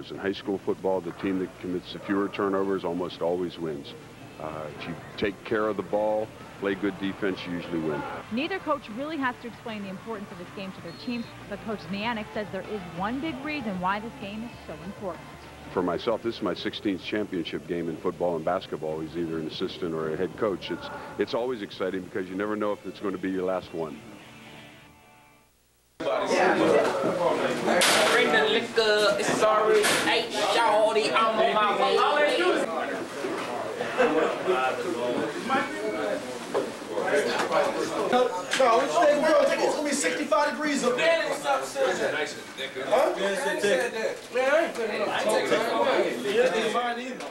turnovers. In high school football, the team that commits the fewer turnovers almost always wins. If you take care of the ball, play good defense, you usually win. Neither coach really has to explain the importance of this game to their teams, but Coach Jeannette says there is one big reason why this game is so important. For myself, this is my 16th championship game in football and basketball. He's either an assistant or a head coach. It's always exciting because you never know if it's going to be your last one. Bring the liquor, it's sorry, hey, shawty, I'm on my way. No, which day we go? It's gonna be 65 degrees up there. What's up, sir? Huh? Man, I ain't taking mine either.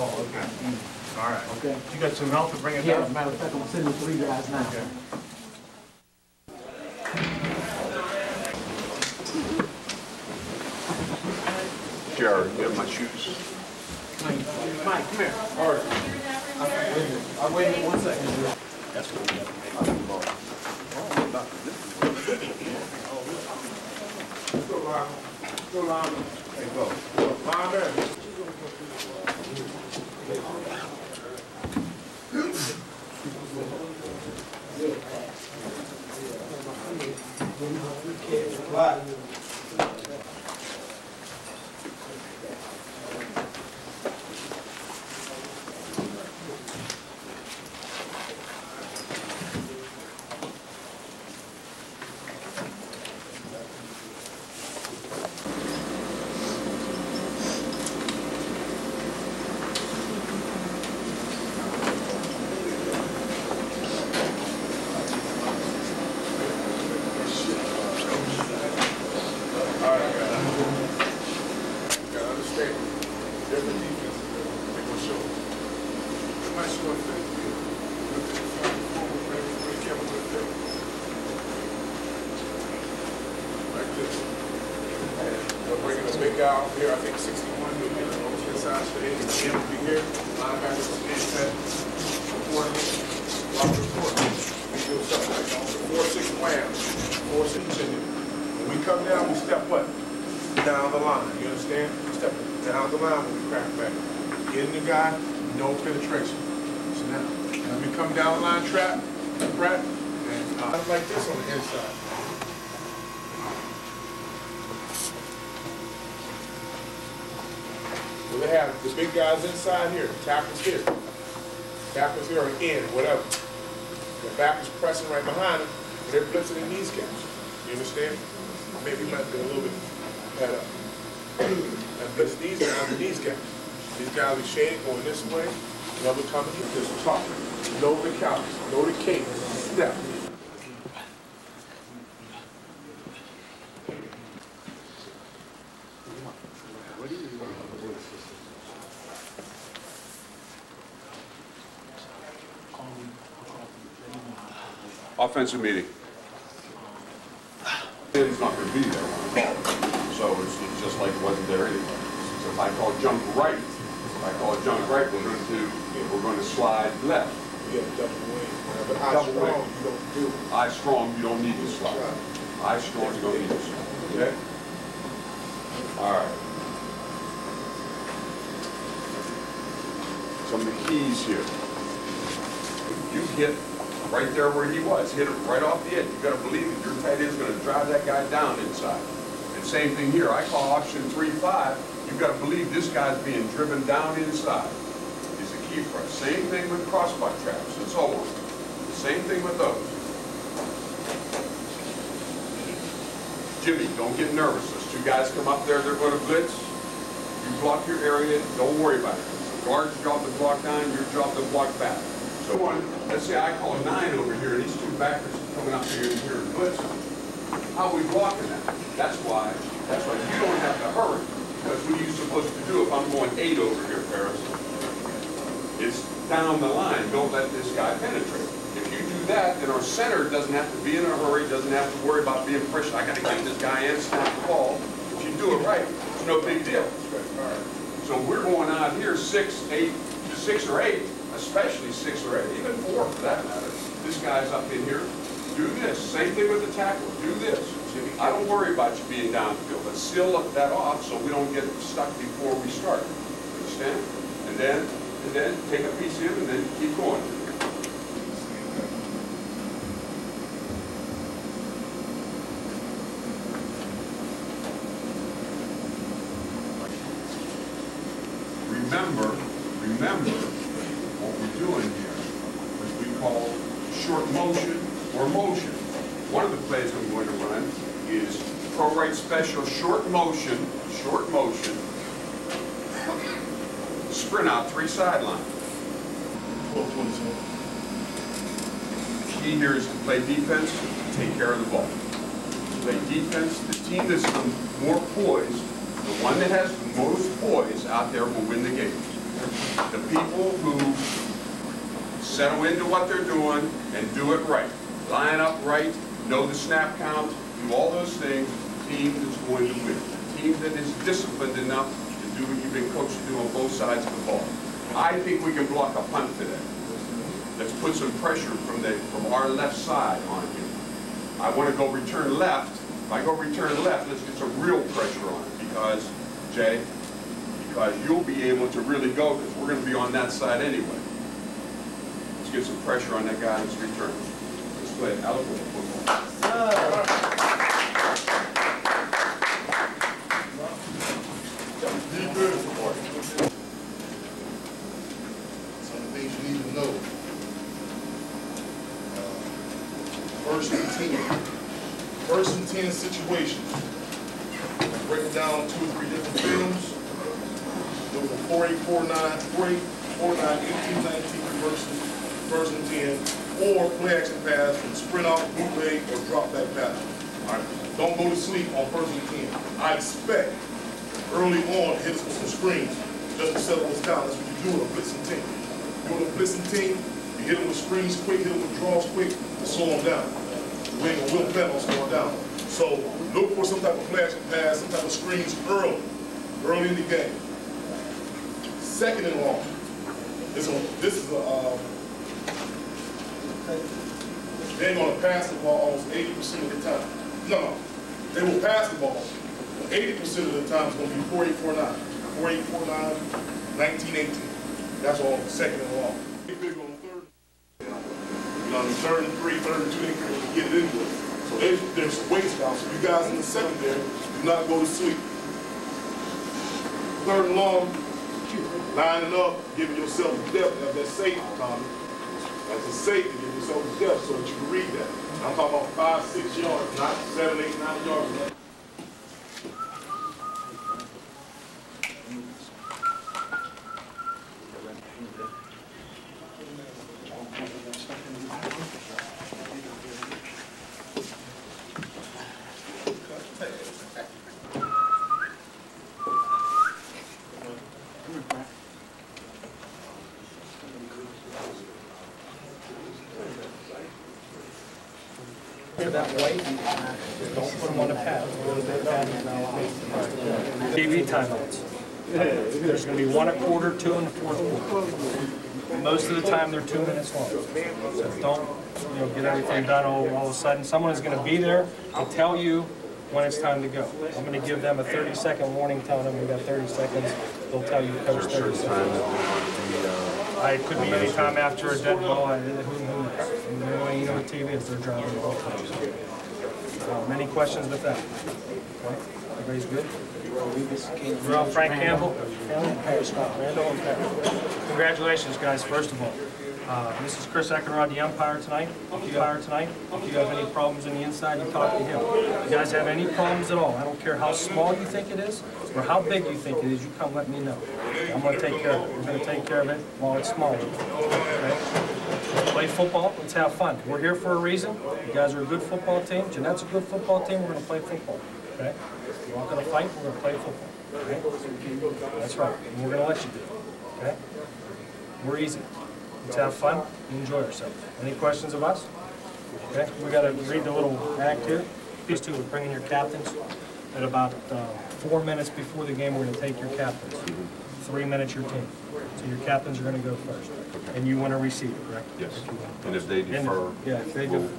Oh, okay. All right. Okay. You got some help to bring it down? Yeah, matter of fact, I'm sending 3 guys now. Okay. Jared, you have my shoes. Mike, come here. All right. I'll wait 1 second. That's cool. Go long. Hey, go. Longer. Right. Out here, I think 61 will be on the inside stage. Jim will be here. Linebackers will be set. Report. We do something like 4-6 whams. 4-6 continue. When we come down, we step what? Down the line. You understand? We step down the line when we crack back. Getting the guy, no penetration. So now, when we come down the line, trap, and like this on the inside. They have the big guys inside here, tackles here or in, whatever. The back is pressing right behind them, and they're blitzing in these gaps. You understand? Maybe might be a little bit head up. And blitz these guys in these gaps. These guys are shading going this way, another coming here, just talk. Know the counts, know the cadence, step. Offensive meeting. It's not going to be there when I call it. So it's just like it wasn't there anyway. So if I call jump right, we're going to slide left. Yeah, double wing. But eye strong, you don't do. Eye strong, you don't need to slide. Eye strong, you don't need to slide. Okay? All right. Some of the keys here. You hit right there where he was. Hit it right off the edge. You got to believe it. Your tight end's going to drive that guy down inside. And same thing here. I call option 3-5. You've got to believe this guy's being driven down inside. Is the key press. Same thing with crossbutt traps and so on. Same thing with those. Jimmy, don't get nervous. Those two guys come up there, they're going to blitz. You block your area, don't worry about it. So guards drop the block down, you drop the block back. So let's say I call a 9 over here, and these two backers coming up here and blitz. How are we blocking that? That's why you don't have to hurry. Because what are you supposed to do if I'm going 8 over here, Paris? It's down the line. Don't let this guy penetrate. If you do that, then our center doesn't have to be in a hurry, doesn't have to worry about being pressured. I got to get this guy in, snap the ball. If you do it right, it's no big deal. So we're going out here 6 or 8, especially 6 or 8, even 4 for that matter. This guy's up in here. Do this. Same thing with the tackle. Do this. I don't worry about you being downfield, but seal that off so we don't get stuck before we start. Understand? And then take a piece in and then keep going. Remember what we're doing here, which we call short motion or motion. One of the plays I'm going to run is pro right special short motion, sprint out 3 sideline. Key here is to play defense, take care of the ball. Play defense, the team that's more poised, the one that has the most poise out there will win the game. The people who settle into what they're doing and do it right. Line up right, know the snap count, do all those things, the team that's going to win. The team that is disciplined enough to do what you've been coached to do on both sides of the ball. I think we can block a punt today. Let's put some pressure from our left side on him. I want to go return left. If I go return left, let's get some real pressure on it because, Jay, you'll be able to really go because we're going to be on that side anyway. Let's get some pressure on that guy that's return. Let's play Aliquippa Football. Some of the things you need to know. First and 10 situations. Break it down 2 or 3 different films. There was a 4-8, 4-9, 4-8, 4-9, 18-19 versus first and 10, or play action pass and sprint out, bootleg, or drop back pass. All right. Don't go to sleep on first and 10. I expect early on hit us with some screens just to settle us down. That's what you do with a blitzing team. You do with a blitzing team, you hit them with screens quick, hit them with draws quick, to slow them down. We ain't gonna plan on slowing down. So look for some type of play action pass, some type of screens early in the game. Second and long. They're going to pass the ball almost 80% of the time. No, they will pass the ball. 80% of the time it's going to be 4-8, 4-9. 4-8, 4-9, 19-18. That's all second and long. Big on third. You know, third and 3, third and 2, they can get it anyway. So there's weights down. So you guys in the secondary do not go to sleep. Third and long. Lining up, giving yourself depth as that safety, Tommy. As a safety, give yourself depth so that you can read that. I'm talking about 5, 6 yards, not 7, 8, 9 yards. That way, don't put them on a pad. TV timeouts. There's going to be 1 a quarter, 2 in the fourth quarter. Most of the time, they're 2 minutes long. So don't, get everything done all of a sudden. Someone is going to be there to tell you when it's time to go. I'm going to give them a 30-second warning, telling them we got 30 seconds. They'll tell you, Coach, 30 seconds. It could be any time after a dead ball. Who knows? You know what TV is, they're driving the ball. Any questions with that? Okay. Everybody's good? Well, Frank Campbell, Randall, and Pat. Congratulations, guys, first of all. This is Chris Eckenrod, the umpire tonight. If you have any problems in the inside, you talk to him. If you guys have any problems at all, I don't care how small you think it is or how big you think it is, you come let me know. I'm going to take care of it. We're going to take care of it while it's small. Okay? Let's play football. Let's have fun. We're here for a reason. You guys are a good football team. Jeanette's a good football team. We're going to play football. Okay? We're not going to fight. We're going to play football. Okay? That's right. And we're going to let you do it. Okay? We're easy. Let's have fun and enjoy ourselves. Any questions of us? Okay, we got to read the little act here. These two are bringing your captains. At about 4 minutes before the game, we're going to take your captains. 3 minutes your team. So your captains are going to go first. Okay. And you want to receive it, correct? Yes. And if they defer,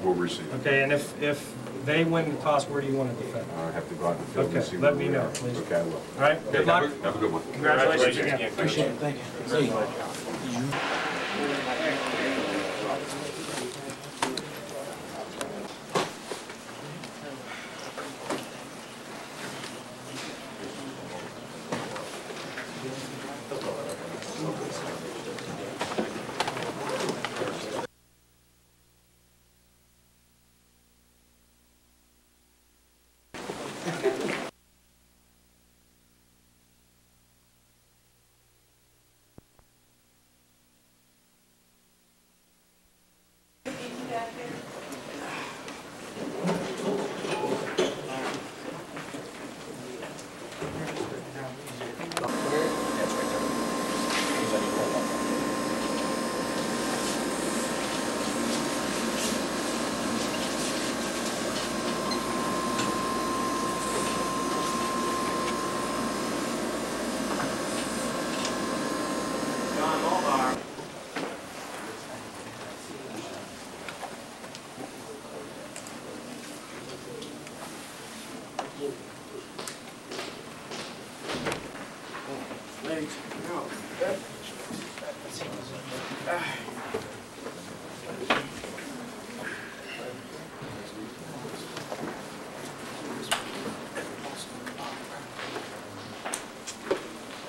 we'll receive it. Okay, and if they win the toss, where do you want to defend? I have to go out in the field and see. Okay, let me know, please. Okay, I will. All right, good luck. Have a good one. Congratulations again. Appreciate it, thank you.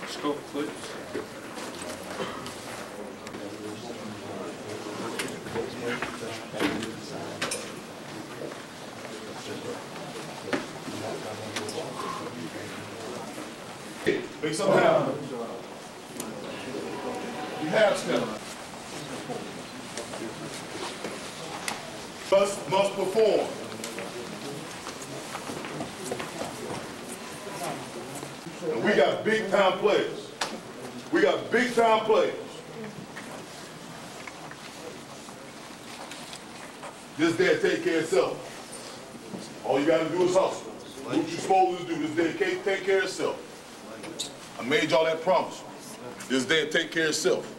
Scope, please. Make something happen. You have step. Must perform. And we got big time players. We got big time players. This day take care of itself. All you gotta do is hustle. What you supposed to do this day take care of itself. I made y'all that promise. This day take care of itself.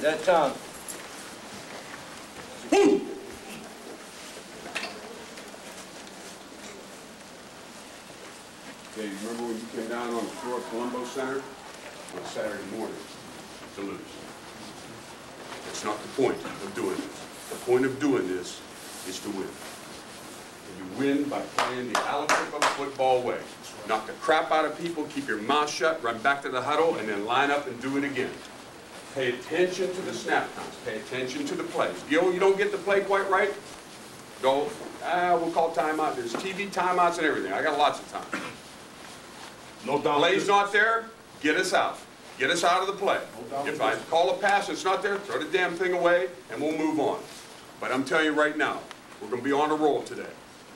That time. Okay, you remember when you came down on the floor at Colombo Center on Saturday morning to lose? That's not the point of doing this. The point of doing this is to win. win by playing the Aliquippa football way. Knock the crap out of people, keep your mouth shut, run back to the huddle, and then line up and do it again. Pay attention to the snap counts. Pay attention to the plays. Gil, you don't get the play quite right? Go, we'll call timeout. There's TV timeouts and everything. I got lots of time. No doubt. Play's not there, get us out. Get us out of the play. If I call a pass and it's not there, throw the damn thing away and we'll move on. But I'm telling you right now, we're going to be on a roll today.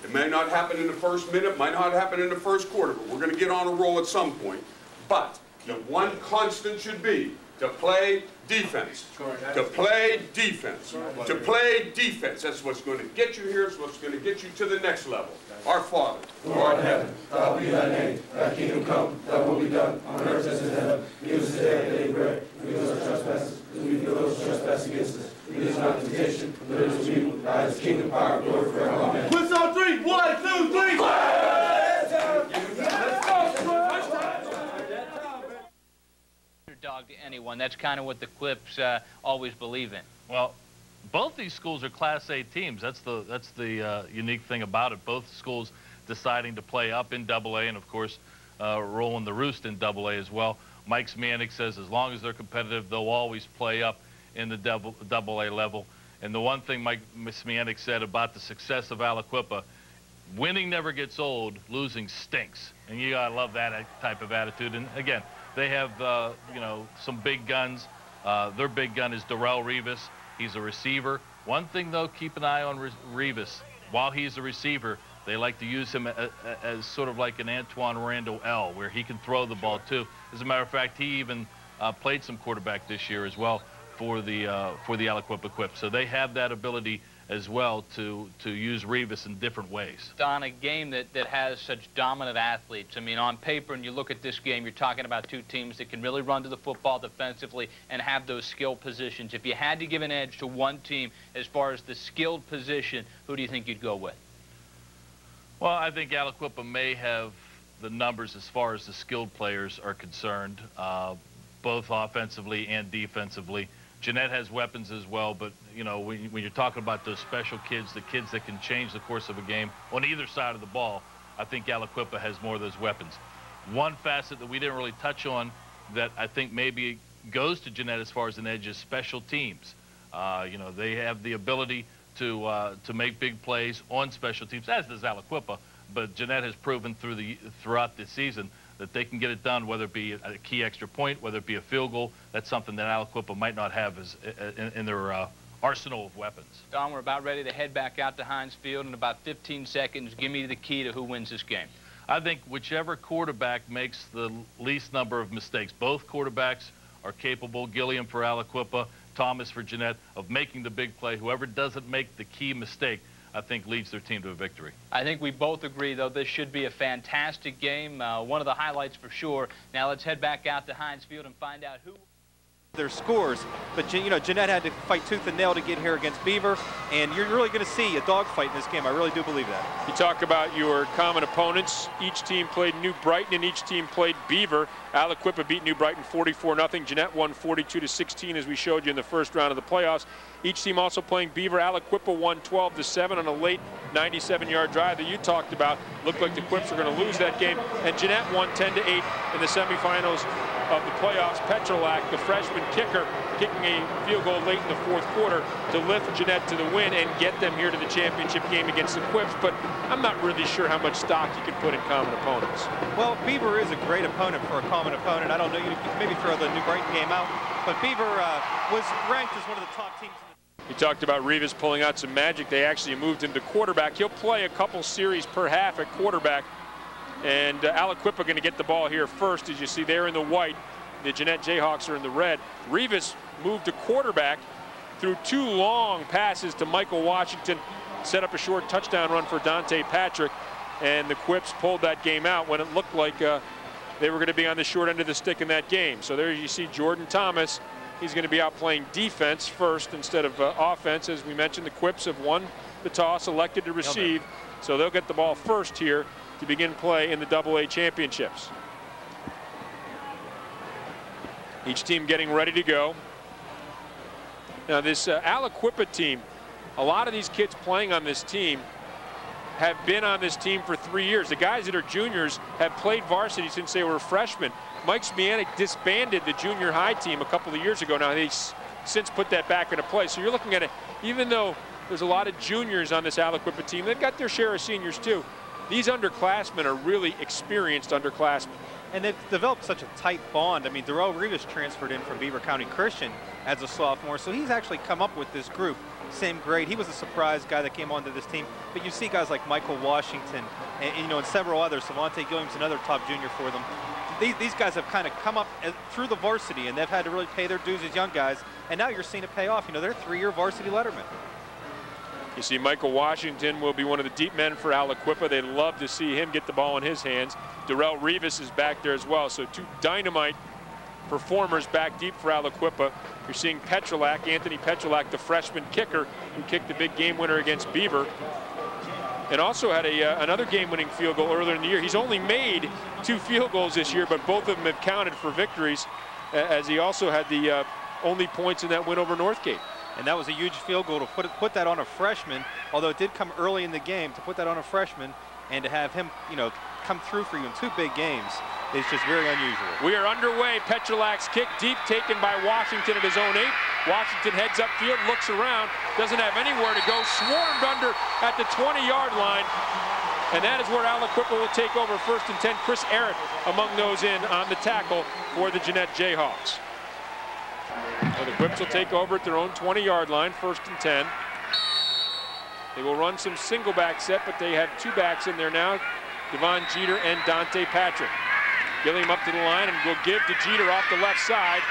It may not happen in the first minute, might not happen in the first quarter, but we're going to get on a roll at some point. But the one constant should be to play defense. To play defense. To play defense. That's what's going to get you here. It's what's going to get you to the next level. Our Father, who art in heaven, hallowed be thy name. Thy kingdom come, thy will be done, on earth as in heaven. Give us today our daily bread. Forgive us our trespasses, as we forgive those who trespass against us. Lead us not into temptation, but deliver us from evil. Thy is the kingdom, power, and glory forever. Amen. What's on three? 1, 2, 3. Underdog to anyone. That's kind of what the Clips always believe in. Well, both these schools are Class A teams. That's the unique thing about it. Both schools deciding to play up in AA, and of course rolling the roost in AA as well. Mike Smianik says as long as they're competitive, they'll always play up in the AA level. And the one thing Mike Smianik said about the success of Aliquippa, winning never gets old, losing stinks. And you gotta love that type of attitude. And again, they have you know, some big guns. Their big gun is Darrell Rivas. He's a receiver. One thing though, keep an eye on Rivas. While he's a receiver, they like to use him as sort of like an Antoine Randall L, where he can throw the ball too. As a matter of fact, he even played some quarterback this year as well for the Aliquippa Quips. So they have that ability as well to use Rivas in different ways. On a game that has such dominant athletes, I mean, on paper, and you look at this game, you're talking about two teams that can really run to the football defensively and have those skill positions. If you had to give an edge to one team as far as the skilled position, who do you think you'd go with? Well, I think Aliquippa may have the numbers as far as the skilled players are concerned, both offensively and defensively. Jeannette has weapons as well, but, you know, when you're talking about those special kids, the kids that can change the course of a game on either side of the ball, I think Aliquippa has more of those weapons. One facet that we didn't really touch on that I think maybe goes to Jeannette as far as an edge is special teams. You know, they have the ability to make big plays on special teams, as does Aliquippa, but Jeannette has proven throughout this season that they can get it done, whether it be a key extra point, whether it be a field goal. That's something that Aliquippa might not have in their arsenal of weapons. Don, we're about ready to head back out to Heinz Field in about 15 seconds. Give me the key to who wins this game. I think whichever quarterback makes the least number of mistakes. Both quarterbacks are capable, Gilliam for Aliquippa, Thomas for Jeannette, of making the big play. Whoever doesn't make the key mistake, I think, leads their team to a victory. I think we both agree, though, this should be a fantastic game. One of the highlights for sure. Now let's head back out to Heinz Field and find out who... their scores, but you know, Jeannette had to fight tooth and nail to get here against Beaver, and you're really going to see a dogfight in this game. I really do believe that. You talk about your common opponents. Each team played New Brighton and each team played Beaver. Aliquippa beat New Brighton 44-0. Jeannette won 42-16, as we showed you in the first round of the playoffs. Each team also playing Beaver. Aliquippa won 12-7 on a late 97-yard drive that you talked about. Looked like the Quips were going to lose that game, and Jeannette won 10-8 in the semifinals of the playoffs. Petrolak, the freshman kicker, kicking a field goal late in the fourth quarter to lift Jeannette to the win and get them here to the championship game against the Quips. But I'm not really sure how much stock you can put in common opponents. Well, Beaver is a great opponent for a common opponent. I don't know, you can maybe throw the New Brighton game out, but Beaver was ranked as one of the top teams. You talked about Rivas pulling out some magic. They actually moved him to quarterback. He'll play a couple series per half at quarterback. And Aliquippa going to get the ball here first. As you see, they're in the white. The Jeannette Jayhawks are in the red. Rivas moved to quarterback, threw two long passes to Michael Washington, set up a short touchdown run for Dante Patrick, and the Quips pulled that game out when it looked like they were going to be on the short end of the stick in that game. So there you see Jordan Thomas. He's going to be out playing defense first instead of offense. As we mentioned, the Quips have won the toss, elected to receive, so they'll get the ball first here to begin play in the AA championships. Each team getting ready to go. Now this Aliquippa team, a lot of these kids playing on this team have been on this team for 3 years. The guys that are juniors have played varsity since they were freshmen. Mike Smianic disbanded the junior high team a couple of years ago. Now he's since put that back into play. So you're looking at it, even though there's a lot of juniors on this Aliquippa team, they've got their share of seniors too. These underclassmen are really experienced underclassmen. And they've developed such a tight bond. I mean, Darrell Rivas transferred in from Beaver County Christian as a sophomore, so he's actually come up with this group. Same grade. He was a surprise guy that came onto this team. But you see guys like Michael Washington and several others. Savante Gilliam's another top junior for them. These guys have kind of come up through the varsity, and they've had to really pay their dues as young guys. And now you're seeing it pay off. They're 3-year varsity lettermen. You see Michael Washington will be one of the deep men for Aliquippa. They'd love to see him get the ball in his hands. Darrell Rivas is back there as well. So 2 dynamite performers back deep for Aliquippa. You're seeing Petrolak, Anthony Petrolak, the freshman kicker who kicked the big game winner against Beaver. And also had another game-winning field goal earlier in the year. He's only made 2 field goals this year, but both of them have counted for victories, as he also had the only points in that win over Northgate. And that was a huge field goal to put that on a freshman, although it did come early in the game, to put that on a freshman and to have him, come through for you in 2 big games is just very unusual. We are underway. Petrolak's kick deep, taken by Washington at his own 8. Washington heads upfield, looks around, doesn't have anywhere to go, swarmed under at the 20-yard line. And that is where Aliquippa will take over 1st and 10. Chris Arrett among those in on the tackle for the Jeannette Jayhawks. So the Quips will take over at their own 20-yard line, 1st and 10. They will run some single back set, but they have 2 backs in there now, Devon Jeter and Dante Patrick. Gilliam up to the line and will give to Jeter off the left side,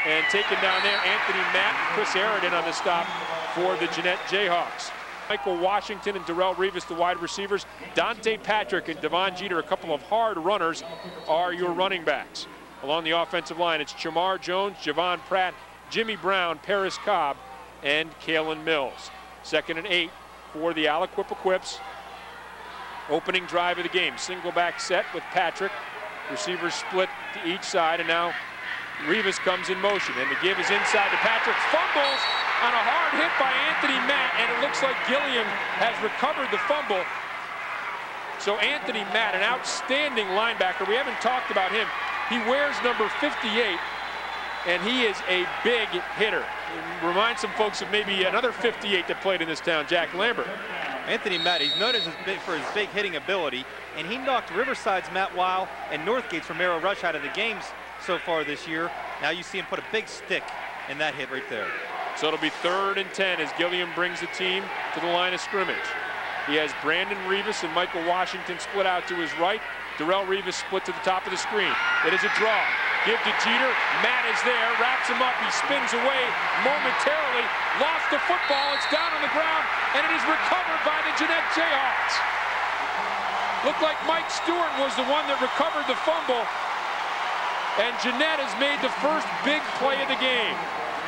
and taken down there, Anthony Matt and Chris Aridin on the stop for the Jeannette Jayhawks. Michael Washington and Darrell Rivas, the wide receivers. Dante Patrick and Devon Jeter, a couple of hard runners, are your running backs. Along the offensive line, it's Chamar Jones, Javon Pratt, Jimmy Brown, Paris Cobb, and Kalen Mills. 2nd and 8 for the Aliquippa Quips. Opening drive of the game, single back set with Patrick. Receivers split to each side, and now Rivas comes in motion, and the give is inside to Patrick. Fumbles on a hard hit by Anthony Matt, and it looks like Gilliam has recovered the fumble. So Anthony Matt, an outstanding linebacker. We haven't talked about him. He wears number 58, and he is a big hitter. Remind some folks of maybe another 58 that played in this town, Jack Lambert. Anthony Matt, he's known for his big hitting ability, and he knocked Riverside's Matt Weil and Northgate's Romero Rush out of the games so far this year. Now you see him put a big stick in that hit right there. So it'll be 3rd and 10 as Gilliam brings the team to the line of scrimmage. He has Brandon Rivas and Michael Washington split out to his right. Darrell Rivas split to the top of the screen. It is a draw. Give to Jeter. Matt is there, wraps him up. He spins away momentarily. Lost the football. It's down on the ground, and it is recovered by the Jeannette Jayhawks. Looked like Mike Stewart was the one that recovered the fumble, and Jeannette has made the first big play of the game.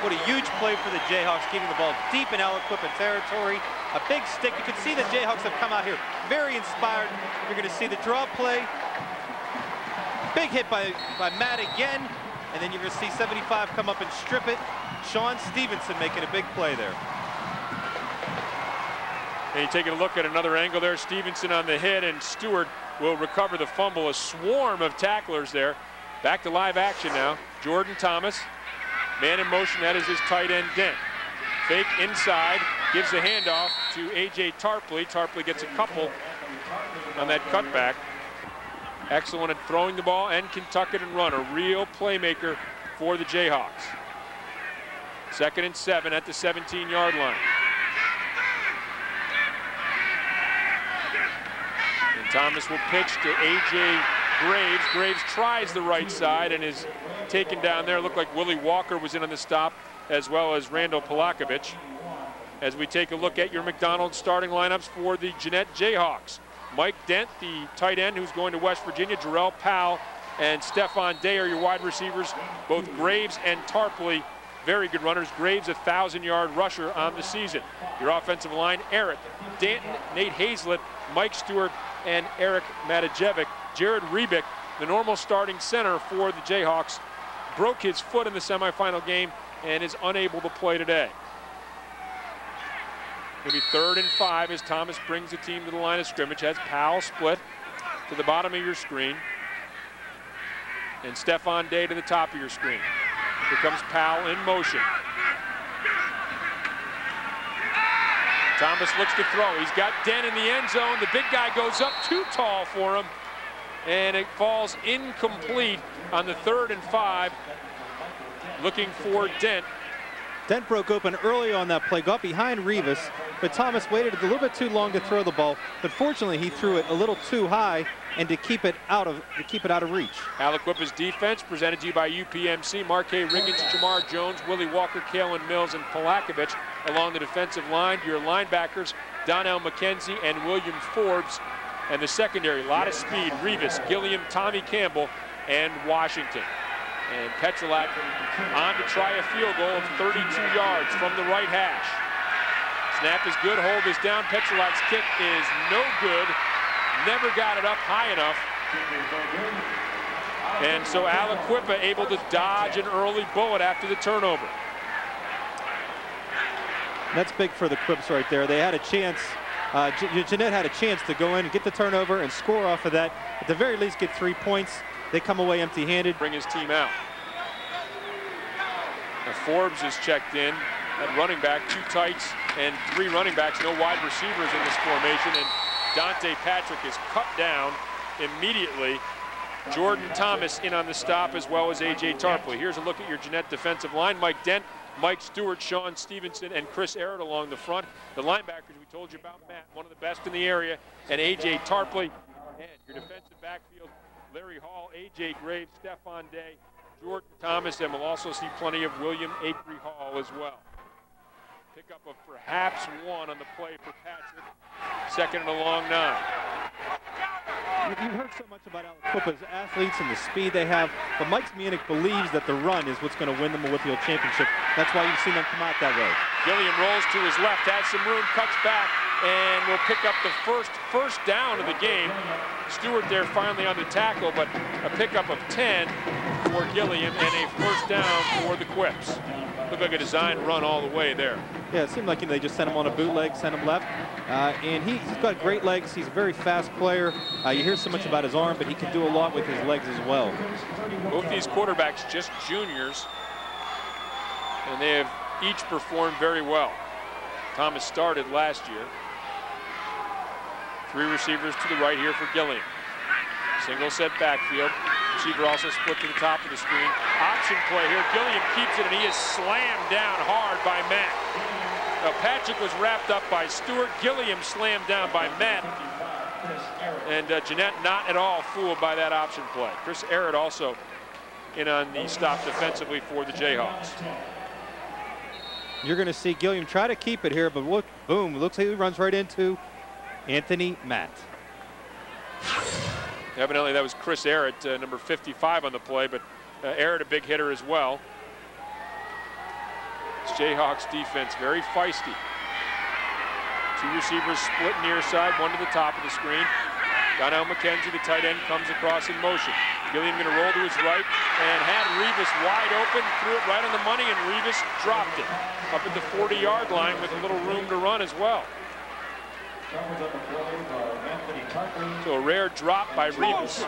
What a huge play for the Jayhawks, getting the ball deep in Aliquippa territory. A big stick. You can see the Jayhawks have come out here very inspired. You're going to see the draw play. Big hit by Matt again, and then you're going to see 75 come up and strip it. Sean Stevenson making a big play there. And you're taking a look at another angle there. Stevenson on the hit, and Stewart will recover the fumble. A swarm of tacklers there. Back to live action now. Jordan Thomas, man in motion. That is his tight end Dent. Fake inside, gives the handoff to A.J. Tarpley. Tarpley gets a couple on that cutback. Excellent at throwing the ball and can tuck it and run. A real playmaker for the Jayhawks. 2nd and 7 at the 17-yard line. And Thomas will pitch to A.J. Graves. Graves tries the right side and is taken down there. Looked like Willie Walker was in on the stop, as well as Randall Polakovich. As we take a look at your McDonald's starting lineups for the Jeannette Jayhawks. Mike Dent, the tight end who's going to West Virginia. Jarrell Powell and Stephon Day are your wide receivers. Both Graves and Tarpley, very good runners. Graves, a 1,000-yard rusher on the season. Your offensive line, Eric Danton, Nate Hazlett, Mike Stewart, and Eric Matajevic. Jared Rebick, the normal starting center for the Jayhawks, broke his foot in the semifinal game and is unable to play today. It'll be 3rd and 5 as Thomas brings the team to the line of scrimmage. Has Powell split to the bottom of your screen. And Stefan Day to the top of your screen. Here comes Powell in motion. Thomas looks to throw. He's got Dent in the end zone. The big guy goes up too tall for him. And it falls incomplete on the 3rd and 5. Looking for Dent. Dent broke open early on that play, got behind Rivas, but Thomas waited a little bit too long to throw the ball. But fortunately, he threw it a little too high and to keep it out of reach. Aliquippa's defense presented to you by UPMC. Marquet Riggins, Jamar Jones, Willie Walker, Kalen Mills, and Polakovich along the defensive line. Your linebackers, Donnell McKenzie and William Forbes. And the secondary, a lot of speed, Rivas, Gilliam, Tommy Campbell, and Washington. And Petrolak on to try a field goal of 32 yards from the right hash. Snap is good, hold is down. Petrolak's kick is no good. Never got it up high enough. And so Aliquippa able to dodge an early bullet after the turnover. That's big for the Quips right there. They had a chance. Jeannette had a chance to go in and get the turnover and score off of that. At the very least, get 3 points. They come away empty-handed. Bring his team out. Now Forbes is checked in at running back, 2 tights and 3 running backs, no wide receivers in this formation, and Dante Patrick is cut down immediately. Jordan Thomas in on the stop, as well as A.J. Tarpley. Here's a look at your Jeannette defensive line. Mike Dent, Mike Stewart, Sean Stevenson, and Chris Arrett along the front. The linebackers we told you about, Matt, one of the best in the area, and A.J. Tarpley. And your defensive backfield, Larry Hall, A.J. Graves, Stefan Day, Jordan Thomas, and we'll also see plenty of William Acree Hall as well. Pickup of perhaps 1 on the play for Patrick. 2nd and a long 9. You've heard so much about Aliquippa's athletes and the speed they have, but Mike Zmianek believes that the run is what's going to win them a WPIAL championship. That's why you've seen them come out that way. Gilliam rolls to his left, has some room, cuts back, and will pick up the first down of the game. Stewart there finally on the tackle, but a pickup of 10 for Gilliam and a first down for the Quips. Looked like a design run all the way there. Yeah, it seemed like they just sent him on a bootleg, sent him left. And he's got great legs. He's a very fast player. You hear so much about his arm, but he can do a lot with his legs as well. Both these quarterbacks just juniors, and they have each performed very well. Thomas started last year. 3 receivers to the right here for Gilliam. Single set backfield. Receiver also split to the top of the screen. Option play here. Gilliam keeps it, and he is slammed down hard by Matt. Now Patrick was wrapped up by Stewart. Gilliam slammed down by Matt. And Jeannette not at all fooled by that option play. Chris Arrett also in on the stop defensively for the Jayhawks. You're going to see Gilliam try to keep it here, but look, boom, looks like he runs right into Anthony Matt. Evidently that was Chris Arrett, number 55 on the play, but Arrett a big hitter as well. This Jayhawks defense very feisty. 2 receivers split near side, 1 to the top of the screen. Donnell McKenzie, the tight end, comes across in motion. Gilliam going to roll to his right and had Rivas wide open, threw it right on the money, and Rivas dropped it up at the 40-yard line with a little room to run as well. So a rare drop by Rivas.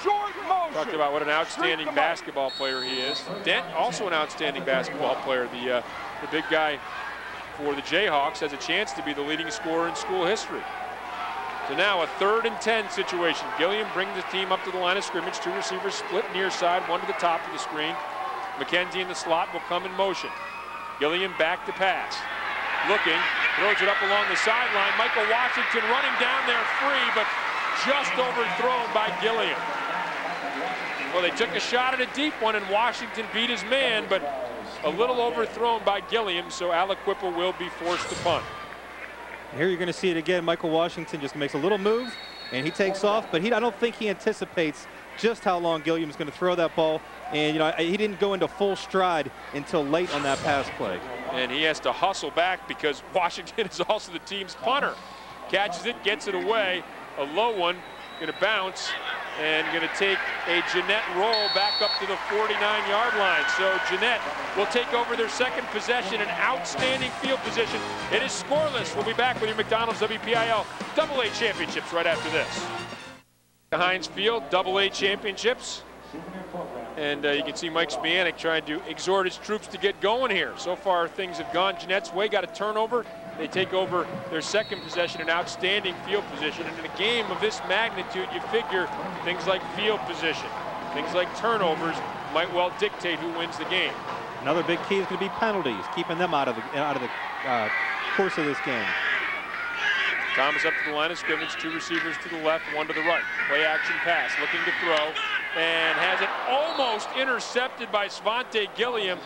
Talked about what an outstanding basketball player he is. Dent, also an outstanding basketball player. The big guy for the Jayhawks has a chance to be the leading scorer in school history. So now a 3rd and 10 situation. Gilliam brings the team up to the line of scrimmage. 2 receivers split near side, 1 to the top of the screen. McKenzie in the slot will come in motion. Gilliam back to pass. Looking, throws it up along the sideline. Michael Washington running down there free, but just overthrown by Gilliam. Well, they took a shot at a deep one, and Washington beat his man, but a little overthrown by Gilliam, so Aliquippa will be forced to punt. Here you're going to see it again. Michael Washington just makes a little move, and he takes off, but I don't think he anticipates just how long Gilliam's going to throw that ball. And, he didn't go into full stride until late on that pass play. And he has to hustle back because Washington is also the team's punter. Catches it, gets it away. A low one, going to bounce and going to take a Jeannette roll back up to the 49-yard line. So Jeannette will take over their second possession, an outstanding field position. It is scoreless. We'll be back with your McDonald's WPIAL AA championships right after this. Heinz Field AA championships. And you can see Mike Smianek trying to exhort his troops to get going here. So far, things have gone Jeanette's way, got a turnover. They take over their second possession, an outstanding field position. And in a game of this magnitude, you figure things like field position, things like turnovers might well dictate who wins the game. Another big key is going to be penalties, keeping them out of the course of this game. Thomas up to the line of scrimmage, 2 receivers to the left, 1 to the right. Play action pass, looking to throw, and has it almost intercepted by Svante Gilliam.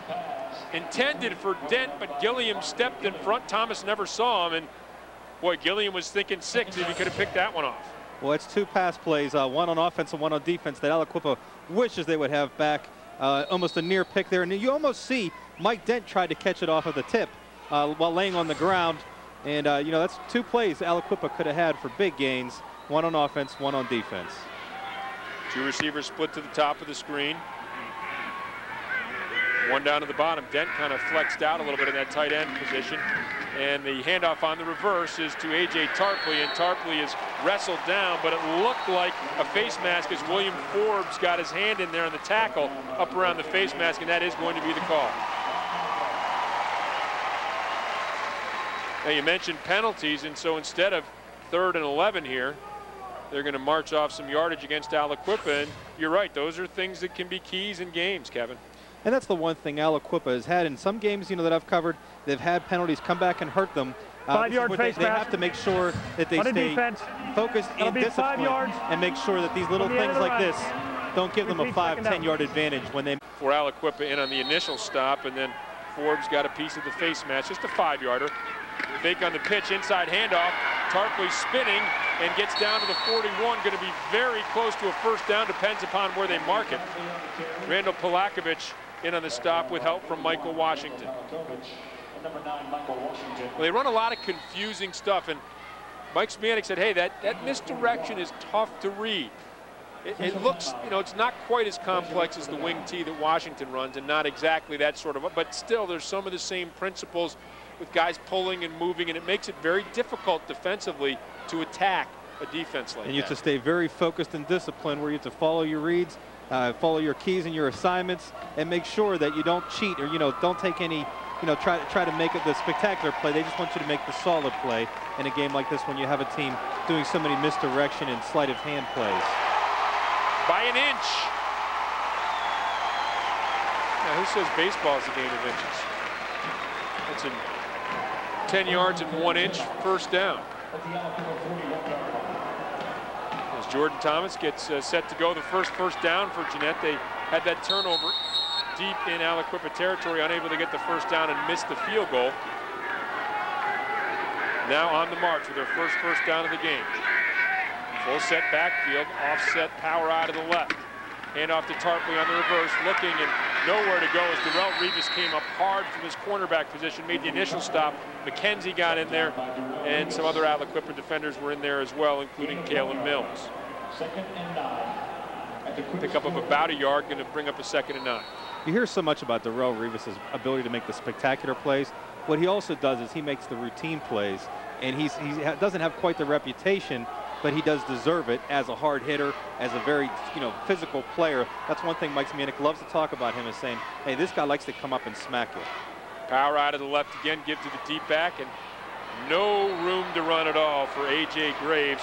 Intended for Dent, but Gilliam stepped in front. Thomas never saw him, and boy, Gilliam was thinking 6 if he could have picked that one off. Well, it's 2 pass plays, 1 on offense and 1 on defense that Aliquippa wishes they would have back. Almost a near pick there, and you almost see Mike Dent tried to catch it off of the tip while laying on the ground. And, you know, that's 2 plays Aliquippa could have had for big gains, 1 on offense, 1 on defense. 2 receivers split to the top of the screen. 1 down to the bottom. Dent kind of flexed out a little bit in that tight end position. And the handoff on the reverse is to A.J. Tarpley, and Tarpley is wrestled down, but it looked like a face mask as William Forbes got his hand in there on the tackle up around the face mask, and that is going to be the call. Now, you mentioned penalties, and so instead of 3rd and 11 here, they're going to march off some yardage against Aliquippa, and you're right, those are things that can be keys in games, Kevin. And that's the one thing Aliquippa has had in some games, you know, that I've covered. They've had penalties come back and hurt them. 5-yard face they have to make sure that they stay focused and disciplined and make sure that these little things like this don't give them a 5-10-yard advantage when they. For Aliquippa in on the initial stop, and then Forbes got a piece of the face match, just a 5-yarder. Fake on the pitch, inside handoff. Tarpley spinning and gets down to the 41. Going to be very close to a first down, depends upon where they mark it. Randall Polakovich in on the stop with help from Michael Washington. Well, they run a lot of confusing stuff, and Mike Smianek said, hey, that misdirection is tough to read. It looks, you know, it's not quite as complex as the wing T that Washington runs, and not exactly that sort of, but still there's some of the same principles with guys pulling and moving, and it makes it very difficult defensively to attack a defense like that. And you have to stay very focused and disciplined, where you have to follow your reads, follow your keys and your assignments, and make sure that you don't cheat or, you know, don't take any, you know, try to make it the spectacular play. They just want you to make the solid play in a game like this when you have a team doing so many misdirection and sleight of hand plays. By an inch. Now, who says baseball is a game of inches? That's in 10 yards and 1 inch, first down. As Jordan Thomas gets set to go, the first down for Jeannette. They had that turnover deep in Aliquippa territory, unable to get the first down and missed the field goal. Now on the march with their first down of the game. Full set backfield, offset power out of the left. Hand off to Tarpley on the reverse, looking and nowhere to go as Darrell Rivas came up hard from his cornerback position, made the initial stop. McKenzie got in there, and some other Aliquippa defenders were in there as well, including Kalen Mills. Pick up of about a yard, going to bring up a 2nd and 9. You hear so much about Darrell Rivas' ability to make the spectacular plays. What he also does is he makes the routine plays, and he doesn't have quite the reputation, but he does deserve it as a hard hitter, as a very, you know, physical player. That's one thing Mike Smianek loves to talk about him, is saying, hey, this guy likes to come up and smack you. Power out of the left again, give to the deep back, and no room to run at all for A.J. Graves.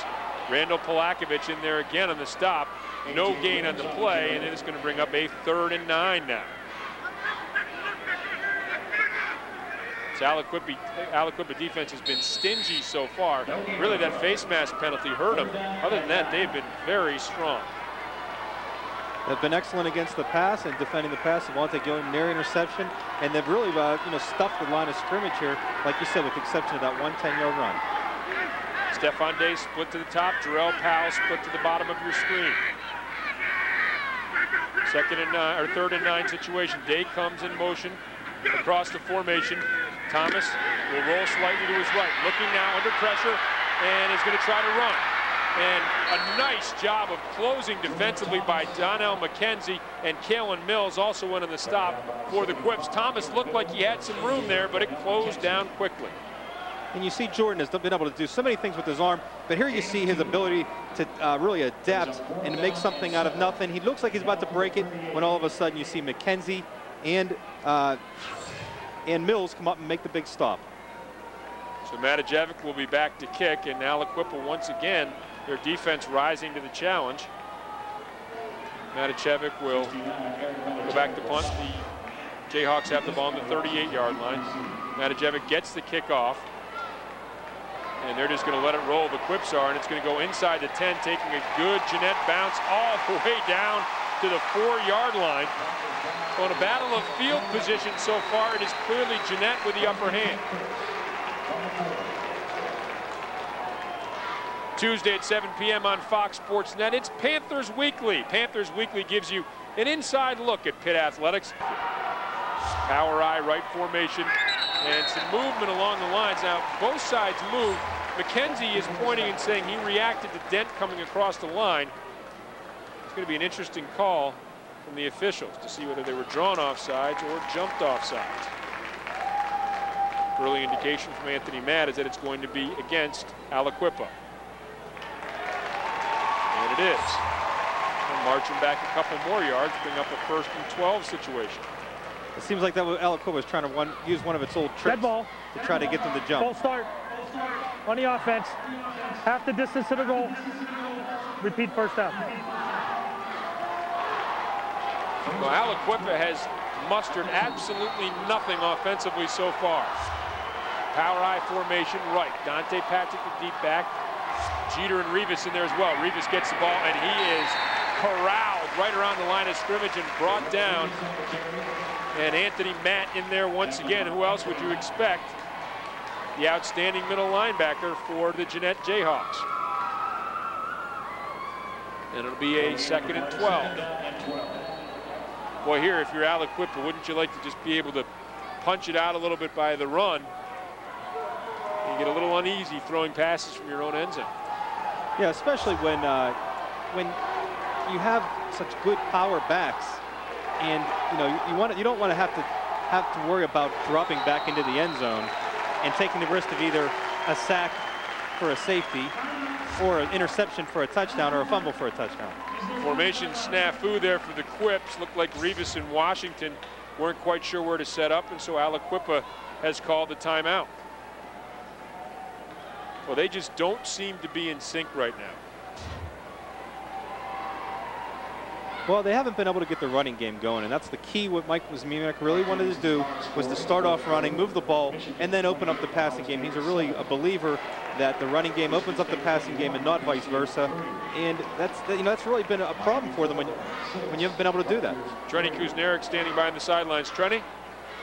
Randall Polakovich in there again on the stop. No gain on the play, and it's going to bring up a 3rd and 9 now. So Aliquippa defense has been stingy so far. Really, that face mask penalty hurt them. Other than that, they've been very strong. They've been excellent against the pass and defending the pass. Devontae Gilliam near interception, and they've really, you know, stuffed the line of scrimmage here, like you said, with the exception of that 1 10-yard run. Stefan Day split to the top. Jarrell Powell split to the bottom of your screen. 2nd and 9 or 3rd and 9 situation. Day comes in motion across the formation. Thomas will roll slightly to his right, looking now under pressure, and is going to try to run. And a nice job of closing defensively by Donnell McKenzie, and Kalen Mills also went on the stop for the Quips. Thomas looked like he had some room there, but it closed down quickly. And you see Jordan has been able to do so many things with his arm, but here you see his ability to really adapt and to make something out of nothing. He looks like he's about to break it when all of a sudden you see McKenzie and Mills come up and make the big stop. So Matajevic will be back to kick, and Aliquippa once again, their defense rising to the challenge. Matajevic will go back to punt. The Jayhawks have the ball on the 38-yard line. Matajevic gets the kick off, and they're just going to let it roll. The Quips are, and it's going to go inside the 10, taking a good Jeannette bounce all the way down to the 4-yard line. So in a battle of field position so far, it is clearly Jeannette with the upper hand. Tuesday at 7 p.m. on Fox Sports Net, it's Panthers Weekly. Panthers Weekly gives you an inside look at Pitt Athletics. Power I, right formation, and some movement along the lines. Now, both sides move. McKenzie is pointing and saying he reacted to Dent coming across the line. It's going to be an interesting call from the officials to see whether they were drawn offsides or jumped offsides. Early indication from Anthony Matt is that it's going to be against Aliquippa. And it is. They're marching back a couple more yards, bring up a 1st and 12 situation. It seems like that Aliquippa was trying to use one of its old tricks to try to get them to jump. Full start on the offense. Half the distance to the goal. Repeat first down. Well, Aliquippa has mustered absolutely nothing offensively so far. Power I formation right. Dante Patrick, the deep back. Jeter and Rivas in there as well. Rivas gets the ball, and he is corralled right around the line of scrimmage and brought down. And Anthony Matt in there once again. Who else would you expect? The outstanding middle linebacker for the Jeannette Jayhawks. And it'll be a 2nd and 12. Boy, here, if you're Aliquippa, wouldn't you like to just be able to punch it out a little bit by the run? You get a little uneasy throwing passes from your own end zone. Yeah, especially when you have such good power backs, and you don't want to have to worry about dropping back into the end zone and taking the risk of either a sack for a safety or an interception for a touchdown or a fumble for a touchdown. Formation snafu there for the Quips. Looked like Rivas and Washington weren't quite sure where to set up, and so Aliquippa has called the timeout. Well, they just don't seem to be in sync right now. Well, they haven't been able to get the running game going, and that's the key. What Mike Wismiak really wanted to do was to start off running, move the ball, and then open up the passing game. He's really a believer that the running game opens up the passing game and not vice versa. And that's really been a problem for them when you haven't been able to do that. Trenny Kuzniak standing by on the sidelines. Trenny?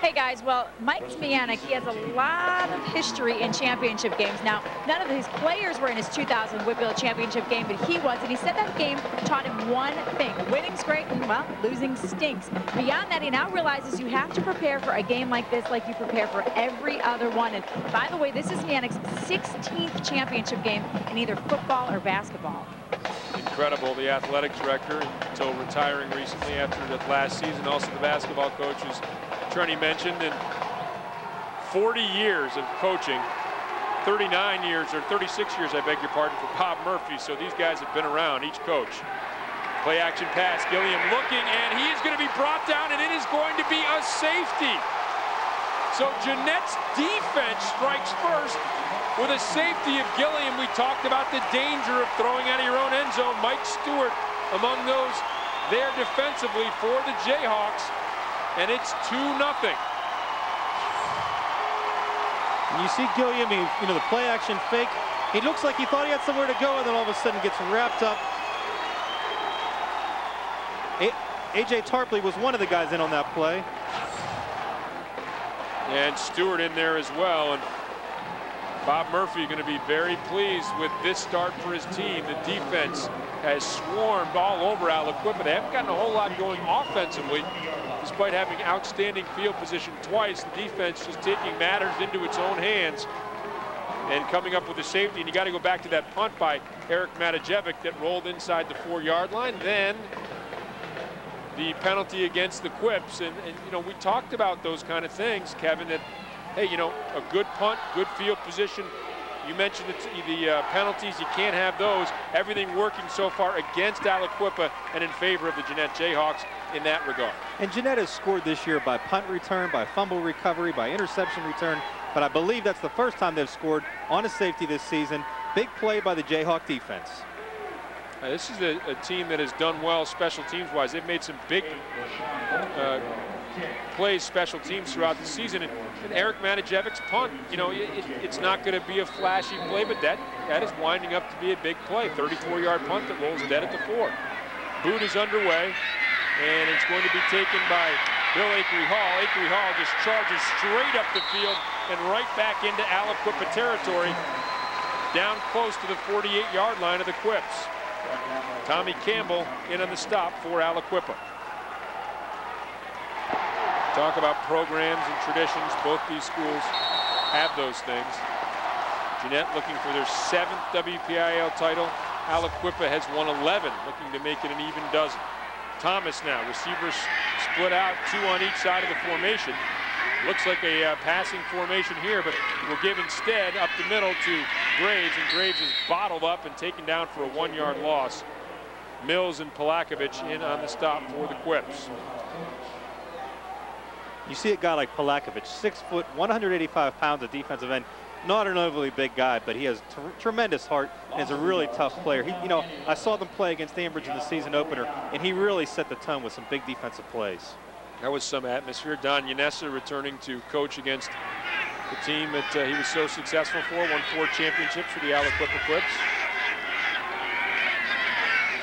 Hey guys, well, Mike Zmianek, he has a lot of history in championship games. Now, none of his players were in his 2000 WPIAL championship game, but he was, and he said that game taught him one thing: winning's great, and well, losing stinks. Beyond that, he now realizes you have to prepare for a game like this like you prepare for every other one. And by the way, this is Zmianek's 16th championship game in either football or basketball. Incredible, the athletic director, until retiring recently after the last season, also the basketball coaches. Trenny mentioned, in 40 years of coaching, 39 years or 36 years, I beg your pardon, for Bob Murphy. So these guys have been around, each coach. Play action pass, Gilliam looking, and he is going to be brought down, and it is going to be a safety. So Jeannette's defense strikes first with a safety of Gilliam. We talked about the danger of throwing out of your own end zone. Mike Stewart among those there defensively for the Jayhawks. And it's 2-0. And you see Gilliam, the play action fake. He looks like he thought he had somewhere to go, and then all of a sudden gets wrapped up. A.J. Tarpley was one of the guys in on that play. And Stewart in there as well. And Bob Murphy going to be very pleased with this start for his team. The defense has swarmed all over Aliquippa. They haven't gotten a whole lot going offensively, despite having outstanding field position twice. The defense just taking matters into its own hands and coming up with a safety. And you got to go back to that punt by Eric Matajevic that rolled inside the 4-yard line. Then the penalty against the Quips. And, you know, we talked about those kind of things, Kevin, that, hey, you know, a good punt, good field position. You mentioned the penalties. You can't have those. Everything working so far against Aliquippa and in favor of the Jeannette Jayhawks in that regard. And Jeannette has scored this year by punt return, by fumble recovery, by interception return. But I believe that's the first time they've scored on a safety this season. Big play by the Jayhawk defense. This is a team that has done well special teams-wise. They've made some big plays special teams throughout the season. And Eric Manajevic's punt, you know, it's not going to be a flashy play, but that is winding up to be a big play. 34-yard punt that rolls dead at the 4. Boot is underway, and it's going to be taken by Bill Akery Hall. Akery Hall just charges straight up the field and right back into Aliquippa territory, down close to the 48-yard line of the Quips. Tommy Campbell in on the stop for Aliquippa. Talk about programs and traditions. Both these schools have those things. Jeannette looking for their 7th WPIAL title. Aliquippa has won 11, looking to make it an even dozen. Thomas now, receivers split out, 2 on each side of the formation. Looks like a passing formation here, but we'll give instead up the middle to Graves, and Graves is bottled up and taken down for a 1-yard loss. Mills and Polakovich in on the stop for the Quips. You see a guy like Polakovich, 6 foot, 185 pounds of defensive end. Not an overly big guy, but he has tremendous heart and is a really tough player. He, you know, I saw them play against Ambridge in the season opener, and he really set the tone with some big defensive plays. That was some atmosphere. Don Yanessa returning to coach against the team that he was so successful for, won 4 championships for the Aliquippa Quips.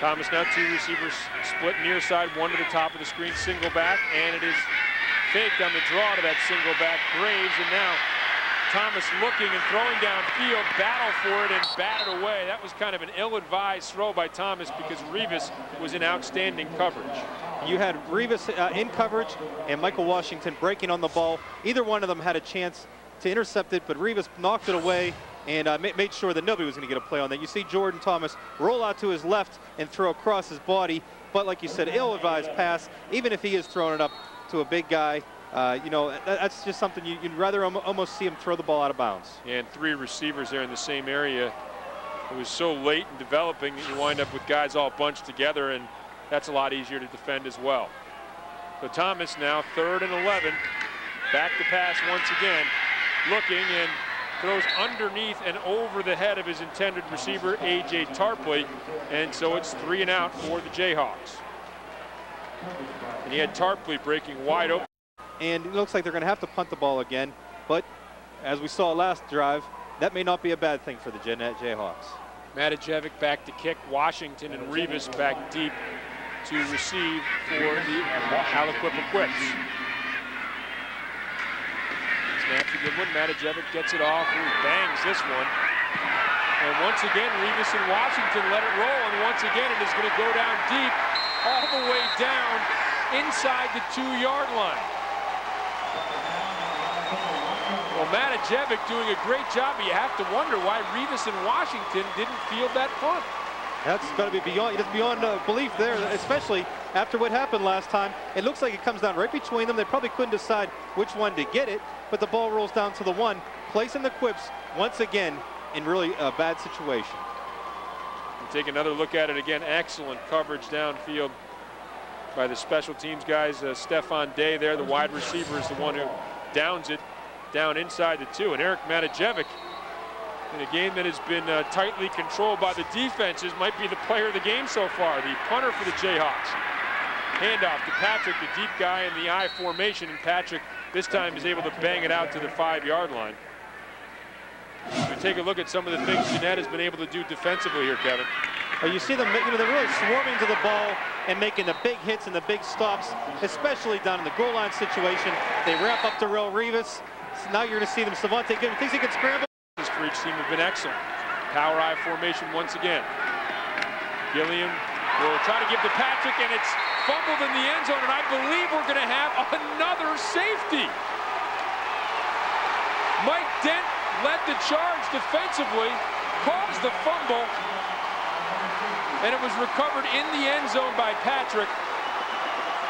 Thomas now, 2 receivers split near side, 1 to the top of the screen, single back, and it is faked on the draw to that single back, Graves, and now Thomas looking and throwing downfield, battle for it and batted away. That was kind of an ill-advised throw by Thomas because Rivas was in outstanding coverage. You had Rivas in coverage and Michael Washington breaking on the ball. Either one of them had a chance to intercept it, but Rivas knocked it away and made sure that nobody was going to get a play on that. You see Jordan Thomas roll out to his left and throw across his body, but like you said, ill-advised pass. Even if he is throwing it up to a big guy, you know, that's just something you'd rather almost see him throw the ball out of bounds. And 3 receivers there in the same area. It was so late in developing that you wind up with guys all bunched together, and that's a lot easier to defend as well. So Thomas now 3rd and 11. Back to pass once again. Looking and throws underneath and over the head of his intended receiver, A.J. Tarpley. And so it's 3 and out for the Jayhawks. And he had Tarpley breaking wide open. And it looks like they're going to have to punt the ball again. But as we saw last drive, that may not be a bad thing for the Jeannette Jayhawks. Matajevic back to kick. Washington and Rivas back deep to receive for the Aliquippa Quips. Snap's a good one. Matajevic gets it off. Ooh, bangs this one. And once again, Rivas and Washington let it roll. And once again, it is going to go down deep, all the way down inside the 2-yard line. Well, Matajevic doing a great job, but you have to wonder why Rivas and Washington didn't field that punt. That's got to be beyond belief there, especially after what happened last time. It looks like it comes down right between them. They probably couldn't decide which one to get it, but the ball rolls down to the 1, placing the Quips once again in really a bad situation. We'll take another look at it again. Excellent coverage downfield by the special teams guys. Stefan Day there, the wide receiver, is the one who downs it down inside the 2. And Eric Matajevic, in a game that has been tightly controlled by the defenses, might be the player of the game so far, the punter for the Jayhawks. Handoff to Patrick, the deep guy in the I formation, and Patrick this time is able to bang it out to the 5-yard line. We take a look at some of the things Jeannette has been able to do defensively here, Kevin. Well, you see them, you know, they're really swarming to the ball and making the big hits and the big stops, especially down in the goal line situation. They wrap up to Darrell Rivas. So now you're going to see them. Savante thinks he can scramble. For each team have been excellent. Power I formation once again. Gilliam will try to give to Patrick, and it's fumbled in the end zone, and I believe we're going to have another safety. Mike Dent led the charge defensively, caused the fumble, and it was recovered in the end zone by Patrick.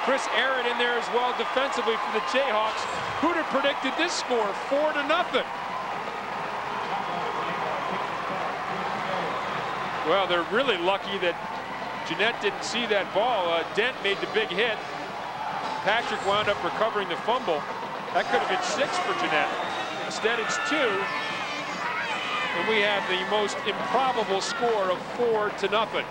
Chris Arrett in there as well defensively for the Jayhawks. Who'd have predicted this score? 4-0. Well, they're really lucky that Jeannette didn't see that ball. Dent made the big hit. Patrick wound up recovering the fumble. That could have been 6 for Jeannette. Instead, it's 2. And we have the most improbable score of 4-0.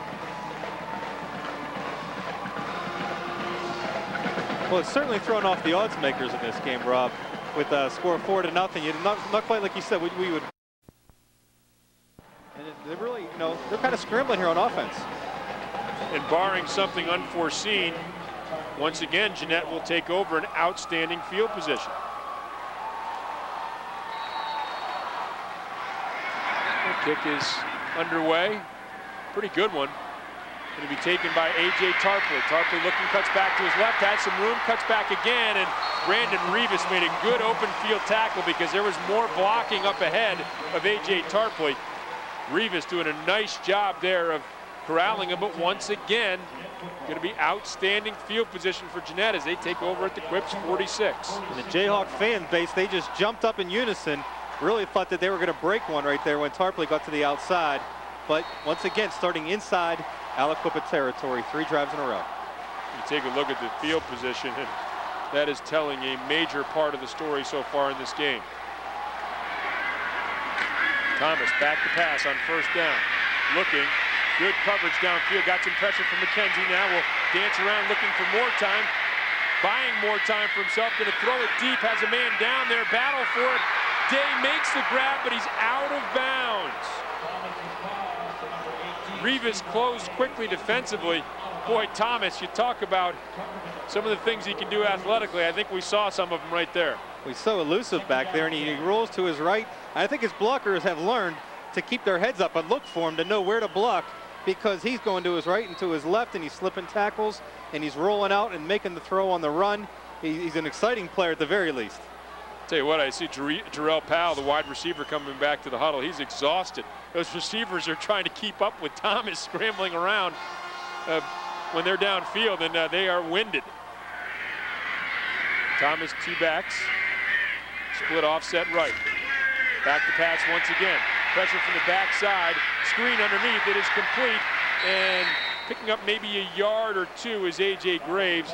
Well, it's certainly thrown off the odds makers in this game, Rob, with a score of 4-0. Not quite like you said. We would. And they're really, you know, they're kind of scrambling here on offense. And barring something unforeseen, once again, Jeannette will take over an outstanding field position. The kick is underway. Pretty good one. Going to be taken by A.J. Tarpley. Tarpley looking, cuts back to his left, has some room, cuts back again, and Brandon Rivas made a good open field tackle because there was more blocking up ahead of A.J. Tarpley. Rivas doing a nice job there of corralling him, but once again, going to be outstanding field position for Jeannette as they take over at the Quips 46. And the Jayhawk fan base, they just jumped up in unison, really thought that they were going to break one right there when Tarpley got to the outside. But once again, starting inside Aliquippa territory, 3 drives in a row. You take a look at the field position, and that is telling a major part of the story so far in this game. Thomas back to pass on first down. Looking, good coverage downfield, got some pressure from McKenzie now, will dance around looking for more time, buying more time for himself, gonna throw it deep, has a man down there, battle for it. Day makes the grab, but he's out of bounds. Rivas closed quickly defensively. Boy, Thomas, you talk about some of the things he can do athletically. I think we saw some of them right there. He's so elusive back there, and he rolls to his right. I think his blockers have learned to keep their heads up and look for him to know where to block, because he's going to his right and to his left, and he's slipping tackles, and he's rolling out and making the throw on the run. He's an exciting player at the very least. Tell you what, I see Jarrell Powell, the wide receiver, coming back to the huddle. He's exhausted. Those receivers are trying to keep up with Thomas scrambling around when they're downfield, and they are winded. Thomas, 2 backs, split offset right. Back to pass once again. Pressure from the backside, screen underneath, it is complete, and picking up maybe a yard or 2 is A.J. Graves.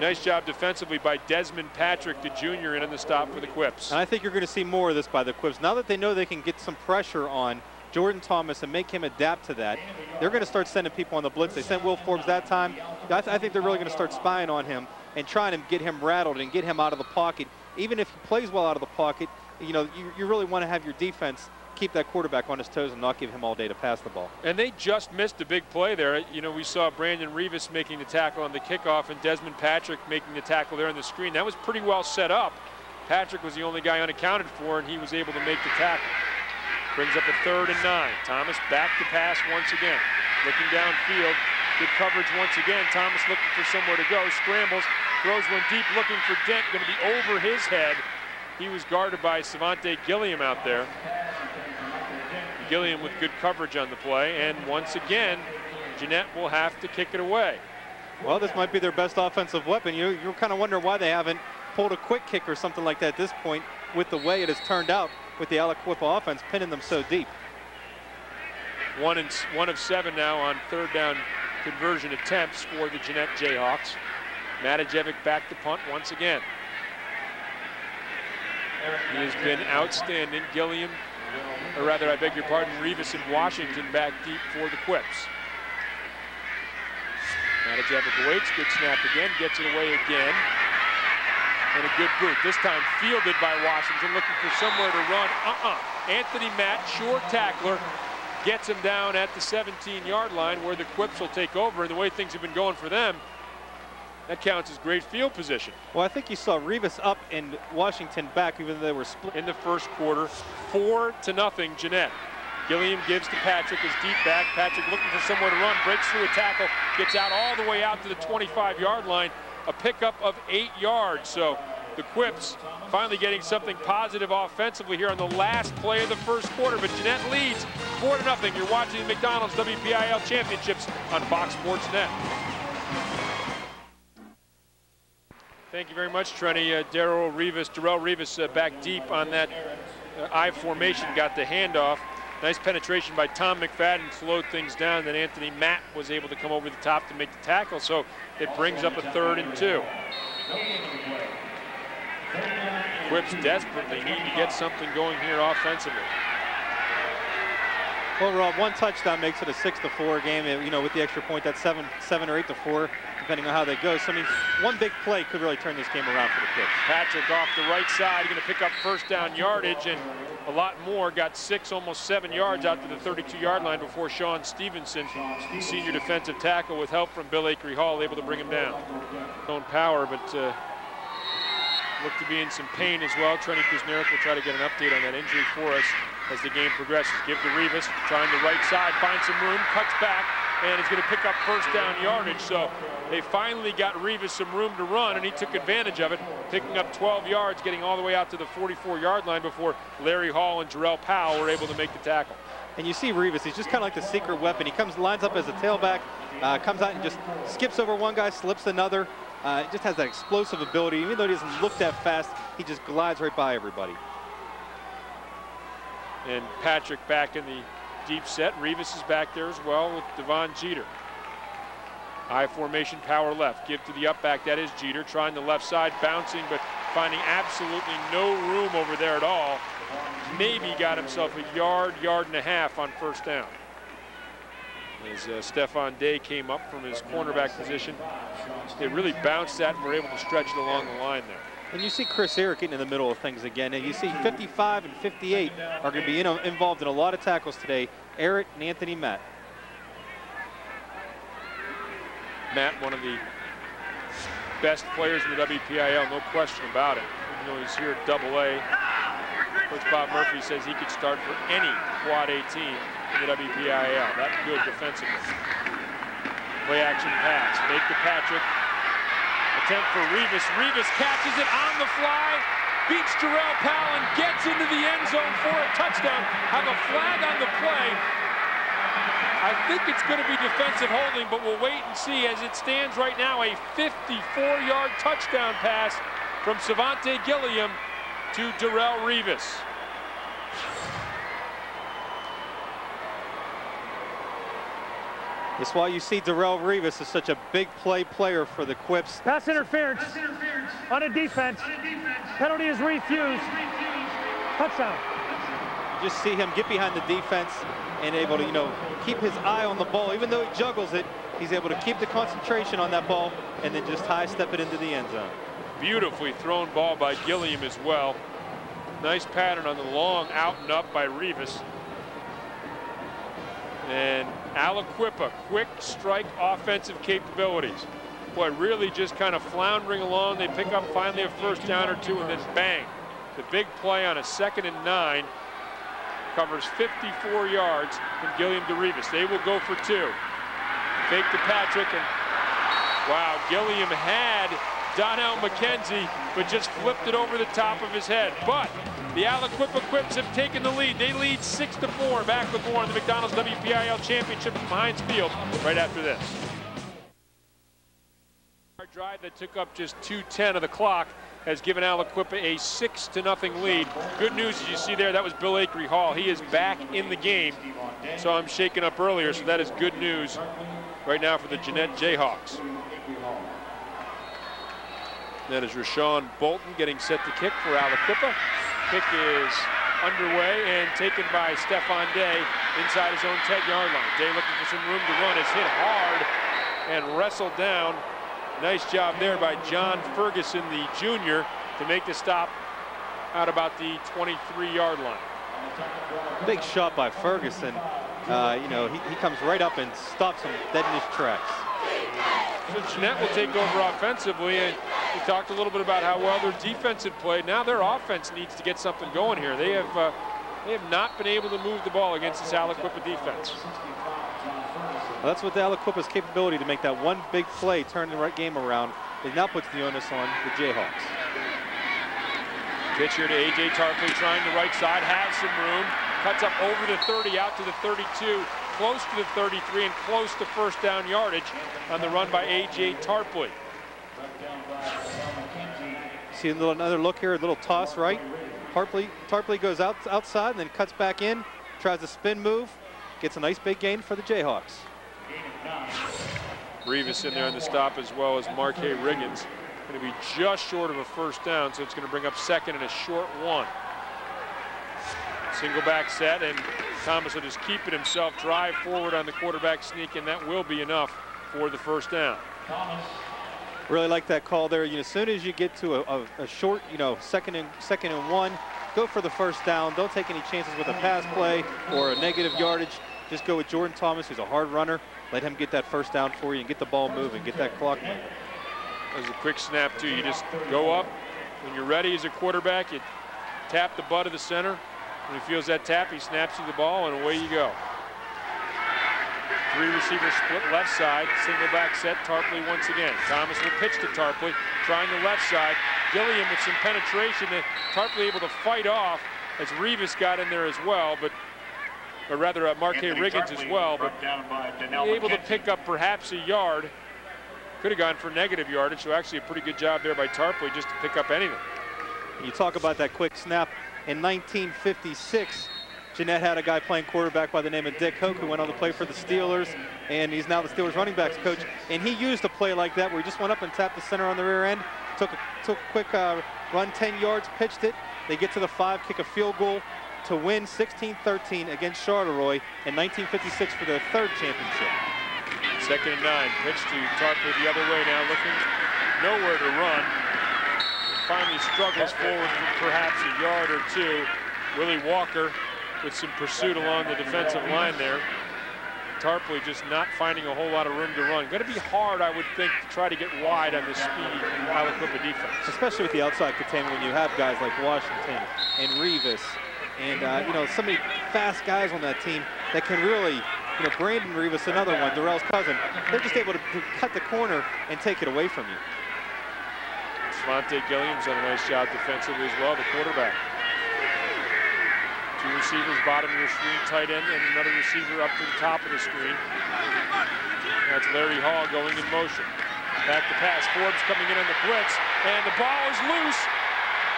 Nice job defensively by Desmond Patrick, the junior, in the stop for the Quips. And I think you're going to see more of this by the Quips. Now that they know they can get some pressure on Jordan Thomas and make him adapt to that, they're going to start sending people on the blitz. They sent Will Forbes that time. I think they're really going to start spying on him and trying to get him rattled and get him out of the pocket. Even if he plays well out of the pocket, you know, you really want to have your defense keep that quarterback on his toes and not give him all day to pass the ball. And they just missed a big play there. You know, we saw Brandon Rivas making the tackle on the kickoff and Desmond Patrick making the tackle there on the screen. That was pretty well set up. Patrick was the only guy unaccounted for, and he was able to make the tackle. Brings up a 3rd and 9. Thomas back to pass once again. Looking downfield. Good coverage once again. Thomas looking for somewhere to go. Scrambles. Throws one deep looking for Dent. Going to be over his head. He was guarded by Savante Gilliam out there. Gilliam with good coverage on the play, and once again, Jeannette will have to kick it away. Well, this might be their best offensive weapon. You're kind of wondering why they haven't pulled a quick kick or something like that at this point, with the way it has turned out with the Aliquippa offense pinning them so deep. 1 of 7 now on 3rd down conversion attempts for the Jeannette Jayhawks. Matajevic back to punt once again. He has been outstanding. Gilliam, or rather, I beg your pardon, Rivas and Washington back deep for the Quips. Matajevic waits, good snap again, gets it away again. And a good boot, this time fielded by Washington, looking for somewhere to run. Anthony Matt, short tackler, gets him down at the 17-yard line where the Quips will take over. And the way things have been going for them, that counts as great field position. Well, I think you saw Rivas up and Washington back, even though they were split. In the first quarter, 4-0 Jeannette. Gilliam gives to Patrick, his deep back. Patrick looking for somewhere to run, breaks through a tackle, gets out all the way out to the 25-yard line. A pickup of 8 yards. So the Quips finally getting something positive offensively here on the last play of the first quarter. But Jeannette leads 4-0. You're watching the McDonald's WPIAL Championships on Fox Sports Net. Thank you very much, Trenny. Darrell Rivas back deep on that I formation, got the handoff. Nice penetration by Tom McFadden, slowed things down. Then Anthony Matt was able to come over the top to make the tackle, so it brings up a 3rd and 2. Quips desperately need to get something going here offensively. Well, Rob, 1 touchdown makes it a 6-4 game. And, you know, with the extra point, that's 7 or 8-4, depending on how they go. So, I mean, 1 big play could really turn this game around for the Quips. Patrick off the right side, going to pick up first down yardage, and a lot more. Got 6, almost 7 yards out to the 32-yard line before Sean Stevenson, senior defensive tackle, with help from Bill Akery Hall, able to bring him down. Own power, but looked to be in some pain as well. Trenny Kuzneric will try to get an update on that injury for us as the game progresses. Give to Rivas, trying the right side, finds some room, cuts back, and is going to pick up first down yardage. So they finally got Rivas some room to run, and he took advantage of it, picking up 12 yards, getting all the way out to the 44-yard line before Larry Hall and Jarrell Powell were able to make the tackle. And you see Rivas, he's just kind of like the secret weapon. He lines up as a tailback, comes out and just skips over one guy, slips another. Just has that explosive ability. Even though he doesn't look that fast, he just glides right by everybody. And Patrick back in the deep set. Rivas is back there as well with Devon Jeter. I formation, power left. Give to the up back. That is Jeter trying the left side, bouncing, but finding absolutely no room over there at all. Maybe got himself a yard and a half on first down. As Stephon Day came up from his cornerback position, they really bounced that and were able to stretch it along the line there. And you see Chris Eric getting in the middle of things again. And you see 55 and 58 are going to be involved in a lot of tackles today. Eric and Anthony Matt. Matt, one of the best players in the WPIAL, no question about it. Even though he's here at AA, Coach Bob Murphy says he could start for any Quad A team in the WPIAL. That good defensively. Play action pass. Make to Patrick. Attempt for Rivas. Rivas catches it on the fly, beats Jarrell Powell, and gets into the end zone for a touchdown. Have a flag on the play. I think it's going to be defensive holding, but we'll wait and see. As it stands right now, a 54-yard touchdown pass from Savante Gilliam to Darrell Rivas. That's why you see Darrell Rivas is such a big player for the Quips. Pass interference on a defense. Penalty is refused. Touchdown. You just see him get behind the defense and able to, you know, keep his eye on the ball. Even though he juggles it, he's able to keep the concentration on that ball and then just high step it into the end zone. Beautifully thrown ball by Gilliam as well. Nice pattern on the long out and up by Rivas. And Aliquippa, quick strike offensive capabilities. Boy, really just kind of floundering along. They pick up finally a first down or two, and then bang. The big play on a 2nd and 9 covers 54 yards from Gilliam to Rivas. They will go for 2. Fake to Patrick, and wow, Gilliam had Donnell McKenzie, but just flipped it over the top of his head. But the Aliquippa Quips have taken the lead. They lead 6-4. Back with more on the McDonald's WPIAL Championship from Heinz Field right after this. Our drive that took up just 2:10 of the clock has given Aliquippa a 6-0 lead. Good news, as you see there, that was Bill Akery Hall. He is back in the game. Saw him shaken up earlier, so that is good news right now for the Jeannette Jayhawks. That is Rashawn Bolton getting set to kick for Aliquippa. Kick is underway and taken by Stephon Day inside his own 10-yard line. Day looking for some room to run. Is hit hard and wrestled down. Nice job there by John Ferguson, the junior, to make the stop out about the 23-yard line. Big shot by Ferguson. You know, he comes right up and stops him dead in his tracks. So Jeannette will take over offensively, and we talked a little bit about how well their defense had played. Now their offense needs to get something going here. They have not been able to move the ball against this Aliquippa defense. Well, that's what the Aliquippa's capability to make that one big play, turn the right game around. It now puts the onus on the Jayhawks. Pitch here to A.J. Tarpley, trying the right side, has some room. Cuts up over the 30, out to the 32, close to the 33, and close to first down yardage on the run by A.J. Tarpley. See another look here, a little toss right. Tarpley goes outside and then cuts back in, tries a spin move, gets a nice big gain for the Jayhawks. Rivas in there on the stop, as well as Marquet Riggins. Going to be just short of a first down, so it's going to bring up second and a short one. Single back set, and Thomas will just keep it himself, drive forward on the quarterback sneak, and that will be enough for the first down. Really like that call there. As soon as you get to a short, second and one, go for the first down. Don't take any chances with a pass play or a negative yardage. Just go with Jordan Thomas, who's a hard runner. Let him get that first down for you and get the ball moving, get that clock moving. There's a quick snap too. You just go up. When you're ready as a quarterback, you tap the butt of the center. When he feels that tap, he snaps you the ball, and away you go. Three receivers split left side, single back set, Tarpley once again. Thomas will pitch to Tarpley, trying the left side. Gilliam with some penetration that Tarpley able to fight off as Rivas got in there as well, or rather Marquet Riggins as well, but able to pick up perhaps a yard. Could have gone for negative yardage, so actually a pretty good job there by Tarpley just to pick up anything. You talk about that quick snap. In 1956, Jeannette had a guy playing quarterback by the name of Dick Hoke, who went on to play for the Steelers, and he's now the Steelers running backs coach. And he used a play like that where he just went up and tapped the center on the rear end, took a quick run 10 yards, pitched it. They get to the 5, kick a field goal to win 16-13 against Charleroi in 1956 for their 3rd championship. 2nd and 9, pitch to Tarpley the other way now, looking nowhere to run. Finally struggles forward for perhaps a yard or two. Willie Walker with some pursuit along the defensive line there. Tarpley just not finding a whole lot of room to run. Going to be hard, I would think, to try to get wide on this speedy Aliquippa defense. Especially with the outside containment when you have guys like Washington and Rivas and, so many fast guys on that team that can really, Brandon Rivas, another one, Darrell's cousin, they're just able to cut the corner and take it away from you. Svante Gilliam's done a nice job defensively as well, the quarterback. 2 receivers, bottom of your screen, tight end, and another receiver up to the top of the screen. That's Larry Hall going in motion. Back to pass. Forbes coming in on the blitz, and the ball is loose.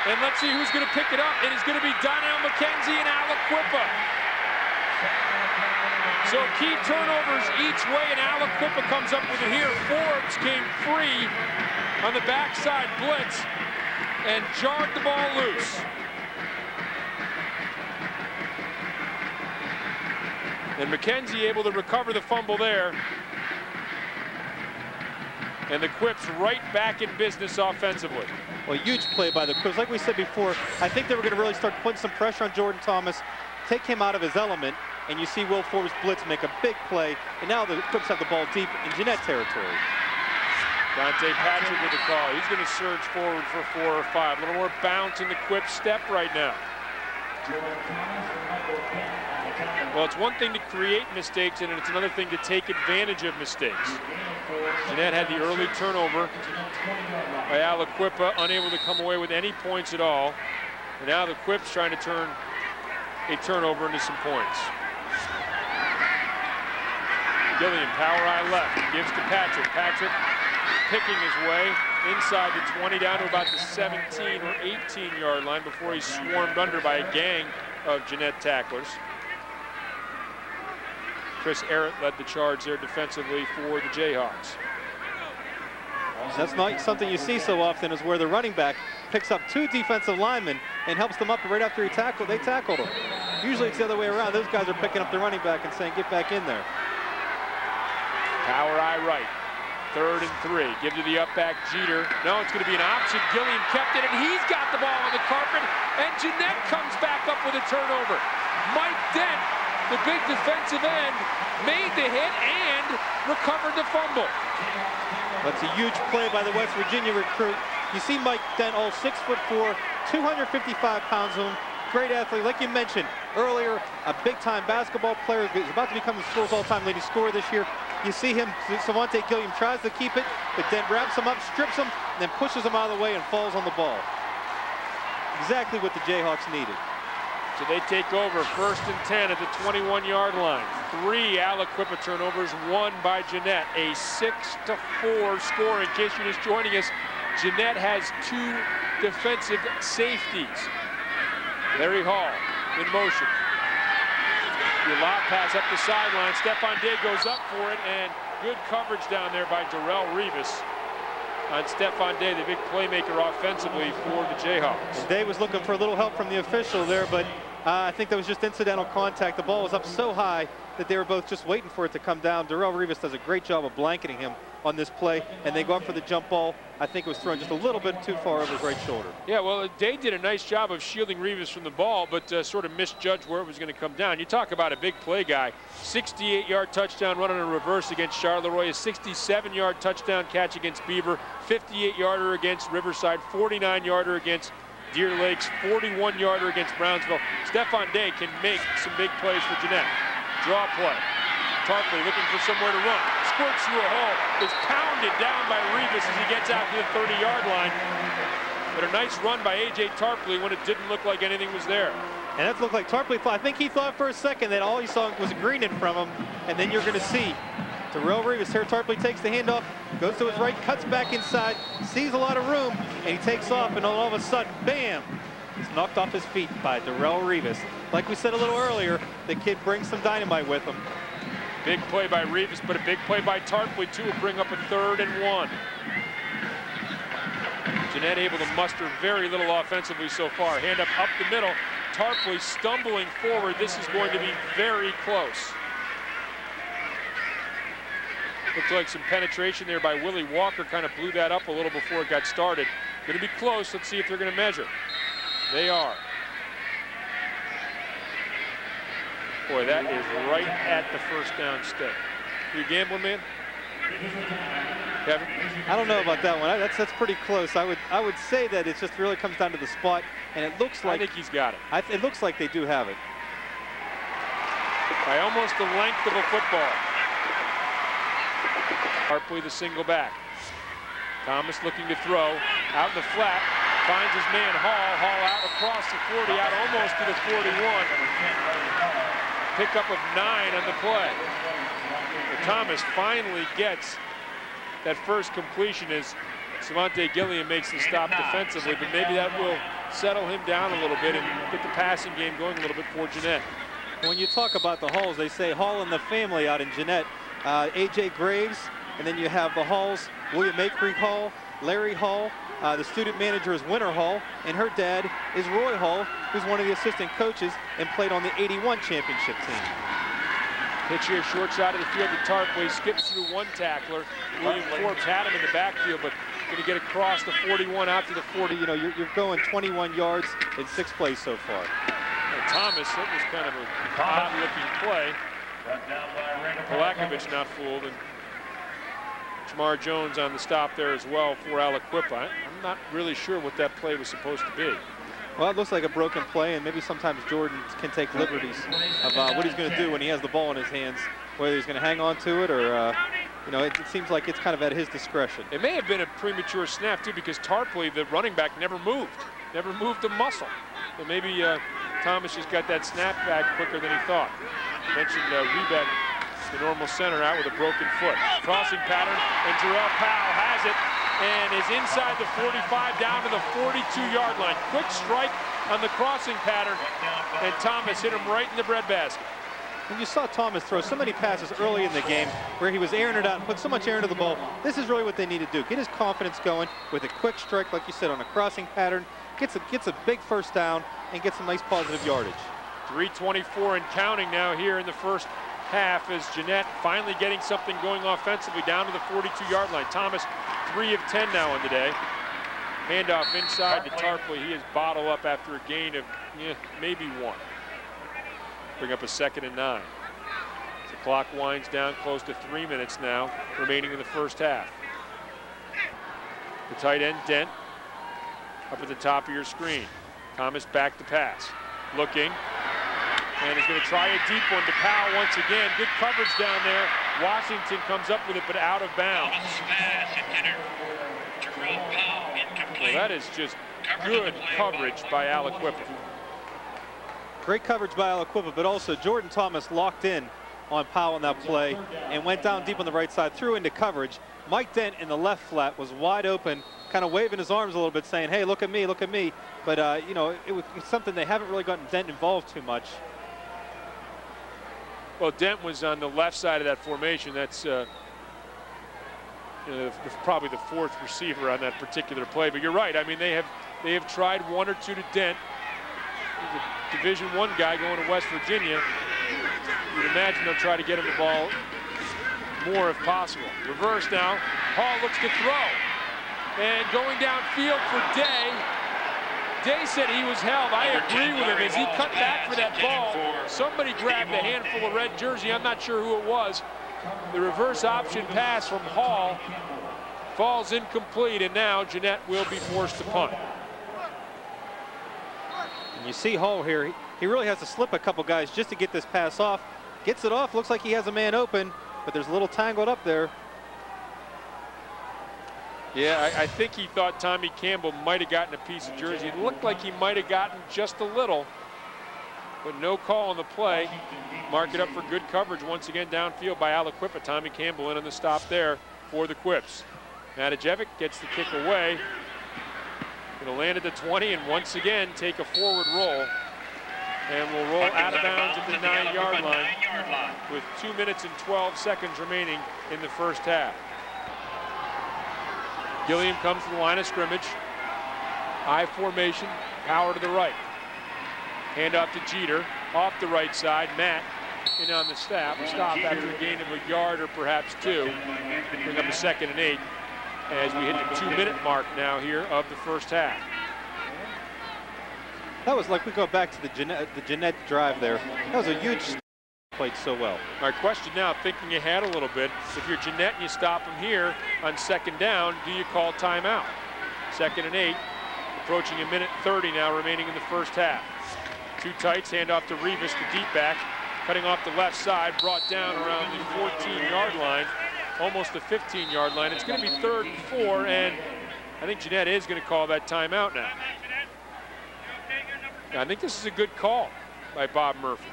And let's see who's going to pick it up. It is going to be Donnell McKenzie and Aliquippa. So key turnovers each way, and Aliquippa comes up with it here. Forbes came free on the backside blitz and jarred the ball loose. And McKenzie able to recover the fumble there. And the Quips right back in business offensively. Well, huge play by the Quips. Like we said before, I think they were going to really start putting some pressure on Jordan Thomas, take him out of his element, and you see Will Forbes blitz make a big play, and now the Quips have the ball deep in Jeannette territory. Dante Patrick with the call. He's going to surge forward for 4 or 5. A little more bounce in the Quip step right now. Well, it's one thing to create mistakes, and it's another thing to take advantage of mistakes. Jeannette had the early turnover by Aliquippa, unable to come away with any points at all. And now the Quips trying to turn a turnover into some points. Gilliam, power eye left, gives to Patrick. Patrick picking his way inside the 20, down to about the 17 or 18-yard line before he's swarmed under by a gang of Jeannette tacklers. Chris Arrett led the charge there defensively for the Jayhawks. That's not something you see so often, is where the running back picks up 2 defensive linemen and helps them up right after he tackled. They tackled him. Usually it's the other way around. Those guys are picking up the running back and saying, get back in there. Power eye right. 3rd and 3. Give to the up back, Jeter. No, it's going to be an option. Gilliam kept it, and he's got the ball on the carpet, and Jeannette comes back up with a turnover. Mike Dent, the big defensive end, made the hit and recovered the fumble. That's a huge play by the West Virginia recruit. You see Mike Dent, all 6'4", 255 pounds of him. Great athlete, like you mentioned earlier, a big-time basketball player. He's about to become the school's all-time leading scorer this year. You see him, Svante Gilliam tries to keep it, but Dent wraps him up, strips him, and then pushes him out of the way and falls on the ball. exactly what the Jayhawks needed. So they take over 1st and 10 at the 21-yard line. 3 Aliquippa turnovers, 1 by Jeannette. A 6-4 score. In case you're just joining us, Jeannette has 2 defensive safeties. Larry Hall in motion. The lob pass up the sideline. Stephon Day goes up for it, and good coverage down there by Darrell Rivas on Stephon Day, the big playmaker offensively for the Jayhawks. And Day was looking for a little help from the official there, but I think that was just incidental contact. The ball was up so high that they were both just waiting for it to come down. Darrell Rivas does a great job of blanketing him on this play, and they go up for the jump ball. I think it was thrown just a little bit too far over his right shoulder. Yeah, well, Day did a nice job of shielding Rivas from the ball, but sort of misjudged where it was going to come down. You talk about a big play guy. 68-yard touchdown run on a reverse against Charleroi, a 67-yard touchdown catch against Beaver, 58-yarder against Riverside, 49-yarder against Deer Lakes, 41-yarder against Brownsville. Stephon Day can make some big plays for Jeannette. Draw play. Tarpley looking for somewhere to run. Squirts through a hole. Is pounded down by Rivas as he gets out to the 30-yard line. But a nice run by A.J. Tarpley when it didn't look like anything was there. And that looked like Tarpley thought. I think he thought for a second that all he saw was greening from him. And then you're going to see Darrell Rivas here. Tarpley takes the handoff, goes to his right, cuts back inside, sees a lot of room, and he takes off, and all of a sudden, bam! He's knocked off his feet by Darrell Rivas. Like we said a little earlier, the kid brings some dynamite with him. Big play by Rivas, but a big play by Tarpley, too, will bring up a 3rd and 1. Jeannette able to muster very little offensively so far. Hand up the middle. Tarpley stumbling forward. This is going to be very close. Looks like some penetration there by Willie Walker. Kind of blew that up a little before it got started. Going to be close. Let's see if they're going to measure. They are. Boy, that is right at the first down stick. You gambling, man? Kevin? I don't know about that one. That's pretty close. I would say that it just really comes down to the spot, and it looks like I think he's got it. It looks like they do have it. By almost the length of a football. Tarpley the single back. Thomas looking to throw out in the flat. Finds his man Hall. Hall out across the 40, out almost to the 41. Pickup of 9 on the play. But Thomas finally gets that first completion as Savante Gilliam makes the stop defensively, but maybe that will settle him down a little bit and get the passing game going a little bit for Jeannette. When you talk about the Halls, they say Hall and the family out in Jeannette. A.J. Graves, and then you have the Halls, William Maycreek Hall, Larry Hall, the student manager is Winter Hall, and her dad is Roy Hall, who's one of the assistant coaches and played on the '81 championship team. Pitch here, short side of the field to Tarpley, skips through one tackler. William Forbes had him in the backfield, but going to get across the 41 out to the 40. You know, you're going 21 yards in 6 plays so far. And Thomas, that was kind of an odd-looking play. Polakovic not fooled, and Jamar Jones on the stop there as well for Aliquippa. I'm not really sure what that play was supposed to be. Well, it looks like a broken play, and maybe sometimes Jordan can take liberties of what he's going to do when he has the ball in his hands, whether he's going to hang on to it or, you know, it seems like it's kind of at his discretion. It may have been a premature snap, too, because Tarpley, the running back, never moved a muscle. So maybe Thomas just got that snap back quicker than he thought. Mentioned Rebeck, the normal center, out with a broken foot. Crossing pattern, and Jarrell Powell has it and is inside the 45 down to the 42-yard line. Quick strike on the crossing pattern, and Thomas hit him right in the breadbasket. And you saw Thomas throw so many passes early in the game where he was airing it out and put so much air into the ball. This is really what they need to do. Get his confidence going with a quick strike, like you said, on a crossing pattern. Gets a big first down and gets some nice positive yardage. 3:24 and counting now here in the first half as Jeannette finally getting something going offensively down to the 42-yard line. Thomas 3 of 10 now on the day. Handoff inside to Tarpley. He is bottled up after a gain of maybe 1. Bring up a 2nd and 9. The clock winds down close to 3 minutes now remaining in the first half. The tight end Dent up at the top of your screen. Thomas back to pass. Looking. And he's going to try a deep one to Powell once again. Good coverage down there. Washington comes up with it, but out of bounds. Well, that is just good coverage by Aliquippa. Great coverage by Aliquippa, but also Jordan Thomas locked in on Powell on that play and went down deep on the right side, threw into coverage. Mike Dent in the left flat was wide open, kind of waving his arms a little bit, saying, hey, look at me, look at me. But, you know, it was something they haven't really gotten Dent involved too much. Well, Dent was on the left side of that formation. That's probably the fourth receiver on that particular play. But you're right. I mean, they have tried one or two to Dent. He's a Division I guy going to West Virginia. You'd imagine they'll try to get him the ball more if possible. Reverse now. Hall looks to throw. And going downfield for Day. Day said he was held. I agree with him as he cut back for that ball. Somebody grabbed a handful of red jersey. I'm not sure who it was. The reverse option pass from Hall falls incomplete, and now Jeannette will be forced to punt. And you see Hall here. He really has to slip a couple guys just to get this pass off. Gets it off. Looks like he has a man open, but there's a little tangled up there. Yeah, I think he thought Tommy Campbell might have gotten a piece of jersey. It looked like he might have gotten just a little, but no call on the play. Mark it up for good coverage once again downfield by Aliquippa. Tommy Campbell in on the stop there for the Quips. Matajevic gets the kick away. Going to land at the 20 and once again take a forward roll. And will roll out of bounds at the 9-yard line with 2 minutes and 12 seconds remaining in the first half. Gilliam comes to the line of scrimmage. I formation, power to the right. Hand off to Jeter, off the right side. Matt in on the stop after a gain of a yard or perhaps two. Bring up a 2nd and 8 as we hit the 2-minute mark now here of the first half. That was like, we go back to the Jeannette drive there. That was a huge played so well. My question now, thinking ahead a little bit, if you're Jeannette and you stop him here on 2nd down, do you call timeout? 2nd and 8, approaching 1:30 now remaining in the first half. Two tights, hand off to Rivas, the deep back, cutting off the left side, brought down around the 14-yard line, almost the 15-yard line. It's going to be 3rd and 4, and I think Jeannette is going to call that timeout now. I think this is a good call by Bob Murphy.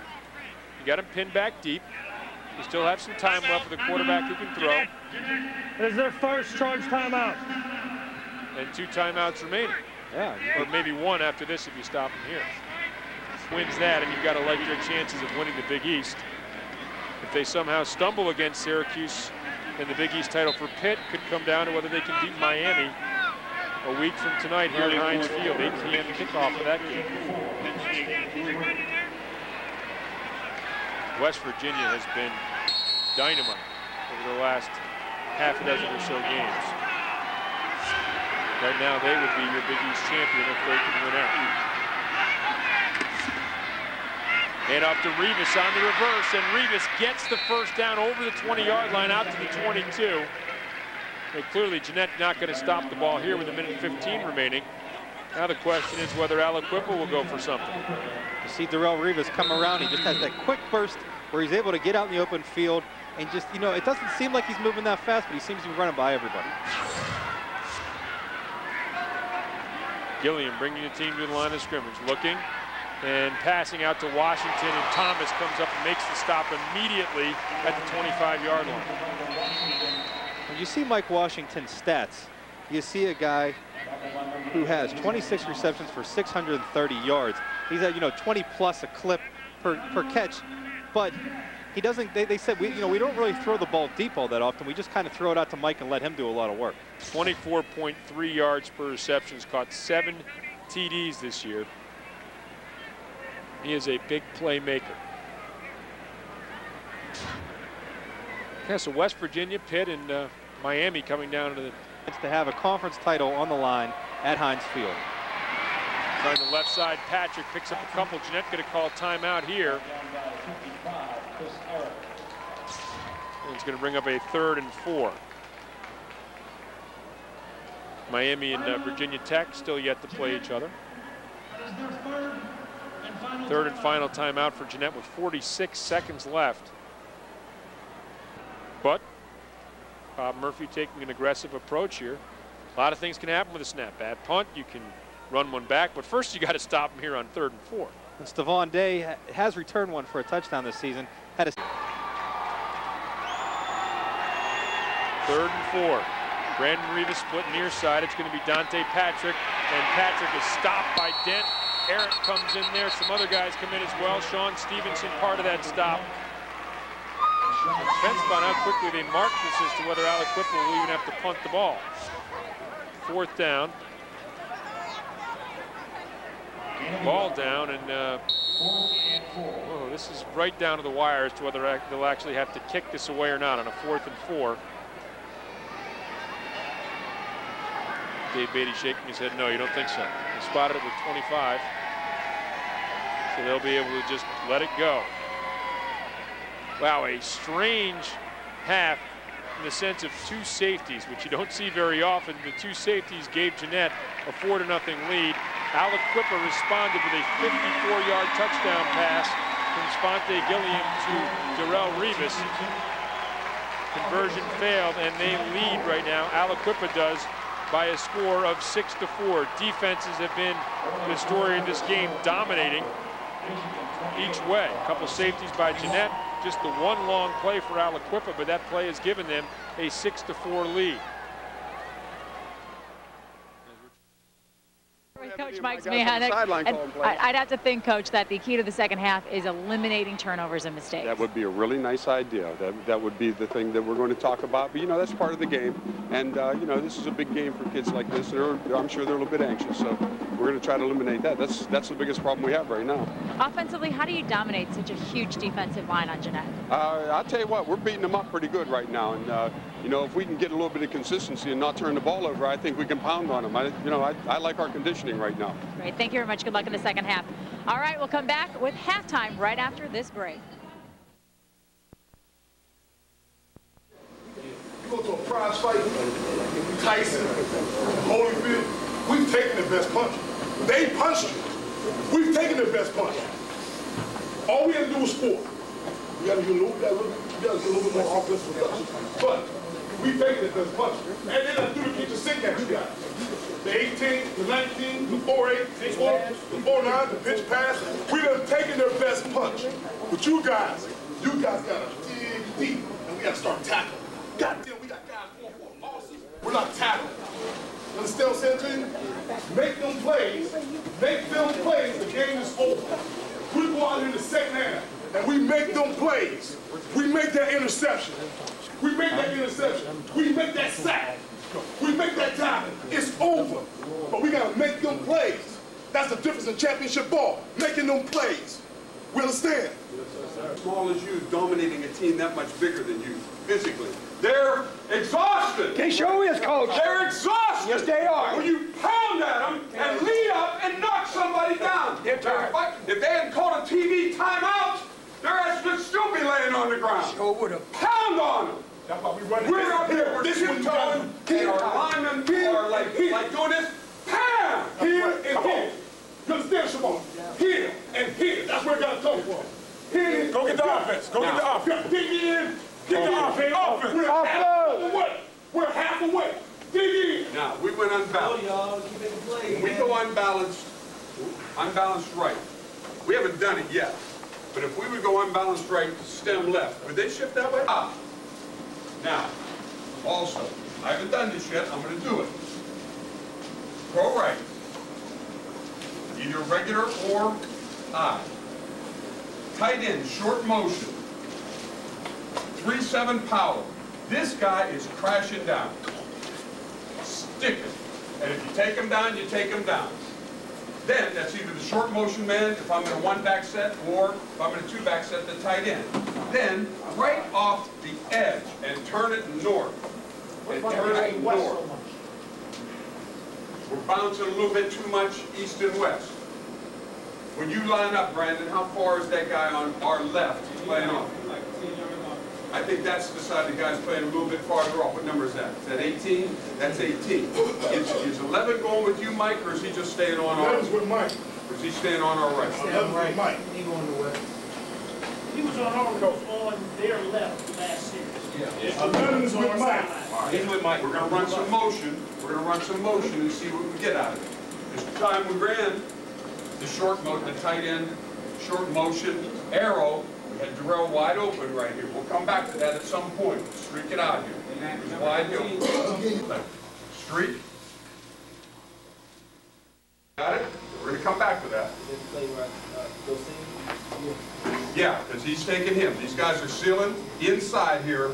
You got him pinned back deep. You still have some time left with a quarterback who can throw. This is their first charge timeout. And 2 timeouts remaining. Yeah. Or maybe 1 after this if you stop him here. Wins that, and you've got to like their chances of winning the Big East. If they somehow stumble against Syracuse, then the Big East title for Pitt could come down to whether they can beat Miami a week from tonight here at Heinz Field. 8 p.m. kickoff of that game. West Virginia has been dynamite over the last half a dozen or so games. Right now, they would be your Big East champion if they can win out. And off to Rivas on the reverse, and Rivas gets the first down over the 20-yard line out to the 22. But clearly, Jeannette not going to stop the ball here with 1:15 remaining. Now the question is whether Aliquippa will go for something. You see Darrell Rivas come around. He just has that quick burst where he's able to get out in the open field and just, you know, it doesn't seem like he's moving that fast, but he seems to be running by everybody. Gilliam bringing the team to the line of scrimmage, looking and passing out to Washington, and Thomas comes up and makes the stop immediately at the 25-yard line. When you see Mike Washington's stats, you see a guy who has 26 receptions for 630 yards. He's at, 20 plus a clip per catch, but he doesn't, they said, we don't really throw the ball deep all that often. We just kind of throw it out to Mike and let him do a lot of work. 24.3 yards per reception, caught 7 TDs this year. He is a big playmaker. Yeah, so West Virginia, Pitt, and Miami coming down to the... to have a conference title on the line at Heinz Field. On the left side, Patrick picks up a couple. Jeannette going to call timeout here. And it's going to bring up a 3rd and 4. Miami and Virginia Tech still yet to play each other. 3rd and final timeout for Jeannette with 46 seconds left. But Bob Murphy taking an aggressive approach here. A lot of things can happen with a snap. Bad punt, you can run one back. But first, you got to stop him here on 3rd and 4. And Stevan Day has returned one for a touchdown this season. Had a 3rd and 4. Brandon Rivas split near side. It's going to be Dante Patrick, and Patrick is stopped by Dent. Eric comes in there. Some other guys come in as well. Sean Stevenson, part of that stop. Depends upon how quickly they mark this as to whether Aliquippa will even have to punt the ball. 4th down. Ball down, and this is right down to the wire as to whether they'll actually have to kick this away or not on a 4th and 4. Dave Beatty shaking his head, no, you don't think so. He spotted it with 25. So they'll be able to just let it go. Wow, a strange half in the sense of 2 safeties, which you don't see very often. The 2 safeties gave Jeannette a 4-0 lead. Aliquippa responded with a 54-yard touchdown pass from Sponte Gilliam to Darrell Rivas. Conversion failed, and they lead right now. Aliquippa does by a score of 6-4. Defenses have been the story in this game, dominating each way. A couple safeties by Jeannette, just the one long play for Aliquippa, but that play has given them a 6-4 lead. Coach Mike Zmianek, I'd have to think, Coach, that the key to the second half is eliminating turnovers and mistakes. That would be a really nice idea. That would be the thing that we're going to talk about. But, you know, that's part of the game. And, you know, this is a big game for kids like this. I'm sure they're a little bit anxious. So we're going to try to eliminate that. That's the biggest problem we have right now. Offensively, how do you dominate such a huge defensive line on Jeannette? I'll tell you what, we're beating them up pretty good right now. And, you know, if we can get a little bit of consistency and not turn the ball over, I think we can pound on them. I like our conditioning right now. Great. Thank you very much. Good luck in the second half. All right, we'll come back with halftime right after this break. You go to a prize fight, Tyson, Holyfield, we've taken the best punch. They punched you. We've taken the best punch. All we had to do was score. We got to get a little bit more offensive production. But we've taken the best punch. And then I threw the kitchen sink at you guys. The 18, the 19, the 4-8, the 4-9, the pitch pass. We done taken their best punch. But you guys got to dig deep, and we got to start tackling. Goddamn, we got guys going for losses. We're not tackling. You understand what I'm saying to you? Make them plays. Make them plays. The game is over. We go out here in the second half, and we make them plays. We make that interception. We make that interception. We make that sack. We make that tackle. It's over. But we got to make them plays. That's the difference in championship ball. Making them plays. We understand? As small as you, dominating a team that much bigger than you, physically. They're exhausted. They show is, Coach. They're exhausted. Yes, they are. When you pound at them and lead up and knock somebody down. They're tired. If they hadn't called a TV timeout, their ass would still be laying on the ground. Sure would have. Pound on them. That's why we run We're up here, we're this one tiptoeing, and our linemen are like doing this. Pound! Here and here. You understand, Shamon? Here and here. That's where we got to come from. Here. Go get the offense. Go get the offense. Dig in. Get the offense. We're half away. We're half away. Dig in. Now, we went unbalanced. When we go unbalanced right. We haven't done it yet. But if we would go unbalanced right, stem left, would they shift that way? Now, also, I haven't done this yet. I'm going to do it. Pro right. Either regular or I. Tight end, short motion. 3-7 power. This guy is crashing down. Stick it. And if you take him down, you take him down. Then, that's either the short motion man, if I'm in a 1-back set, or if I'm in a 2-back set, the tight end. Then, right off the edge, and turn it north. And turn it north. We're bouncing a little bit too much east and west. When you line up, Brandon, how far is that guy on our left playing off? I think that's the side the guy's playing a little bit farther off. What number is that? Is that 18? That's 18. Is 11 going with you, Mike, or is he just staying on our right? 11's with Mike. Or is he staying on our right? 11's with Mike. He going to west. He was on our on their left last series. Yeah. 11 is with Mike. He's with Mike. We're going to run some motion. We're going to run some motion and see what we get out of it. This time we ran the tight end, short motion, arrow. We had Darrell wide open right here. We'll come back to that at some point. Streak it out here. He's wide open. Streak. Got it? We're going to come back to that. Yeah, because he's taking him. These guys are sealing inside here.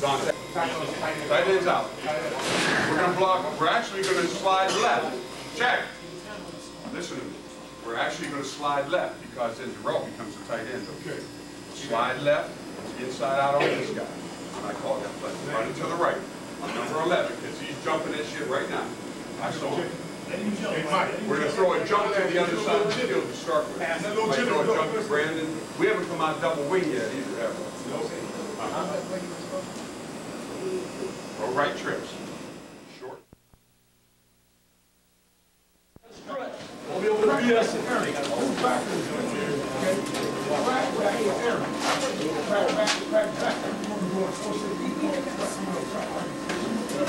Dante. Tight end's out. We're going to block. We're actually going to slide left. Check. Listen to me. We're actually going to slide left because then Darrell becomes a tight end. Okay. Slide left. Inside out on this guy. I call that play. Running to the right. Number 11, because he's jumping that shit right now. I saw him. We're going to throw a jump to the other side of the field to start with. Might throw a jump to Brandon. We haven't come out double wing yet either, have we? Throw right trips. Short. We'll be able to do this. Move backwards. Okay. Crack.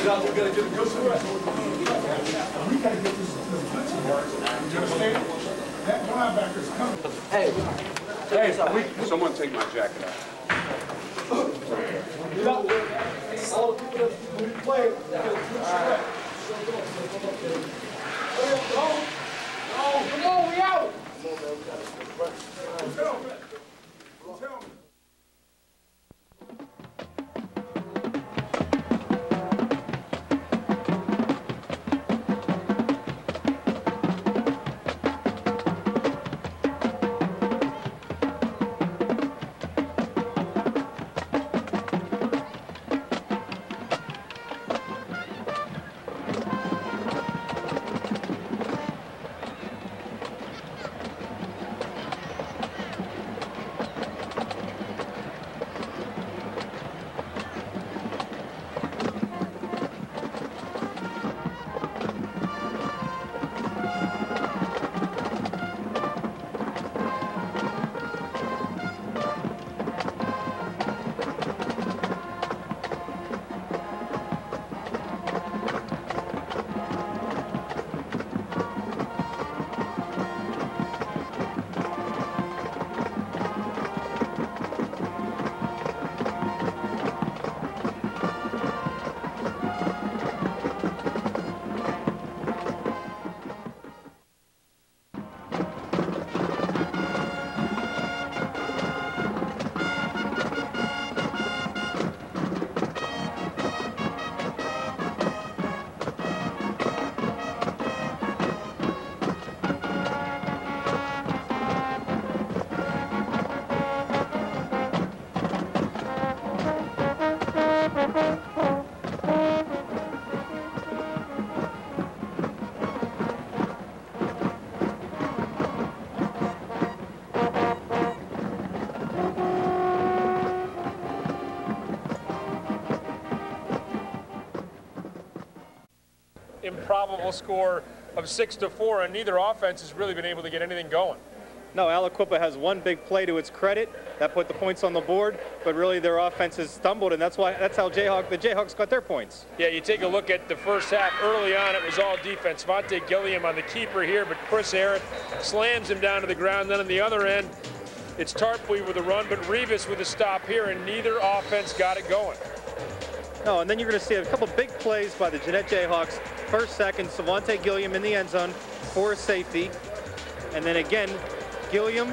Now we're going to get a good rest. We got to get this. You understand? That linebacker's coming. Hey, someone take my jacket out. All the people that play, come on, we out. Tell me. Improbable score of 6-4, and neither offense has really been able to get anything going. No, Aliquippa has one big play to its credit that put the points on the board, but really their offense has stumbled, and that's how the Jayhawks got their points. Yeah, you take a look at the first half. Early on, it was all defense. Vontae Gilliam on the keeper here, but Chris Aaron slams him down to the ground. Then on the other end, it's Tarpley with a run, but Rivas with a stop here, and neither offense got it going. No, and then you're going to see a couple big plays by the Jeannette Jayhawks. First, second, Vontae Gilliam in the end zone for a safety. And then again, Gilliam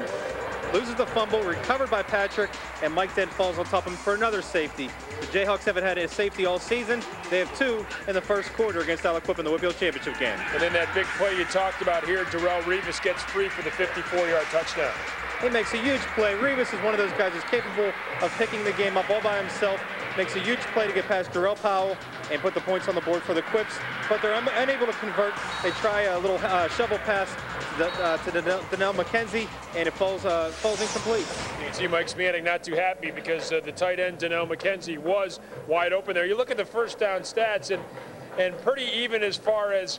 loses the fumble, recovered by Patrick, and Mike then falls on top of him for another safety. The Jayhawks haven't had a safety all season. They have two in the first quarter against Aliquippa in the WPIAL championship game. And then that big play you talked about here, Darrell Rivas gets free for the 54-yard touchdown. He makes a huge play. Rivas is one of those guys who's capable of picking the game up all by himself. Makes a huge play to get past Darrell Powell and put the points on the board for the Quips, but they're unable to convert. They try a little shovel pass to Donnell McKenzie, and it falls incomplete. You can see Mike Smianek not too happy because the tight end Donnell McKenzie was wide open there. You look at the first down stats, and pretty even as far as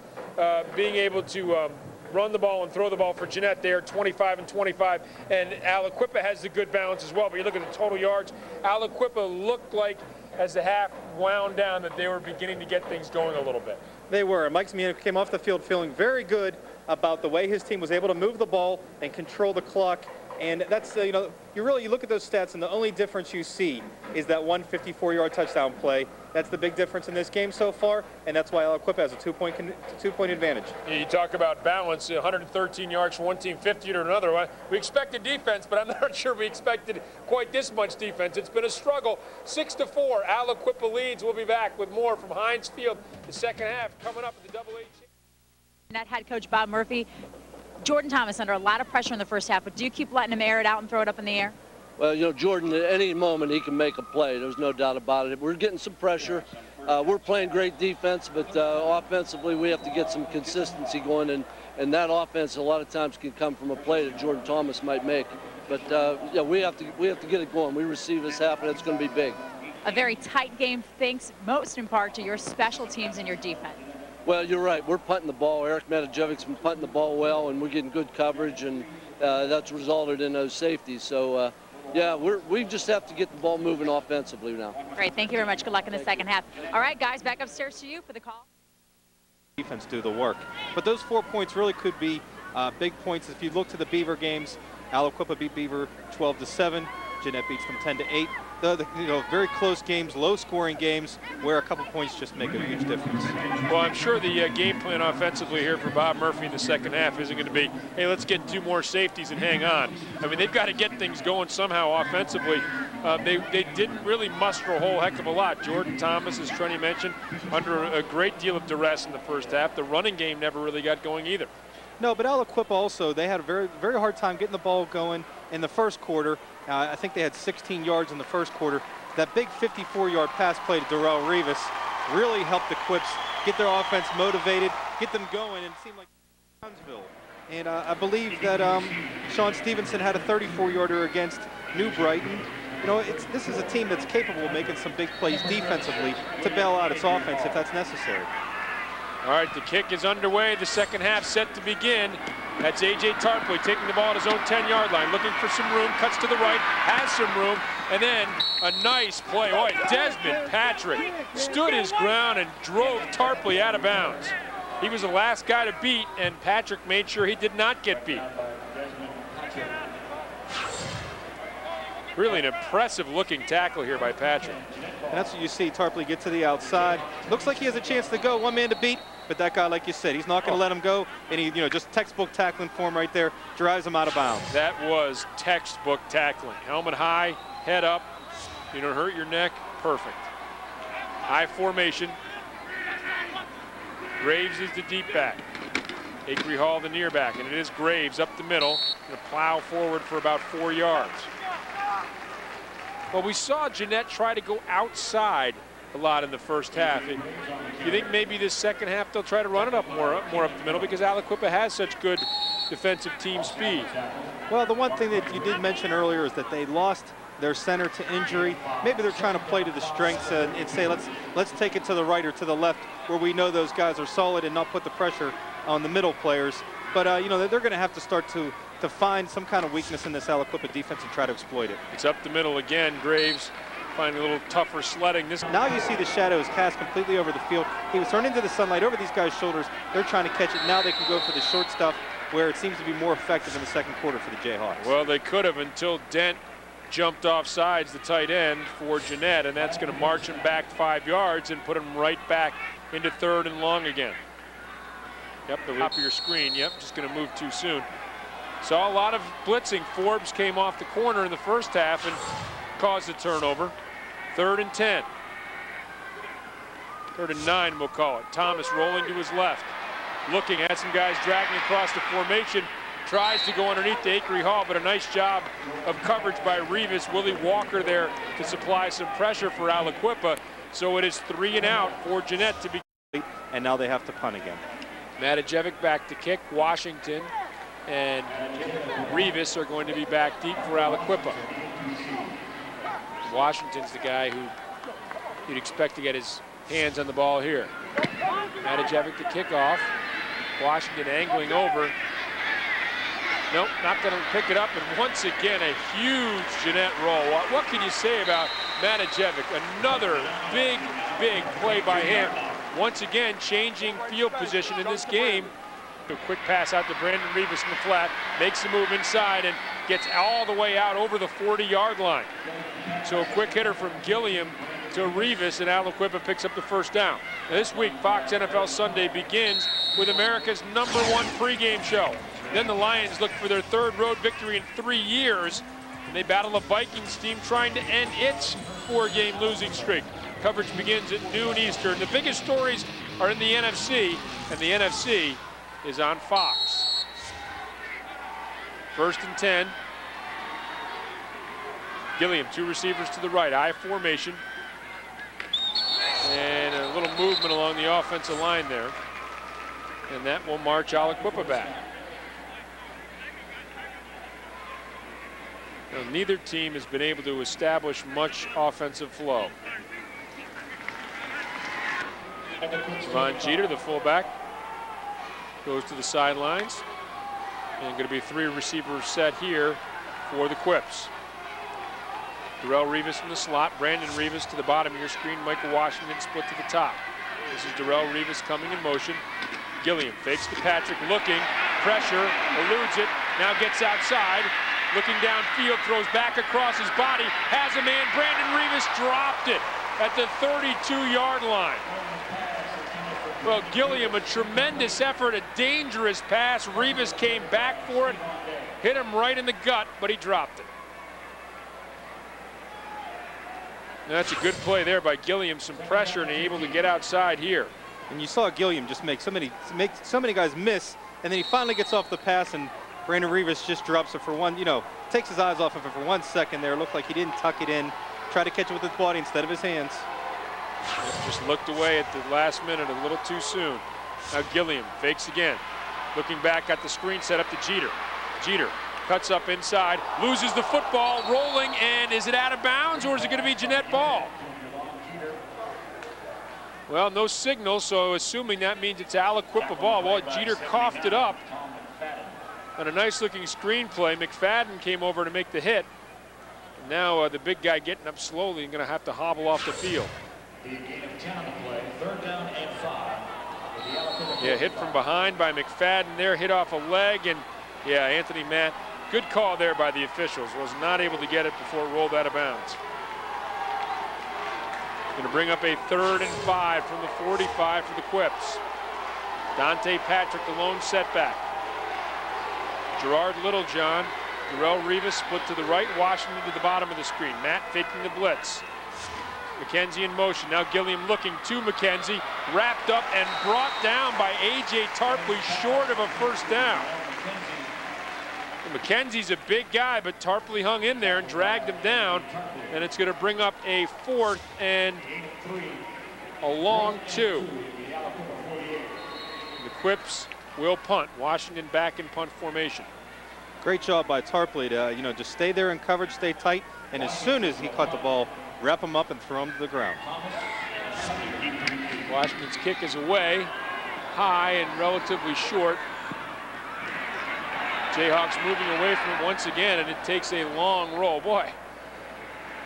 being able to run the ball and throw the ball for Jeannette. They are 25 and 25, and Aliquippa has the good balance as well. But you look at the total yards, Aliquippa looked like as the half wound down that they were beginning to get things going a little bit. They were. Mike Zmiana came off the field feeling very good about the way his team was able to move the ball and control the clock. And that's, you know, you look at those stats, and the only difference you see is that one 54-yard touchdown play. That's the big difference in this game so far, and that's why Aliquippa has a two-point advantage. You talk about balance, 113 yards from one team, 50 to another. We expected defense, but I'm not sure we expected quite this much defense. It's been a struggle. 6-4, Aliquippa leads. We'll be back with more from Heinz Field. The second half coming up at the AA. That head coach Bob Murphy. Jordan Thomas under a lot of pressure in the first half, but do you keep letting him air it out and throw it up in the air? Well, you know, Jordan, at any moment he can make a play. There's no doubt about it. We're getting some pressure. We're playing great defense, but offensively we have to get some consistency going, and that offense a lot of times can come from a play that Jordan Thomas might make. But yeah, we have to get it going. We receive this half, and it's going to be big. A very tight game, thanks most in part to your special teams and your defense. Well, you're right. We're punting the ball. Eric Matajevic's been punting the ball well, and we're getting good coverage, and that's resulted in those safeties. So, yeah, we just have to get the ball moving offensively now. Great. Thank you very much. Good luck in the second half. All right, guys, back upstairs to you for the call. Defense do the work. But those 4 points really could be big points. If you look to the Beaver games, Aliquippa beat Beaver 12-7. Jeannette beats them 10-8. You know, very close games, low-scoring games, where a couple points just make a huge difference. Well, I'm sure the game plan offensively here for Bob Murphy in the second half isn't going to be, hey, let's get 2 more safeties and hang on. I mean, they've got to get things going somehow offensively. They didn't really muster a whole heck of a lot. Jordan Thomas, as Trenny mentioned, under a great deal of duress in the first half. The running game never really got going either. No, but Aliquippa also, they had a very, very hard time getting the ball going in the first quarter. I think they had 16 yards in the first quarter. That big 54-yard pass play to Darrell Rivas really helped the Quips get their offense motivated, get them going, and it seemed like Townsville. And I believe that Sean Stevenson had a 34-yarder against New Brighton. You know, this is a team that's capable of making some big plays defensively to bail out its offense if that's necessary. All right, the kick is underway. The second half set to begin. That's A.J. Tarpley taking the ball at his own 10-yard line, looking for some room, cuts to the right, has some room, and then a nice play. Oh, Desmond Patrick stood his ground and drove Tarpley out of bounds. He was the last guy to beat, and Patrick made sure he did not get beat. Really an impressive-looking tackle here by Patrick. And that's what you see. Tarpley get to the outside. Looks like he has a chance to go. One man to beat. But that guy, like you said, he's not going to let him go. And he, just textbook tackling for him right there, drives him out of bounds. That was textbook tackling. Helmet high, head up. You don't hurt your neck. Perfect. High formation. Graves is the deep back. Acree Hall the near back, and it is Graves up the middle. Going to plow forward for about 4 yards. Well, we saw Jeannette try to go outside a lot in the first half. You think maybe this second half they'll try to run it up more up the middle because Aliquippa has such good defensive team speed? Well, the one thing that you did mention earlier is that they lost their center to injury. Maybe they're trying to play to the strengths and say let's take it to the right or to the left where we know those guys are solid and not put the pressure on the middle players. But they're going to have to start to find some kind of weakness in this Aliquippa defense and try to exploit it. It's up the middle again. Graves finding a little tougher sledding. Now you see the shadows cast completely over the field. He was thrown into the sunlight over these guys' shoulders. They're trying to catch it. Now they can go for the short stuff where it seems to be more effective in the second quarter for the Jayhawks. Well, they could have until Dent jumped off sides, the tight end for Jeannette, and that's going to march him back 5 yards and put him right back into 3rd and long again. Yep, the top of your screen. Yep, just going to move too soon. Saw a lot of blitzing. Forbes came off the corner in the first half and caused a turnover. 3rd and 10. 3rd and 9, we'll call it. Thomas rolling to his left. Looking at some guys dragging across the formation. Tries to go underneath the Acree Hall, but a nice job of coverage by Rivas. Willie Walker there to supply some pressure for Aliquippa. So it is 3 and out for Jeannette to be. And now they have to punt again. Matajevic back to kick. Washington and Rivas are going to be back deep for Aliquippa. Washington's the guy who you'd expect to get his hands on the ball here. Matajevic to kick off. Washington angling over. Nope, not going to pick it up. And once again, a huge Jeannette roll. What can you say about Matajevic, another big play by him. Once again, changing field position in this game. A quick pass out to Brandon Rivas in the flat, makes the move inside and gets all the way out over the 40-yard line. So a quick hitter from Gilliam to Rivas, and Aliquippa picks up the first down. Now this week, Fox NFL Sunday begins with America's #1 pregame show. Then the Lions look for their 3rd road victory in 3 years, and they battle the Vikings team trying to end its 4-game losing streak. Coverage begins at noon Eastern. The biggest stories are in the NFC, and the NFC is on Fox. 1st and 10. Gilliam, 2 receivers to the right, I formation. And a little movement along the offensive line there. And that will march Aliquippa back. Now, neither team has been able to establish much offensive flow. Von Jeter, the fullback, goes to the sidelines. And going to be 3 receivers set here for the Quips. Darrell Rivas from the slot, Brandon Rivas to the bottom of your screen, Michael Washington split to the top. This is Darrell Rivas coming in motion. Gilliam fakes to Patrick, looking, pressure, eludes it, now gets outside, looking downfield, throws back across his body, has a man, Brandon Rivas dropped it at the 32-yard line. Well, Gilliam, a tremendous effort, a dangerous pass. Rivas came back for it, hit him right in the gut, but he dropped it. Now, that's a good play there by Gilliam, some pressure and able to get outside here. And you saw Gilliam just make so many guys miss, and then he finally gets off the pass, and Brandon Rivas just drops it for one, takes his eyes off of it for 1 second there. It looked like he didn't tuck it in, tried to catch it with his body instead of his hands. Just looked away at the last minute a little too soon. Now Gilliam fakes again. Looking back at the screen set up to Jeter. Jeter cuts up inside, loses the football, rolling, and is it out of bounds or is it going to be Jeannette ball? Well, no signal, so assuming that means it's Aliquippa ball. Well, Jeter coughed it up on a nice looking screen play. McFadden came over to make the hit. And now the big guy getting up slowly and going to have to hobble off the field. Yeah, hit from behind by McFadden there, hit off a leg, and yeah, Anthony Matt, good call there by the officials, was not able to get it before it rolled out of bounds. Going to bring up a 3rd and 5 from the 45 for the Quips. Dante Patrick, the lone setback. Gerard Littlejohn, Darrell Rivas split to the right, Washington to the bottom of the screen. Matt faking the blitz. McKenzie in motion. Now Gilliam looking to McKenzie, wrapped up and brought down by A.J. Tarpley, short of a first down. McKenzie's a big guy, but Tarpley hung in there and dragged him down, and it's going to bring up a 4th and a long 2. The Quips will punt. Washington back in punt formation. Great job by Tarpley to just stay there in coverage, stay tight, and as soon as he caught the ball, wrap him up and throw him to the ground. Washington's kick is away, high and relatively short. Jayhawks moving away from it once again, and it takes a long roll. Boy,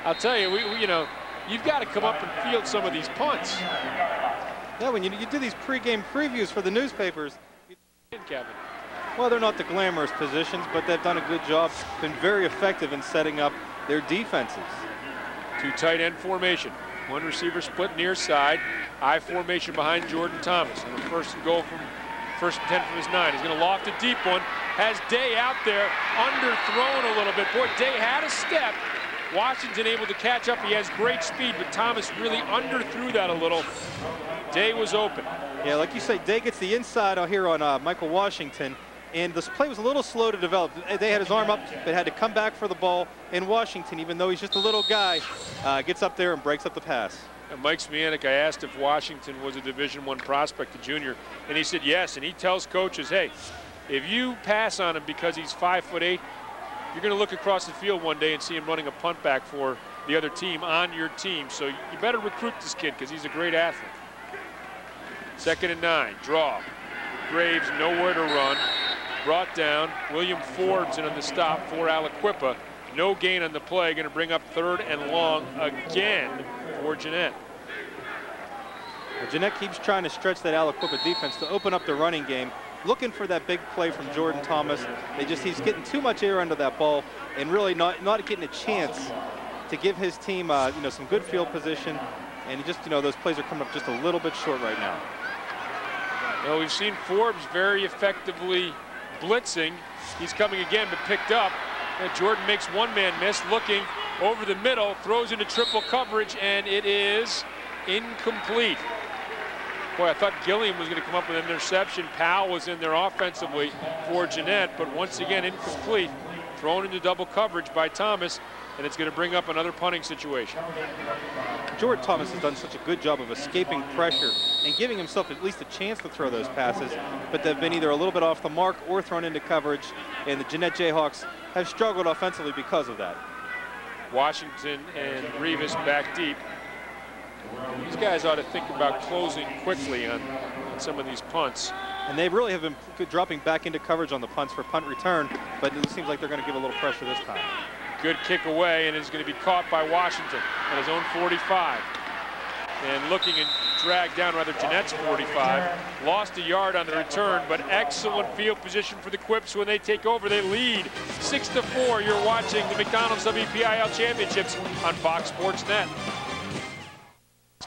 I'll tell you, you've got to come up and field some of these punts. Yeah, when you do these pregame previews for the newspapers. Kevin. Well, they're not the glamorous positions, but they've done a good job, been very effective in setting up their defenses. 2 tight end formation. 1 receiver split near side. I formation behind Jordan Thomas. And a 1st and goal from 1st and 10 from his 9. He's going to loft a deep one. Has Day out there, underthrown a little bit. Boy, Day had a step. Washington able to catch up. He has great speed, but Thomas really underthrew that a little. Day was open. Yeah, like you say, Day gets the inside out here on Michael Washington. And this play was a little slow to develop. They had his arm up, but had to come back for the ball. And Washington, even though he's just a little guy, gets up there and breaks up the pass. And Mike Smianik, I asked if Washington was a Division I prospect, a junior, and he said yes. And he tells coaches, hey, if you pass on him because he's 5'8", you're going to look across the field one day and see him running a punt back for the other team on your team. So you better recruit this kid because he's a great athlete. 2nd and 9, draw. Graves nowhere to run. Brought down. William Forbes in on the stop for Aliquippa. No gain on the play, going to bring up 3rd and long again for Jeannette. Well, Jeannette keeps trying to stretch that Aliquippa defense to open up the running game, looking for that big play from Jordan Thomas. He's getting too much air under that ball and really not getting a chance to give his team, some good field position. And just, those plays are coming up just a little bit short right now. Well, we've seen Forbes very effectively blitzing. He's coming again, but picked up. And Jordan makes one-man miss, looking over the middle, throws into triple coverage, and it is incomplete. Boy, I thought Gilliam was going to come up with an interception. Powell was in there offensively for Jeannette, but once again incomplete. Thrown into double coverage by Thomas, and it's going to bring up another punting situation. Jordan Thomas has done such a good job of escaping pressure and giving himself at least a chance to throw those passes, but they've been either a little bit off the mark or thrown into coverage, and the Jeannette Jayhawks have struggled offensively because of that. Washington and Rivas back deep. These guys ought to think about closing quickly on some of these punts. And they really have been dropping back into coverage on the punts for punt return, but it seems like they're going to give a little pressure this time. Good kick away, and it's going to be caught by Washington at his own 45. And looking and dragged down, rather, Jeannette's 45. Lost a yard on the return, but excellent field position for the Quips when they take over. They lead 6-4. You're watching the McDonald's WPIAL Championships on Fox Sports Net.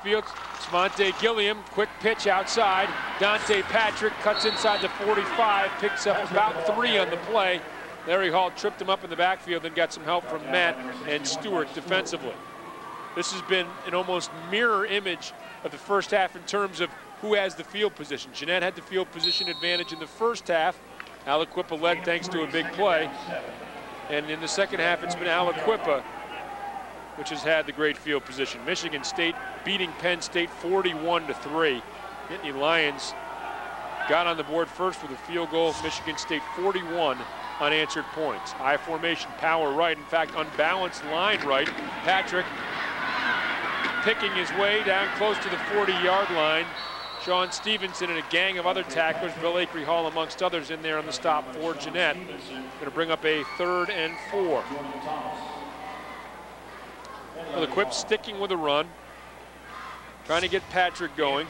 Field, Smonte Gilliam, quick pitch outside. Dante Patrick cuts inside the 45, picks up about 3 on the play. Larry Hall tripped him up in the backfield, then got some help from Matt and Stewart defensively. This has been an almost mirror image of the first half in terms of who has the field position. Jeannette had the field position advantage in the first half. Aliquippa led thanks to a big play. And in the second half, it's been Aliquippa which has had the great field position. Michigan State beating Penn State 41-3. Nittany Lions got on the board first with a field goal. Michigan State 41 unanswered points. High formation, power right. In fact, unbalanced line right. Patrick picking his way down close to the 40-yard line. Sean Stevenson and a gang of other tacklers, Bill Akery Hall amongst others, in there on the stop for Jeannette. Going to bring up a 3rd and 4. Well, the Quips sticking with a run, trying to get Patrick going.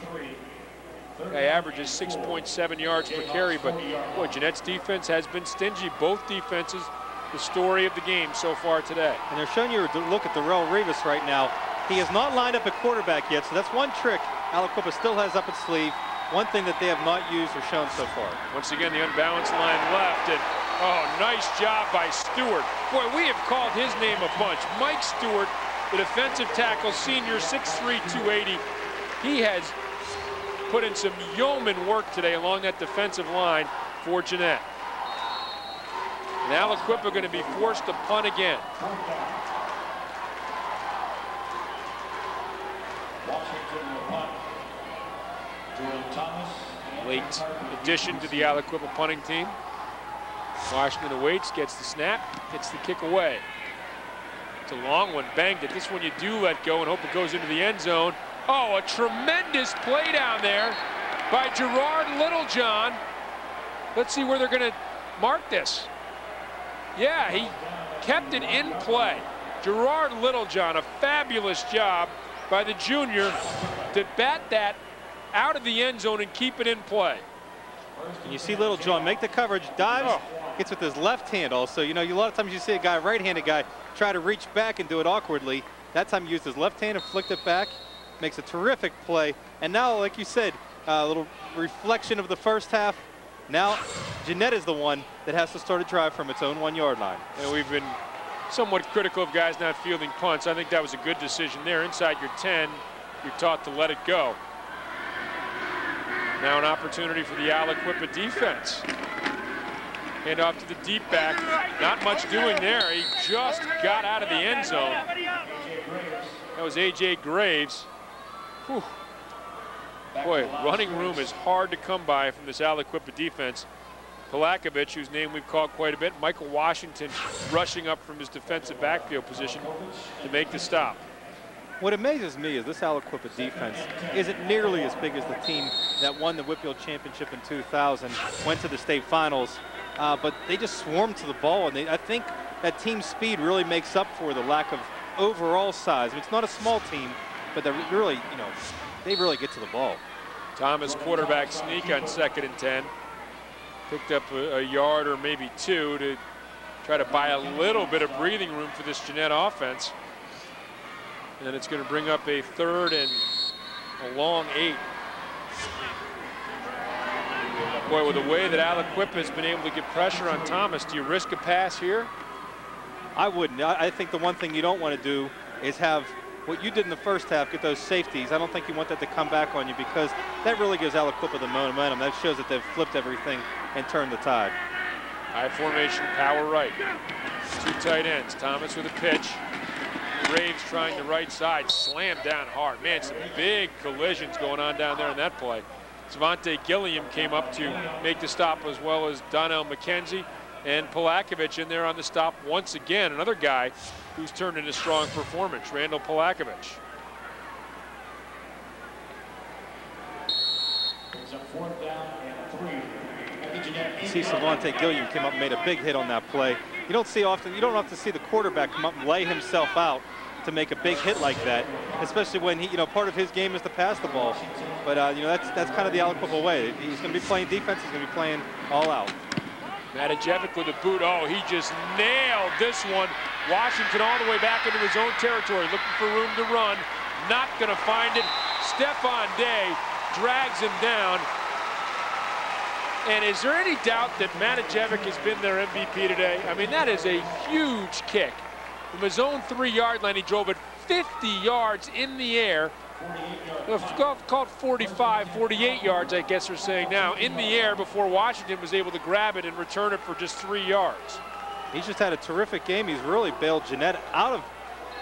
Guy averages 6.7 yards per carry, but boy, Jeannette's defense has been stingy. Both defenses, the story of the game so far today. And they're showing you a look at Darrell Rivas right now. He has not lined up at quarterback yet, so that's one trick Aliquippa still has up its sleeve. One thing that they have not used or shown so far. Once again, the unbalanced line left, and oh, nice job by Stewart. Boy, we have called his name a bunch. Mike Stewart, the defensive tackle, senior, 6'3", 280. He has put in some yeoman work today along that defensive line for Jeannette. And Aliquippa going to be forced to punt again. Late addition to the Aliquippa punting team. Washington awaits, gets the snap, gets the kick away. It's a long one, banged it. This one you do let go and hope it goes into the end zone. Oh, a tremendous play down there by Gerard Littlejohn. Let's see where they're going to mark this. Yeah, he kept it in play. Gerard Littlejohn, a fabulous job by the junior to bat that out of the end zone and keep it in play. And you see Littlejohn make the coverage, dives, gets with his left hand also. You know, a lot of times you see a guy, right-handed guy, try to reach back and do it awkwardly. That time he used his left hand and flicked it back. Makes a terrific play. And now, like you said, a little reflection of the first half. Now, Jeannette is the one that has to start a drive from its own 1-yard line. And we've been somewhat critical of guys not fielding punts. I think that was a good decision there. Inside your 10, you're taught to let it go. Now an opportunity for the Aliquippa defense. Hand off to the deep back. Not much doing there. He just got out of the end zone. That was A.J. Graves. Whew. Boy, running room is hard to come by from this Aliquippa defense. Polakovich, whose name we've called quite a bit. Michael Washington rushing up from his defensive backfield position to make the stop. What amazes me is this Aliquippa defense isn't nearly as big as the team that won the WPIAL championship in 2000, went to the state finals, but they just swarmed to the ball, and I think that team speed really makes up for the lack of overall size. I mean, it's not a small team, but they're really, you know, they really get to the ball. Thomas quarterback sneak on 2nd and 10. Picked up a yard or maybe 2 to try to buy a little bit of breathing room for this Jeannette offense. And it's going to bring up a 3rd and a long 8. Boy, with the way that Aliquippa has been able to get pressure on Thomas, do you risk a pass here? I wouldn't. I think the one thing you don't want to do is have what you did in the first half, get those safeties. I don't think you want that to come back on you, because that really gives Aliquippa the momentum. That shows that they've flipped everything and turned the tide. High formation, power right. 2 tight ends. Thomas with a pitch. Graves trying the right side, slammed down hard. Man, some big collisions going on down there in that play. Savante Gilliam came up to make the stop, as well as Donnell McKenzie and Polakovich in there on the stop once again. Another guy who's turned in a strong performance, Randall Polakovich. You see Savante Gilliam came up and made a big hit on that play. You don't see often, you don't often see the quarterback come up and lay himself out to make a big hit like that, especially when he, you know, part of his game is to pass the ball. But you know, that's kind of the Aliquippa way. He's going to be playing defense. He's going to be playing all out. Matajevic with a boot. Oh, he just nailed this one. Washington all the way back into his own territory, looking for room to run. Not going to find it. Stephon Day drags him down. And is there any doubt that Matajevic has been their MVP today? I mean, that is a huge kick. From his own 3-yard line, he drove it 50 yards in the air. Called 45, 48 yards, I guess they're saying now, in the air before Washington was able to grab it and return it for just 3 yards. He's just had a terrific game. He's really bailed Jeannette out of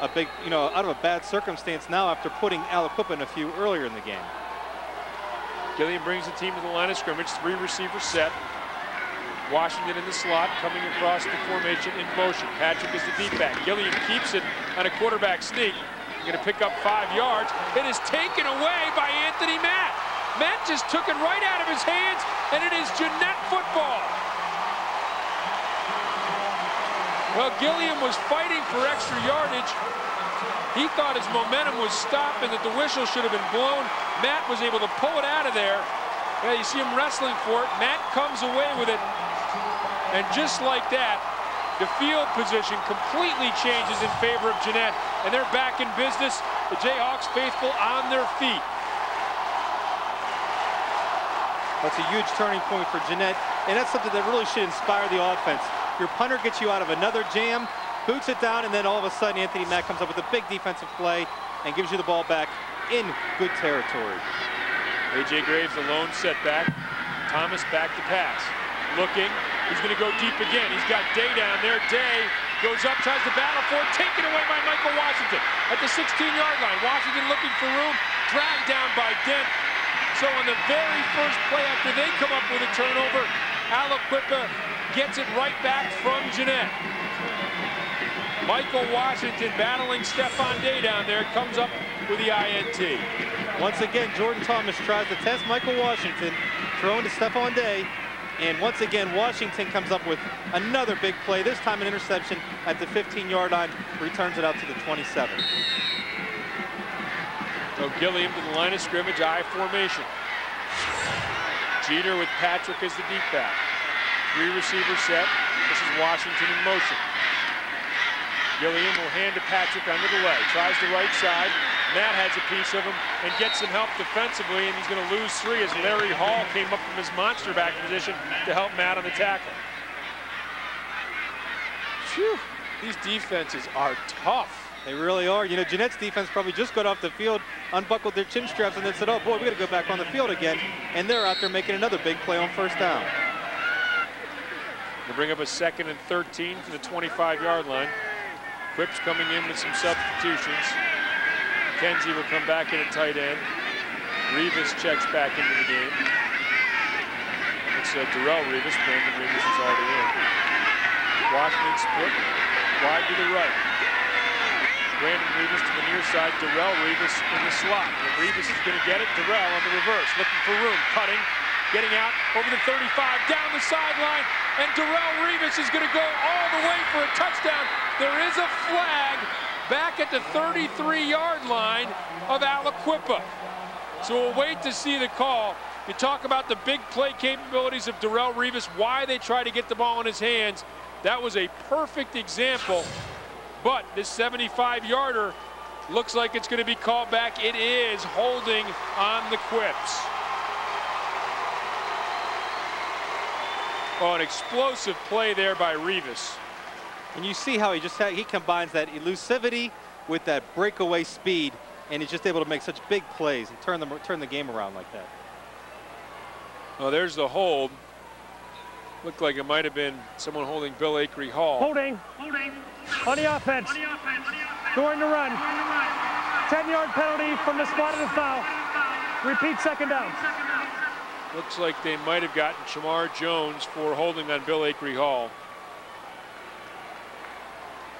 a big, you know, out of a bad circumstance now after putting Aliquippa in a few earlier in the game. Gilliam brings the team to the line of scrimmage, 3-receiver set. Washington in the slot, coming across the formation in motion. Patrick is the deep back. Gilliam keeps it on a quarterback sneak. Going to pick up 5 yards. It is taken away by Anthony Matt. Matt just took it right out of his hands, and it is Jeannette football. Well, Gilliam was fighting for extra yardage. He thought his momentum was stopped and that the whistle should have been blown. Matt was able to pull it out of there. Yeah, you see him wrestling for it. Matt comes away with it. And just like that, the field position completely changes in favor of Jeannette, and they're back in business. The Jayhawks faithful on their feet. That's a huge turning point for Jeannette, and that's something that really should inspire the offense. Your punter gets you out of another jam, boots it down, and then all of a sudden Anthony Mack comes up with a big defensive play and gives you the ball back in good territory. A.J. Graves, the lone setback. Thomas back to pass. Looking. He's going to go deep again. He's got Day down there. Day goes up, tries to battle for it, taken away by Michael Washington at the 16-yard line. Washington looking for room, dragged down by Dent. So on the very first play after they come up with a turnover, Aliquippa gets it right back from Jeannette. Michael Washington battling Stephon Day down there, comes up with the INT. Once again, Jordan Thomas tries to test Michael Washington, throwing to Stephon Day. And once again, Washington comes up with another big play, this time an interception at the 15-yard line, returns it out to the 27. So Gilliam to the line of scrimmage, I formation. Jeter with Patrick as the deep back. 3-receiver set. This is Washington in motion. Gilliam will hand to Patrick under the leg, tries the right side. Matt has a piece of him and gets some help defensively, and he's going to lose 3 as Larry Hall came up from his monster back position to help Matt on the tackle. Phew, these defenses are tough. They really are. You know, Jeannette's defense probably just got off the field, unbuckled their chin straps, and then said, oh boy, we got to go back on the field again. And they're out there making another big play on first down. They'll bring up a 2nd and 13 from the 25-yard line. Quip's coming in with some substitutions. McKenzie will come back in at tight end. Rivas checks back into the game. It's Darrell Rivas. Brandon Rivas is already in. Washington split wide to the right. Brandon Rivas to the near side. Darrell Rivas in the slot. And Rivas is going to get it. Darrell on the reverse, looking for room, cutting. getting out over the 35, down the sideline, and Darrell Revis is going to go all the way for a touchdown. There is a flag back at the 33-yard line of Aliquippa. So we'll wait to see the call. You talk about the big play capabilities of Darrell Revis, why they try to get the ball in his hands. That was a perfect example. But this 75-yarder looks like it's going to be called back. It is holding on the Quips. Oh, an explosive play there by Revis. And you see how he combines that elusivity with that breakaway speed, and he's just able to make such big plays and turn the game around like that. Oh, there's the hold. Looked like it might have been someone holding Bill Acree Hall. Holding. On the offense. Going to run. 10-yard penalty from the spot of the foul. Repeat second down. Looks like they might have gotten Shamar Jones for holding on Bill Acree Hall.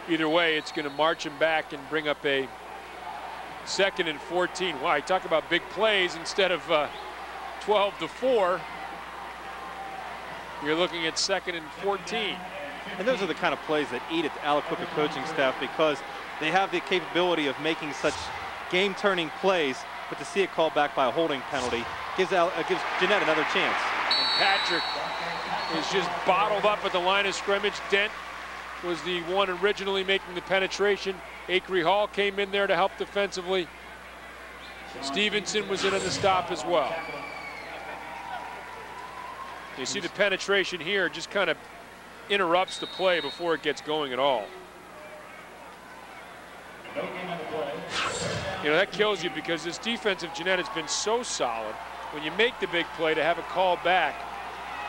Either way, it's going to march him back and bring up a 2nd and 14. Wow, you talk about big plays instead of 12-4. You're looking at 2nd and 14. And those are the kind of plays that eat at the Aliquippa coaching staff, because they have the capability of making such game-turning plays, but to see it called back by a holding penalty gives Jeannette another chance. And Patrick is just bottled up at the line of scrimmage. Dent was the one originally making the penetration. Acree Hall came in there to help defensively. Stevenson was in on the stop as well. You see the penetration here just kind of interrupts the play before it gets going at all. You know, that kills you, because this defense of Jeannette has been so solid. When you make the big play, to have it called back,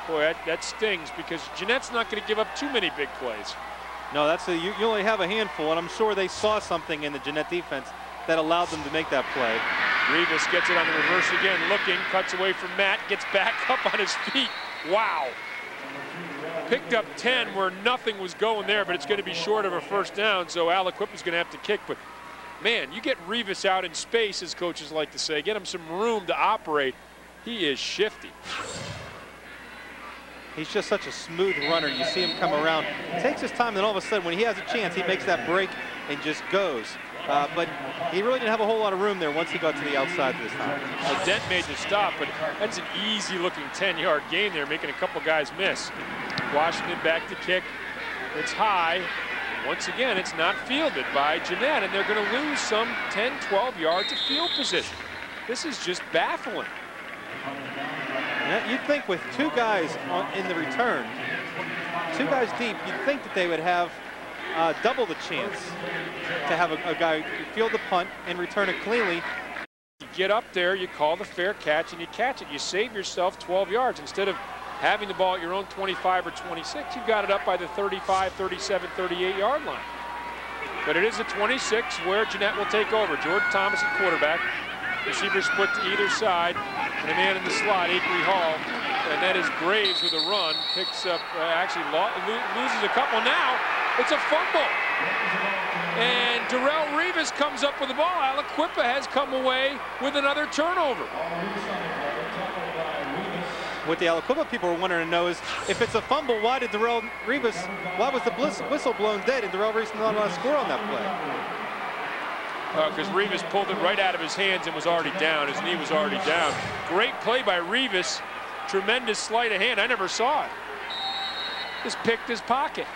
boy, that stings, because Jeanette's not going to give up too many big plays. No, you only have a handful, and I'm sure they saw something in the Jeannette defense that allowed them to make that play. Revis gets it on the reverse again, looking, cuts away from Matt, gets back up on his feet. Wow. Picked up 10 where nothing was going there, but it's going to be short of a first down, so Aliquippa's going to have to kick. But, man, you get Revis out in space, as coaches like to say, get him some room to operate. He is shifty. He's just such a smooth runner. You see him come around. It takes his time, then all of a sudden, when he has a chance, he makes that break and just goes. But he really didn't have a whole lot of room there once he got to the outside this time. Well, Dent made the stop, but that's an easy-looking 10-yard gain there, making a couple guys miss. Washington back to kick. It's high. Once again, it's not fielded by Jeannette, and they're going to lose some 10, 12 yards of field position. This is just baffling. You'd think with two guys in the return, two guys deep, you'd think that they would have double the chance to have a guy field the punt and return it cleanly. You get up there, you call the fair catch, and you catch it. You save yourself 12 yards. Instead of having the ball at your own 25 or 26, you got it up by the 35, 37, 38-yard line. But it is a 26 where Jeannette will take over. Jordan Thomas at quarterback. Receivers split to either side, and a man in the slot, Acree Hall, and that is Graves with a run, picks up, actually loses a couple. Now it's a fumble, and Darrell Revis comes up with the ball. Aliquippa has come away with another turnover. What the Aliquippa people are wanting to know is, if it's a fumble, why was the whistle blown dead and Darrell Revis not allowed to score on that play? Because Revis pulled it right out of his hands and was already down. His knee was already down. Great play by Revis. Tremendous sleight of hand. I never saw it. Just picked his pocket.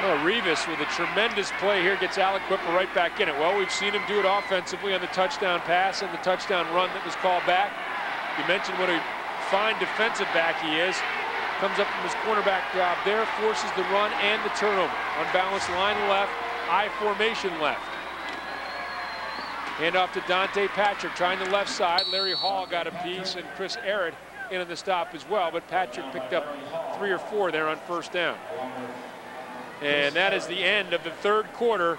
Oh, Revis with a tremendous play here gets Aliquippa right back in it. Well, we've seen him do it offensively on the touchdown pass and the touchdown run that was called back. You mentioned what a fine defensive back he is. Comes up from his cornerback job there, forces the run and the turnover. Unbalanced line left, I formation left. Hand off to Dante Patrick, trying the left side. Larry Hall got a piece, and Chris Arrett in on the stop as well, but Patrick picked up 3 or 4 there on first down. And that is the end of the third quarter.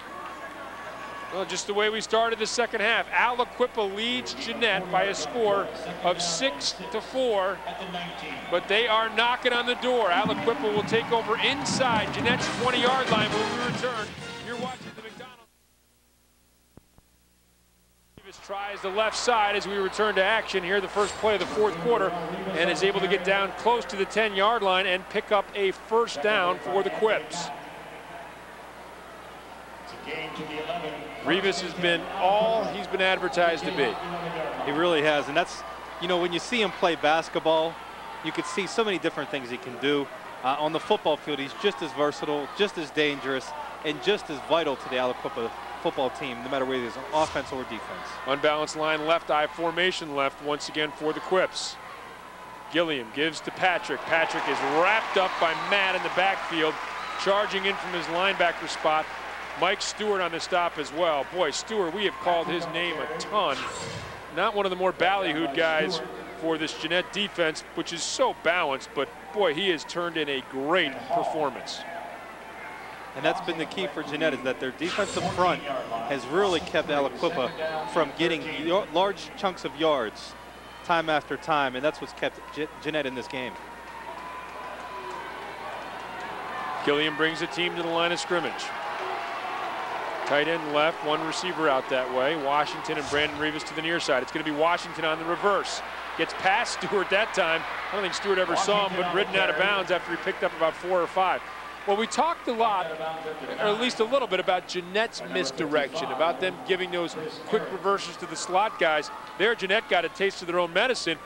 Well, just the way we started the second half. Aliquippa leads Jeannette by a score of 6-4, but they are knocking on the door. Aliquippa will take over inside Jeannette's 20-yard line when we return. You're watching the McDonald's. Rivas tries the left side as we return to action here, the first play of the fourth quarter, and is able to get down close to the 10-yard line and pick up a first down for the Quips. Rivas has been all he's been advertised to be. He really has, and that's, you know, when you see him play basketball, you could see so many different things he can do. On the football field, he's just as versatile, just as dangerous, and just as vital to the Aliquippa football team, no matter whether it's offense or defense. Unbalanced line left, I formation left once again for the Quips. Gilliam gives to Patrick. Patrick is wrapped up by Matt in the backfield, charging in from his linebacker spot. Mike Stewart on the stop as well. Boy, Stewart, we have called his name a ton. Not one of the more ballyhooed guys for this Jeannette defense, which is so balanced, but boy, he has turned in a great performance. And that's been the key for Jeannette, is that their defensive front has really kept Aliquippa from getting large chunks of yards time after time, and that's what's kept Jeannette in this game. Gilliam brings the team to the line of scrimmage. Tight end left, one receiver out that way. Washington and Brandon Rivas to the near side. It's going to be Washington on the reverse. Gets past Stewart that time. I don't think Stewart ever saw him, but ridden out of bounds after he picked up about 4 or 5. Well, we talked a lot, or at least a little bit, about Jeannette's misdirection, about them giving those quick reverses to the slot guys. There, Jeannette got a taste of their own medicine.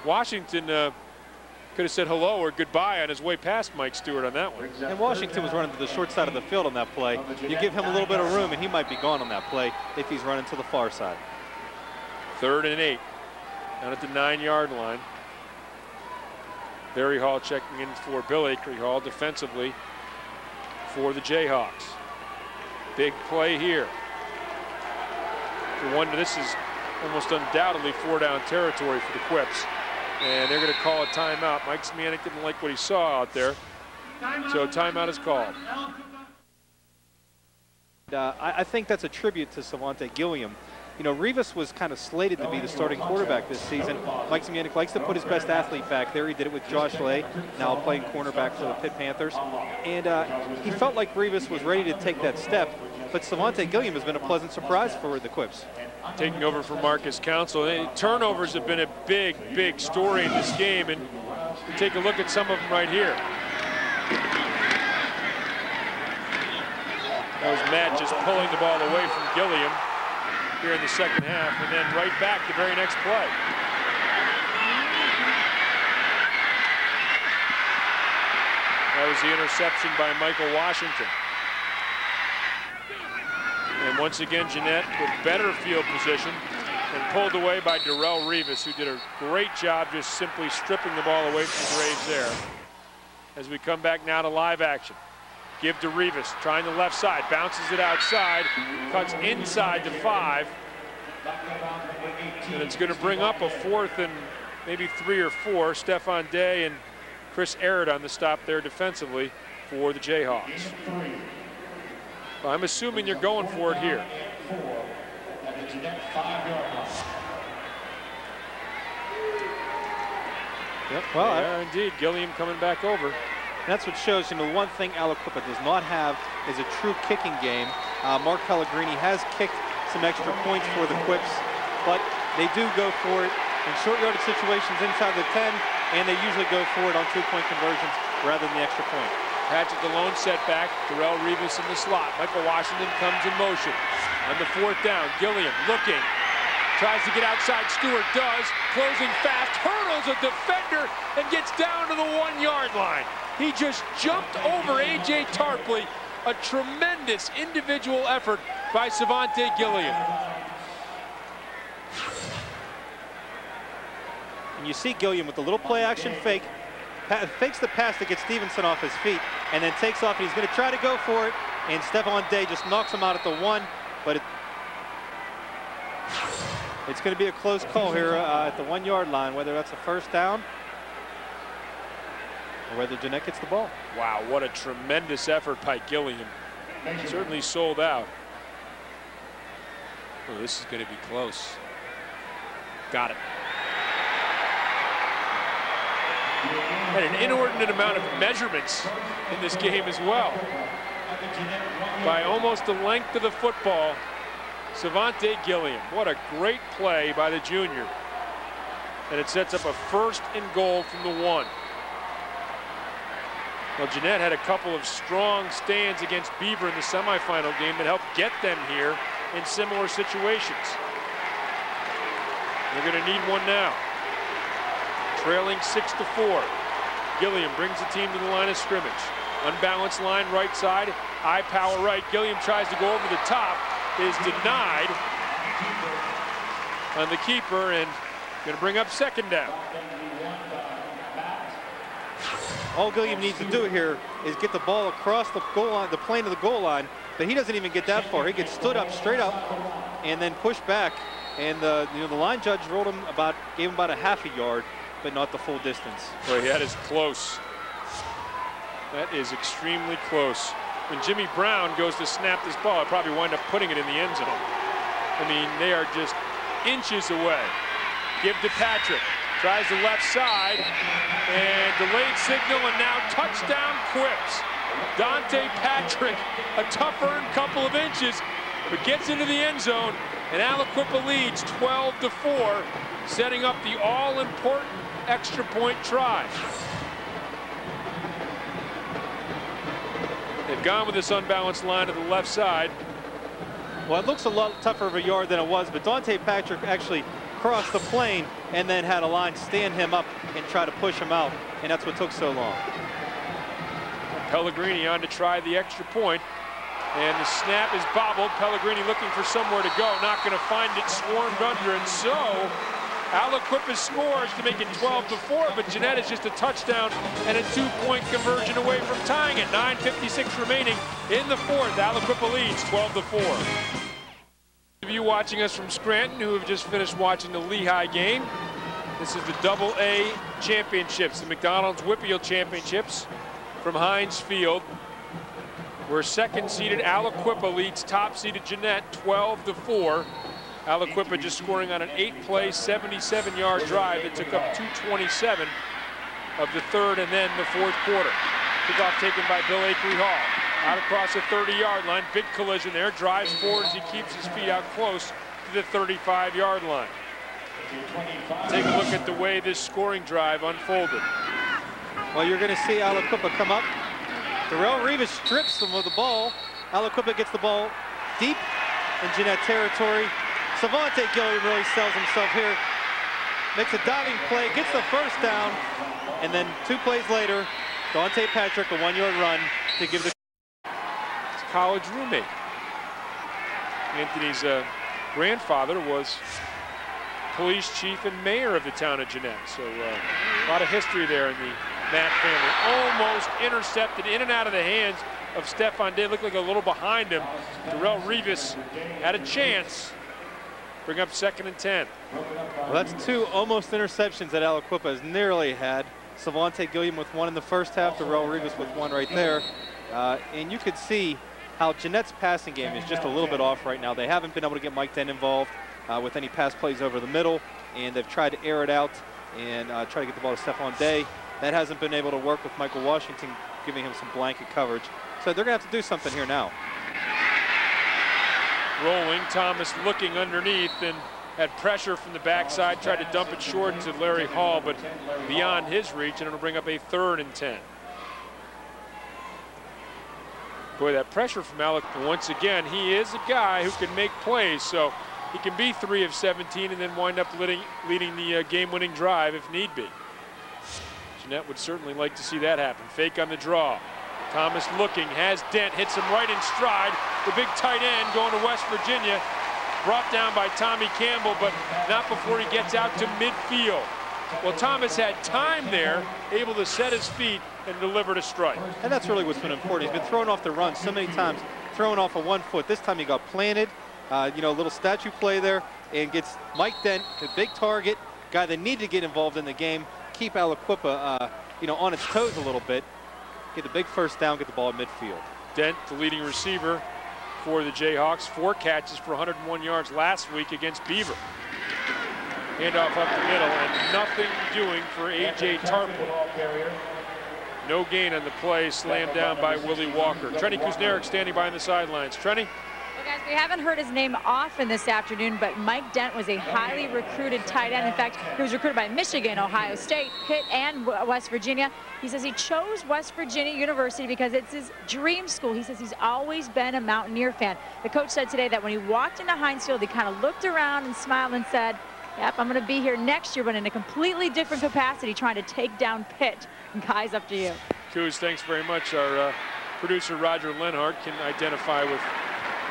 Washington could have said hello or goodbye on his way past Mike Stewart on that one. And Washington was running to the short side of the field on that play. You give him a little bit of room, and he might be gone on that play if he's running to the far side. 3rd and 8, down at the 9-yard line. Barry Hall checking in for Bill Akery Hall defensively for the Jayhawks. Big play here. For one, this is almost undoubtedly 4-down territory for the Quips. And they're going to call a timeout. Mike Smianek didn't like what he saw out there, so timeout is called. I think that's a tribute to Savante Gilliam. You know, Rivas was kind of slated to be the starting quarterback this season. Mike Smianek likes to put his best athlete back there. He did it with Josh Lay, now playing cornerback for the Pitt Panthers. And he felt like Rivas was ready to take that step, but Savante Gilliam has been a pleasant surprise for the Quips. Taking over for Marcus Council. Turnovers have been a big, big story in this game, and take a look at some of them right here. That was Matt just pulling the ball away from Gilliam here in the second half, and then right back the very next play. That was the interception by Michael Washington. And once again, Jeannette with better field position and pulled away by Darrell Rivas, who did a great job just simply stripping the ball away from Graves there. As we come back now to live action. Give to Rivas, trying the left side, bounces it outside, cuts inside to 5. And it's going to bring up a 4th and maybe 3 or 4. Stefan Day and Chris Arrett on the stop there defensively for the Jayhawks. Well, I'm assuming you're going for it here. Yep, well, yeah, indeed, Gilliam coming back over. That's what shows, you know, one thing Aliquippa does not have is a true kicking game. Mark Pellegrini has kicked some extra points for the Quips, but they do go for it in short yardage situations inside the 10, and they usually go for it on 2-point conversions rather than the extra point. Patrick the lone setback, Darrell Rivas in the slot. Michael Washington comes in motion. On the 4th down, Gilliam looking. Tries to get outside, Stewart does. Closing fast, hurdles a defender and gets down to the 1-yard line. He just jumped over A.J. Tarpley. A tremendous individual effort by Savante Gilliam. And you see Gilliam with the little play action fake. Fakes the pass to get Stevenson off his feet and then takes off, and he's going to try to go for it, and Stefan Day just knocks him out at the 1, but it's going to be a close call here at the 1-yard line, whether that's a first down or whether Jeannette gets the ball. Wow, what a tremendous effort by Gilliam. Certainly sold out. Oh, this is going to be close. Got it. Had an inordinate amount of measurements in this game as well. By almost the length of the football, Savante Gilliam. What a great play by the junior. And it sets up a 1st and goal from the 1. Well, Jeannette had a couple of strong stands against Beaver in the semifinal game that helped get them here in similar situations. They're going to need one now. Trailing 6-4. Gilliam brings the team to the line of scrimmage. Unbalanced line right side. Eye power right. Gilliam tries to go over the top. Is denied on the keeper and going to bring up 2nd down. All Gilliam needs to do here is get the ball across the goal line, the plane of the goal line, but he doesn't even get that far. He gets stood up, straight up, and then pushed back. And the line judge rolled him gave him about a ½ a yard, but not the full distance. Boy, that is close. That is extremely close. When Jimmy Brown goes to snap this ball, he'll probably wind up putting it in the end zone. I mean, they are just inches away. Give to Patrick. Tries the left side, and delayed signal, and now touchdown Quips. Dante Patrick, a tough earned couple of inches, but gets into the end zone, and Aliquippa leads 12-4, setting up the all-important extra point try. They've gone with this unbalanced line to the left side. Well, it looks a lot tougher of a yard than it was, but Dante Patrick actually crossed the plane and then had a line stand him up and try to push him out, and that's what took so long. Pellegrini on to try the extra point, and the snap is bobbled. Pellegrini looking for somewhere to go, not going to find it, swarmed under, and so Aliquippa scores to make it 12-4, but Jeannette is just a touchdown and a 2-point conversion away from tying it. 9:56 remaining in the 4th. Aliquippa leads 12-4. Of you watching us from Scranton who have just finished watching the Lehigh game. This is the AA championships, the McDonald's WPIAL championships from Heinz Field, where 2nd-seeded Aliquippa leads top-seeded Jeannette 12-4. Aliquippa just scoring on an 8-play, 77-yard drive that took up 2:27 of the 3rd and then the 4th quarter. Kickoff taken by Bill Akery Hall. Out across the 30-yard line, big collision there, drives forward as he keeps his feet out close to the 35-yard line. Take a look at the way this scoring drive unfolded. Well, you're going to see Aliquippa come up. Darrell Rivas strips them of the ball. Aliquippa gets the ball deep in Jeannette territory. Savante Gilliam really sells himself here. Makes a diving play, gets the 1st down, and then 2 plays later, Dante Patrick, a 1-yard run to give the college roommate. Anthony's grandfather was police chief and mayor of the town of Jeannette, so a lot of history there in the Matt family. Almost intercepted, in and out of the hands of Stefan Day. Looked like a little behind him. Darrell Rivas had a chance. Bring up 2nd and 10. Well, that's 2 almost interceptions that Aliquippa has nearly had. Savante Gilliam with 1 in the 1st half, Darrell Rivas with 1 right there. And you could see how Jeannette's passing game is just a little bit off right now. They haven't been able to get Mike Dent involved with any pass plays over the middle, and they've tried to air it out and try to get the ball to Stefan Day. That hasn't been able to work with Michael Washington giving him some blanket coverage. So they're going to have to do something here now. Rolling, Thomas looking underneath and had pressure from the backside, tried to dump it short to Larry Hall, but beyond his reach, and it'll bring up a 3rd and 10. Boy, that pressure from Alec, once again, he is a guy who can make plays, so he can be 3 of 17 and then wind up leading the game-winning drive if need be. Jeannette would certainly like to see that happen. Fake on the draw. Thomas looking, has Dent, hits him right in stride. The big tight end going to West Virginia. Brought down by Tommy Campbell, but not before he gets out to midfield. Well, Thomas had time there, able to set his feet and delivered a strike. And that's really what's been important. He's been thrown off the run so many times, thrown off of 1 foot. This time he got planted, you know, a little statue play there, and gets Mike Dent, a big target, guy that needed to get involved in the game, keep Aliquippa, you know, on its toes a little bit, get the big 1st down, get the ball at midfield. Dent, the leading receiver for the Jayhawks, 4 catches for 101 yards last week against Beaver. Handoff up the middle, and nothing doing for A.J. Tarplin. No gain on the play, slammed down by Willie Walker. Trenny Kusnierek standing by on the sidelines. Trenny? Well, guys, We haven't heard his name often this afternoon, but Mike Dent was a highly recruited tight end. In fact, he was recruited by Michigan, Ohio State, Pitt, and West Virginia. He says he chose West Virginia University because it's his dream school. He says he's always been a Mountaineer fan. The coach said today that when he walked into Heinz Field, he kind of looked around and smiled and said, yep, I'm going to be here next year, but in a completely different capacity, trying to take down Pitt. Guys, up to you. Coos, thanks very much. Our producer, Roger Lenhart, can identify with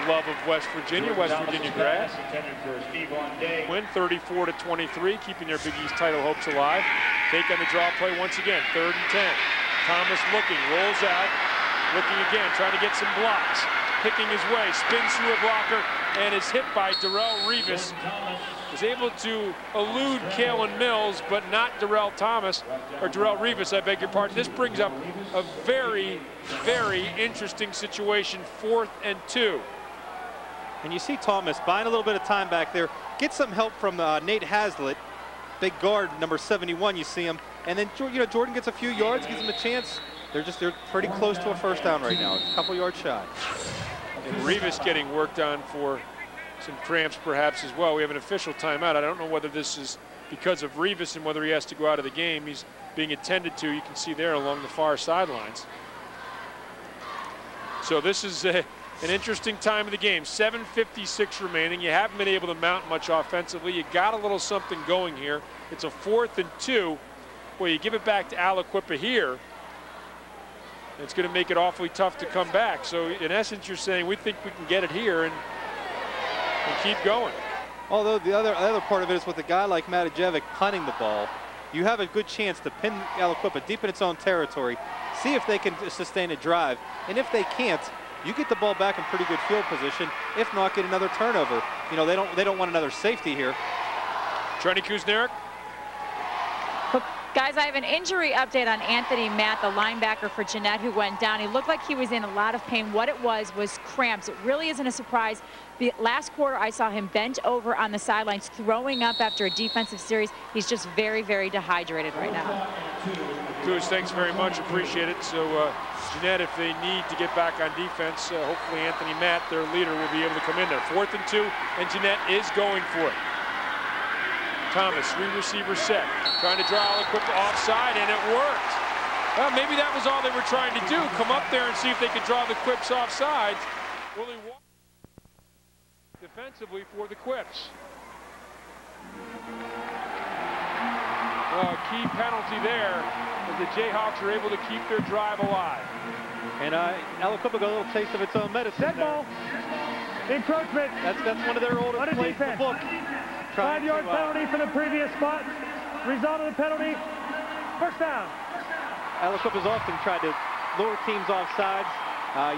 love of West Virginia grad. Win 34-23, keeping their Big East title hopes alive. Take on the draw play once again, 3rd and 10. Thomas looking, rolls out, looking again, trying to get some blocks. Picking his way, spins through a blocker, and is hit by Darrell Revis. Was able to elude Kalen Mills, but not Darrell Revis, I beg your pardon. This brings up a very, very interesting situation, 4th and 2. And you see Thomas buying a little bit of time back there. Get some help from Nate Hazlitt, big guard, number 71. You see him, and then Jordan gets a few yards, gives him a chance. They're pretty close to a first down right now, a couple yards shy. And Revis getting worked on for some cramps perhaps as well. We have an official timeout. I don't know whether this is because of Revis and whether he has to go out of the game. He's being attended to, you can see there along the far sidelines. So this is an interesting time of the game. 7:56 remaining. You haven't been able to mount much offensively. You got a little something going here. It's a 4th and 2. Well, you give it back to Aliquippa here. It's going to make it awfully tough to come back. So in essence, you're saying we think we can get it here and keep going. Although the other part of it is with a guy like Matajevic punting the ball, you have a good chance to pin Aliquippa deep in its own territory, see if they can sustain a drive, and if they can't, you get the ball back in pretty good field position. If not, get another turnover. You know, they don't want another safety here. Trenny Kusneric. Guys, I have an injury update on Anthony Matt, the linebacker for Jeannette, who went down. He looked like he was in a lot of pain. What it was cramps. It really isn't a surprise. The last quarter, I saw him bent over on the sidelines, throwing up after a defensive series. He's just very, very dehydrated right now. Coos, thanks very much. Appreciate it. So, Jeannette, if they need to get back on defense, hopefully Anthony Matt, their leader, will be able to come in there. 4th and 2, and Jeannette is going for it. Thomas, 3 receivers set, trying to draw Aliquippa offside, and it worked. Well, maybe that was all they were trying to do, come up there and see if they could draw the Quips offsides. Well, he walked defensively for the Quips. Key penalty there, as the Jayhawks are able to keep their drive alive. And Aliquippa got a little taste of its own medicine. Dead ball. Encroachment. That's one of their older plays in the book. 5-yard penalty for the previous spot. Result of the penalty, first down. Aliquippa's often tried to lure teams off sides.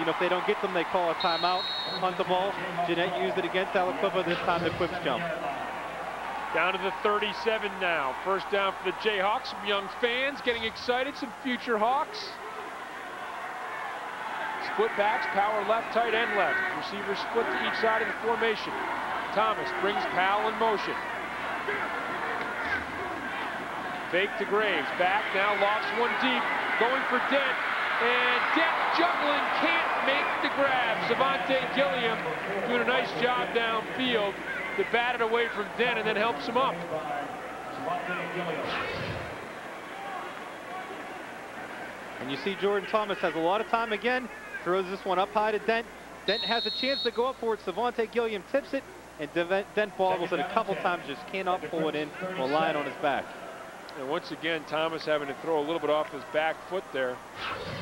You know, if they don't get them, they call a timeout, punt the ball. Jeannette used it against Aliquippa. This time the Quips jump. Down to the 37 now. First down for the Jayhawks. Some young fans getting excited. Some future Hawks. Split backs, power left, tight end left. Receivers split to each side of the formation. Thomas brings Powell in motion. Fake to Graves. Back now, lofts one deep. Going for Dent. And Dent juggling, can't make the grab. Savante Gilliam doing a nice job downfield to bat it away from Dent and then helps him up. And you see Jordan Thomas has a lot of time again. Throws this one up high to Dent. Dent has a chance to go up for it. Savante Gilliam tips it. And Dent bobbles it a couple times, just cannot pull it in while lying on his back. And once again, Thomas having to throw a little bit off his back foot there.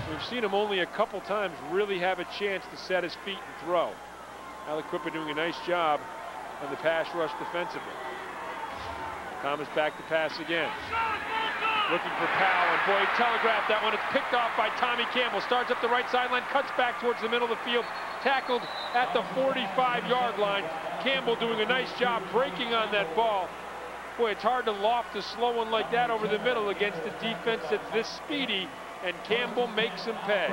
We've seen him only a couple times really have a chance to set his feet and throw. Aliquippa doing a nice job on the pass rush defensively. Thomas back to pass again. Looking for Powell, and boy, he telegraphed that one. It's picked off by Tommy Campbell. Starts up the right sideline, cuts back towards the middle of the field. Tackled at the 45-yard line. Campbell doing a nice job breaking on that ball. Boy, it's hard to loft a slow one like that over the middle against a defense that's this speedy, and Campbell makes him pay.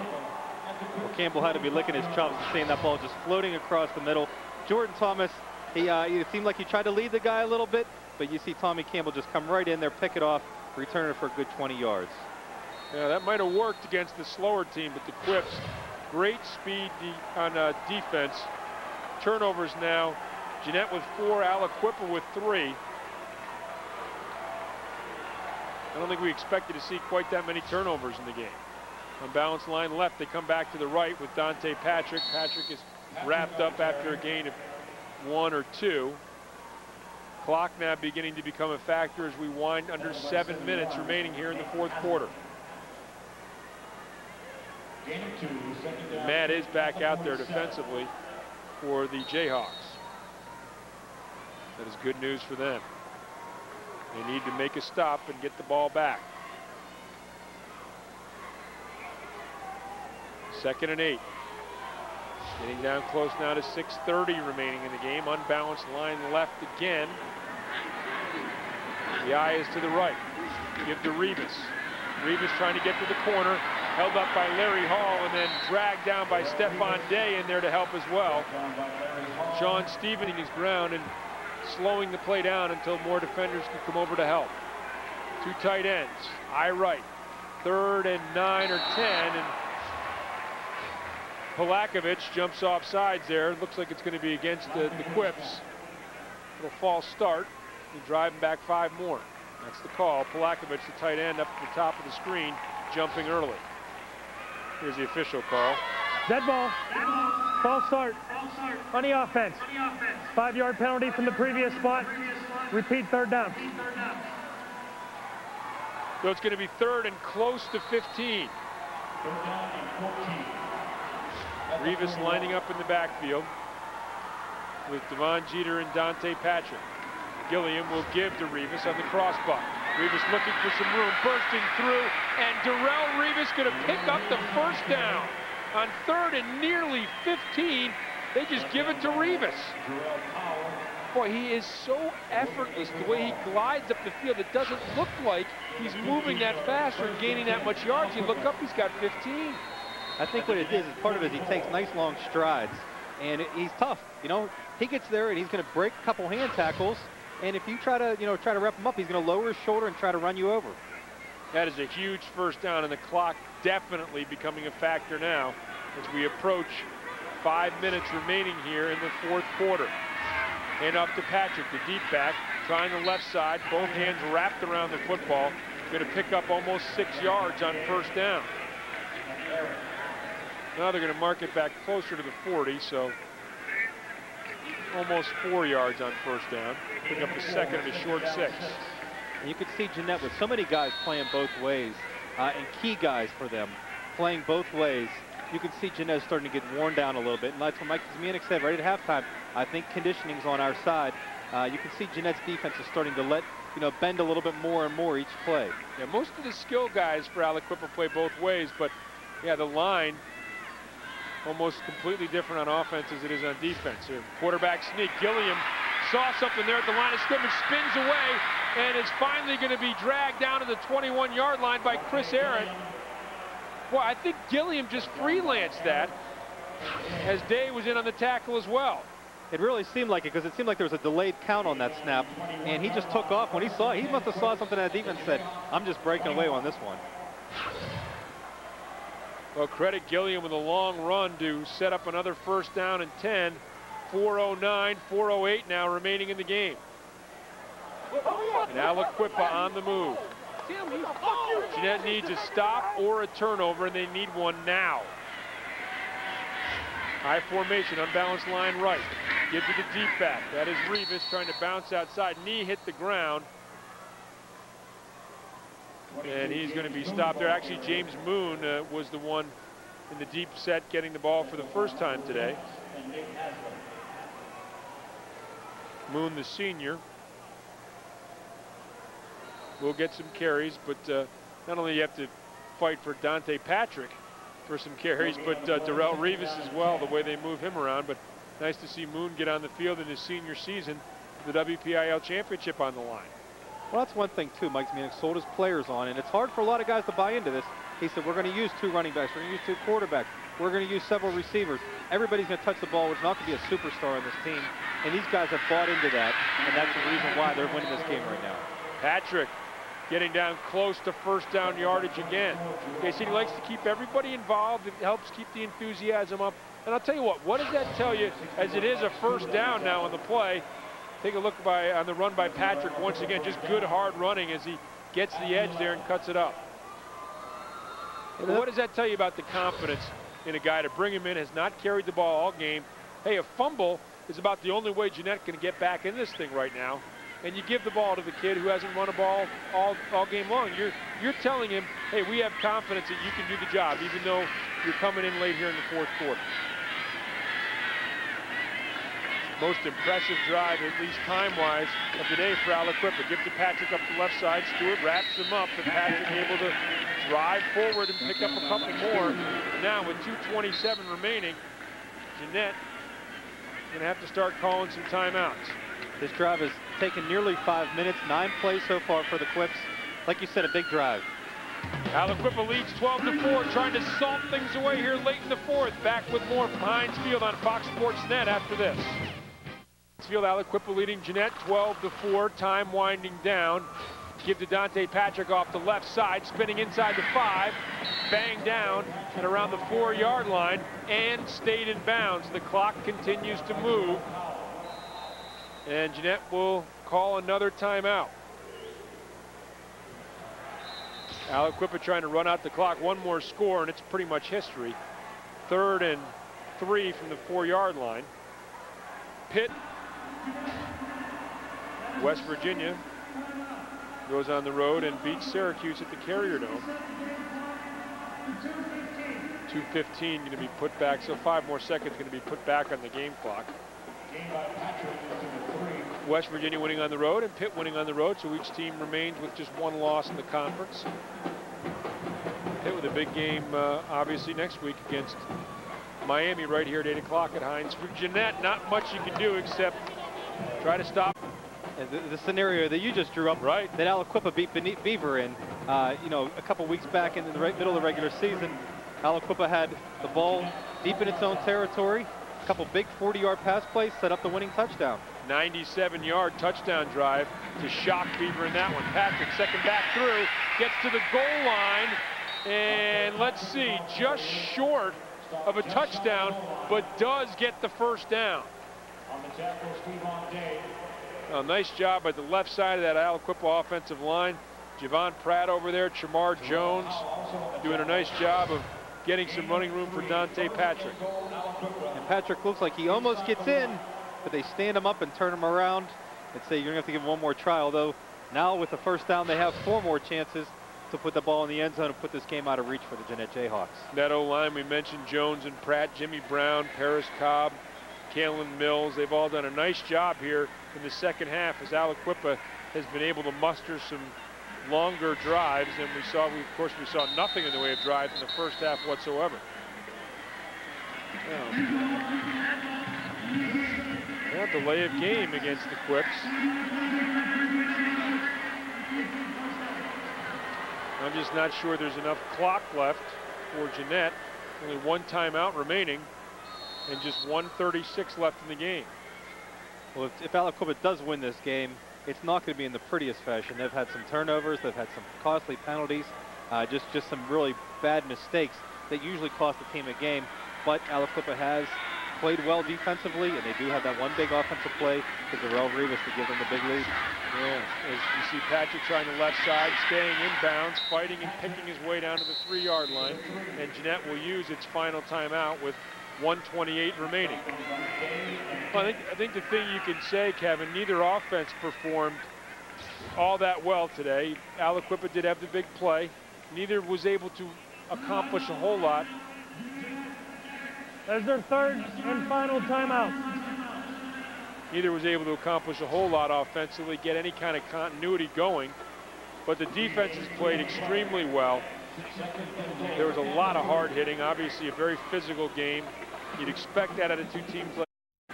Well, Campbell had to be licking his chops and seeing that ball just floating across the middle. Jordan Thomas, it seemed like he tried to lead the guy a little bit, but you see Tommy Campbell just come right in there, pick it off, return it for a good 20 yards. Yeah, that might have worked against the slower team, but the Quips, great speed on defense. turnovers now. Jeannette with 4, Aliquippa with 3. I don't think we expected to see quite that many turnovers in the game. Unbalanced line left, they come back to the right with Dante Patrick. Patrick is wrapped up after a gain of 1 or 2. Clock now beginning to become a factor as we wind under 7 minutes remaining here in the 4th quarter. Matt is back out there defensively for the Jayhawks. That is good news for them. They need to make a stop and get the ball back. 2nd and 8. Getting down close now to 6:30 remaining in the game. Unbalanced line left again. The eye is to the right. Give to Rivas. Rivas trying to get to the corner. Held up by Larry Hall and then dragged down by Stephon Day in there to help as well. Sean Stevening his ground and slowing the play down until more defenders can come over to help. 2 tight ends. Eye right. 3rd and 9 or 10. And Polakovic jumps off sides there. Looks like it's going to be against the Quips. Little false start. And drive him back 5 more. That's the call. Polakovic, the tight end, up at the top of the screen, jumping early. Here's the official call. Dead ball. False start. On the offense. 5-yard penalty from the previous spot. Repeat 3rd down. So it's going to be 3rd and close to 15. Rivas lining up in the backfield with Devon Jeter and Dante Patrick. Gilliam will give to Rivas on the crossbar. Rivas looking for some room, bursting through, and Darrell Rivas going to pick up the 1st down. On 3rd and nearly 15, they just give it to Rivas. Boy, he is so effortless the way he glides up the field. It doesn't look like he's moving that fast or gaining that much yards. You look up, he's got 15. I think what it is part of it is he takes nice long strides, and he's tough. You know, he gets there and he's going to break a couple hand tackles, and if you try to rep him up, he's going to lower his shoulder and try to run you over. That is a huge 1st down, and the clock definitely becoming a factor now as we approach 5 minutes remaining here in the 4th quarter. And up to Patrick, the deep back, trying the left side, both hands wrapped around the football. Going to pick up almost 6 yards on 1st down. Now they're going to mark it back closer to the 40, so almost 4 yards on 1st down. Pick up the 2nd of a short 6. And you could see Jeannette with so many guys playing both ways, and key guys for them playing both ways. You can see Jeannette starting to get worn down a little bit. And that's what Mike Zmianek said right at halftime. I think conditioning's on our side. You can see Jeannette's defense is starting to bend a little bit more and more each play. Yeah, most of the skill guys for Aliquippa play both ways, but yeah, the line almost completely different on offense as it is on defense. Quarterback sneak. Gilliam saw something there at the line of scrimmage, spins away, and is finally going to be dragged down to the 21-yard line by Chris Aaron. Well, I think Gilliam just freelanced that as Day was in on the tackle as well. It really seemed like it, because it seemed like there was a delayed count on that snap, and he just took off. When he saw it, he must have saw something that defense said, I'm just breaking away on this one. Well, credit Gilliam with a long run to set up another 1st down and 10. 4:09, 4:08 now remaining in the game. And Aliquippa on the move. Jeannette needs a stop or a turnover, and they need one now. High formation, unbalanced line right. Give to the deep back. That is Rivas trying to bounce outside. Knee hit the ground. And he's going to be stopped there. Actually, James Moon was the one in the deep set getting the ball for the 1st time today. Moon, the senior, will get some carries, but not only you have to fight for Dante Patrick for some carries, but Darrell Rivas as well, the way they move him around. But nice to see Moon get on the field in his senior season, the WPIAL championship on the line. Well, that's one thing, too. Mike Zmianek sold his players on, and it's hard for a lot of guys to buy into this. He said, we're going to use 2 running backs. We're going to use 2 quarterbacks. We're going to use several receivers. Everybody's going to touch the ball, which is not going to be a superstar on this team. And these guys have bought into that, and that's the reason why they're winning this game right now. Patrick getting down close to 1st down yardage again. He likes to keep everybody involved. It helps keep the enthusiasm up And I'll tell you what does that tell you, as it is a first down now on the play? Take a look on the run by Patrick once again, just good hard running as he gets the edge there and cuts it up. And what does that tell you about the confidence in a guy to bring him in, has not carried the ball all game? Hey, a fumble is about the only way Jeannette can get back in this thing right now. And you give the ball to the kid who hasn't run a ball all game long. You're telling him, hey, we have confidence that you can do the job, even though you're coming in late here in the fourth quarter. Most impressive drive, at least time-wise, of the day for Aliquippa. Give to Patrick up the left side. Stewart wraps him up, and Patrick able to drive forward and pick up a couple more. Now with 2:27 remaining, Jeannette going to have to start calling some timeouts. This drive has taken nearly 5 minutes, 9 plays so far for the Quips. Like you said, a big drive. Aliquippa leads 12-4, trying to salt things away here late in the fourth. Back with more from Heinz Field on Fox Sports Net after this. Field, Aliquippa leading Jeannette 12-4, time winding down. Give to Dante Patrick off the left side, spinning inside the 5, bang down and around the 4-yard line and stayed in bounds. The clock continues to move, and Jeannette will call another timeout. Aliquippa trying to run out the clock. One more score and it's pretty much history. 3rd and 3 from the 4-yard line. Pitt, West Virginia, goes on the road and beats Syracuse at the Carrier Dome. 2:15 going to be put back, so 5 more seconds going to be put back on the game clock. West Virginia winning on the road and Pitt winning on the road, so each team remains with just 1 loss in the conference. Pitt with a big game, obviously, next week against Miami right here at 8 o'clock at Heinz. For Jeannette, not much you can do except try to stop. And the scenario that you just drew up, right, that Aliquippa beat Beaver in, you know, a couple weeks back in the middle of the regular season, Aliquippa had the ball deep in its own territory. A couple big 40-yard pass plays set up the winning touchdown. 97-yard touchdown drive to shock Beaver in that one. Patrick, second back through, gets to the goal line, and let's see, just short of a touchdown, but does get the first down. A nice job at the left side of that Aliquippa offensive line. Javon Pratt over there, Chamar Jones doing a nice job of getting some running room for Dante Patrick. And Patrick looks like he almost gets in, but they stand him up and turn him around and say you're going to have to give him one more try, although now with the first down they have 4 more chances to put the ball in the end zone and put this game out of reach for the Jeannette Jayhawks. That O-line, we mentioned Jones and Pratt, Jimmy Brown, Paris Cobb, Kalen Mills. They've all done a nice job here in the second half as Aliquippa has been able to muster some longer drives than we saw. Of course, we saw nothing in the way of drives in the first half whatsoever. Yeah, delay of game against the Quips. I'm just not sure there's enough clock left for Jeannette. Only 1 timeout remaining and just 1:36 left in the game. Well, if Aliquippa does win this game, it's not going to be in the prettiest fashion. They've had some turnovers, they've had some costly penalties, just some really bad mistakes that usually cost the team a game. But Aliquippa has played well defensively, and they do have that one big offensive play to Darrell Rivas to give them the big lead. Yeah, as you see Patrick trying the left side, staying in bounds, fighting and picking his way down to the 3-yard line, and Jeannette will use its final timeout with 1:28 remaining. Well, I think the thing you can say, Kevin, neither offense performed all that well today. Aliquippa did have the big play. Neither was able to accomplish a whole lot. There's their 3rd and final timeout. Neither was able to accomplish a whole lot offensively, get any kind of continuity going. But the defense has played extremely well. There was a lot of hard hitting, obviously a very physical game. You'd expect that out of 2 teams.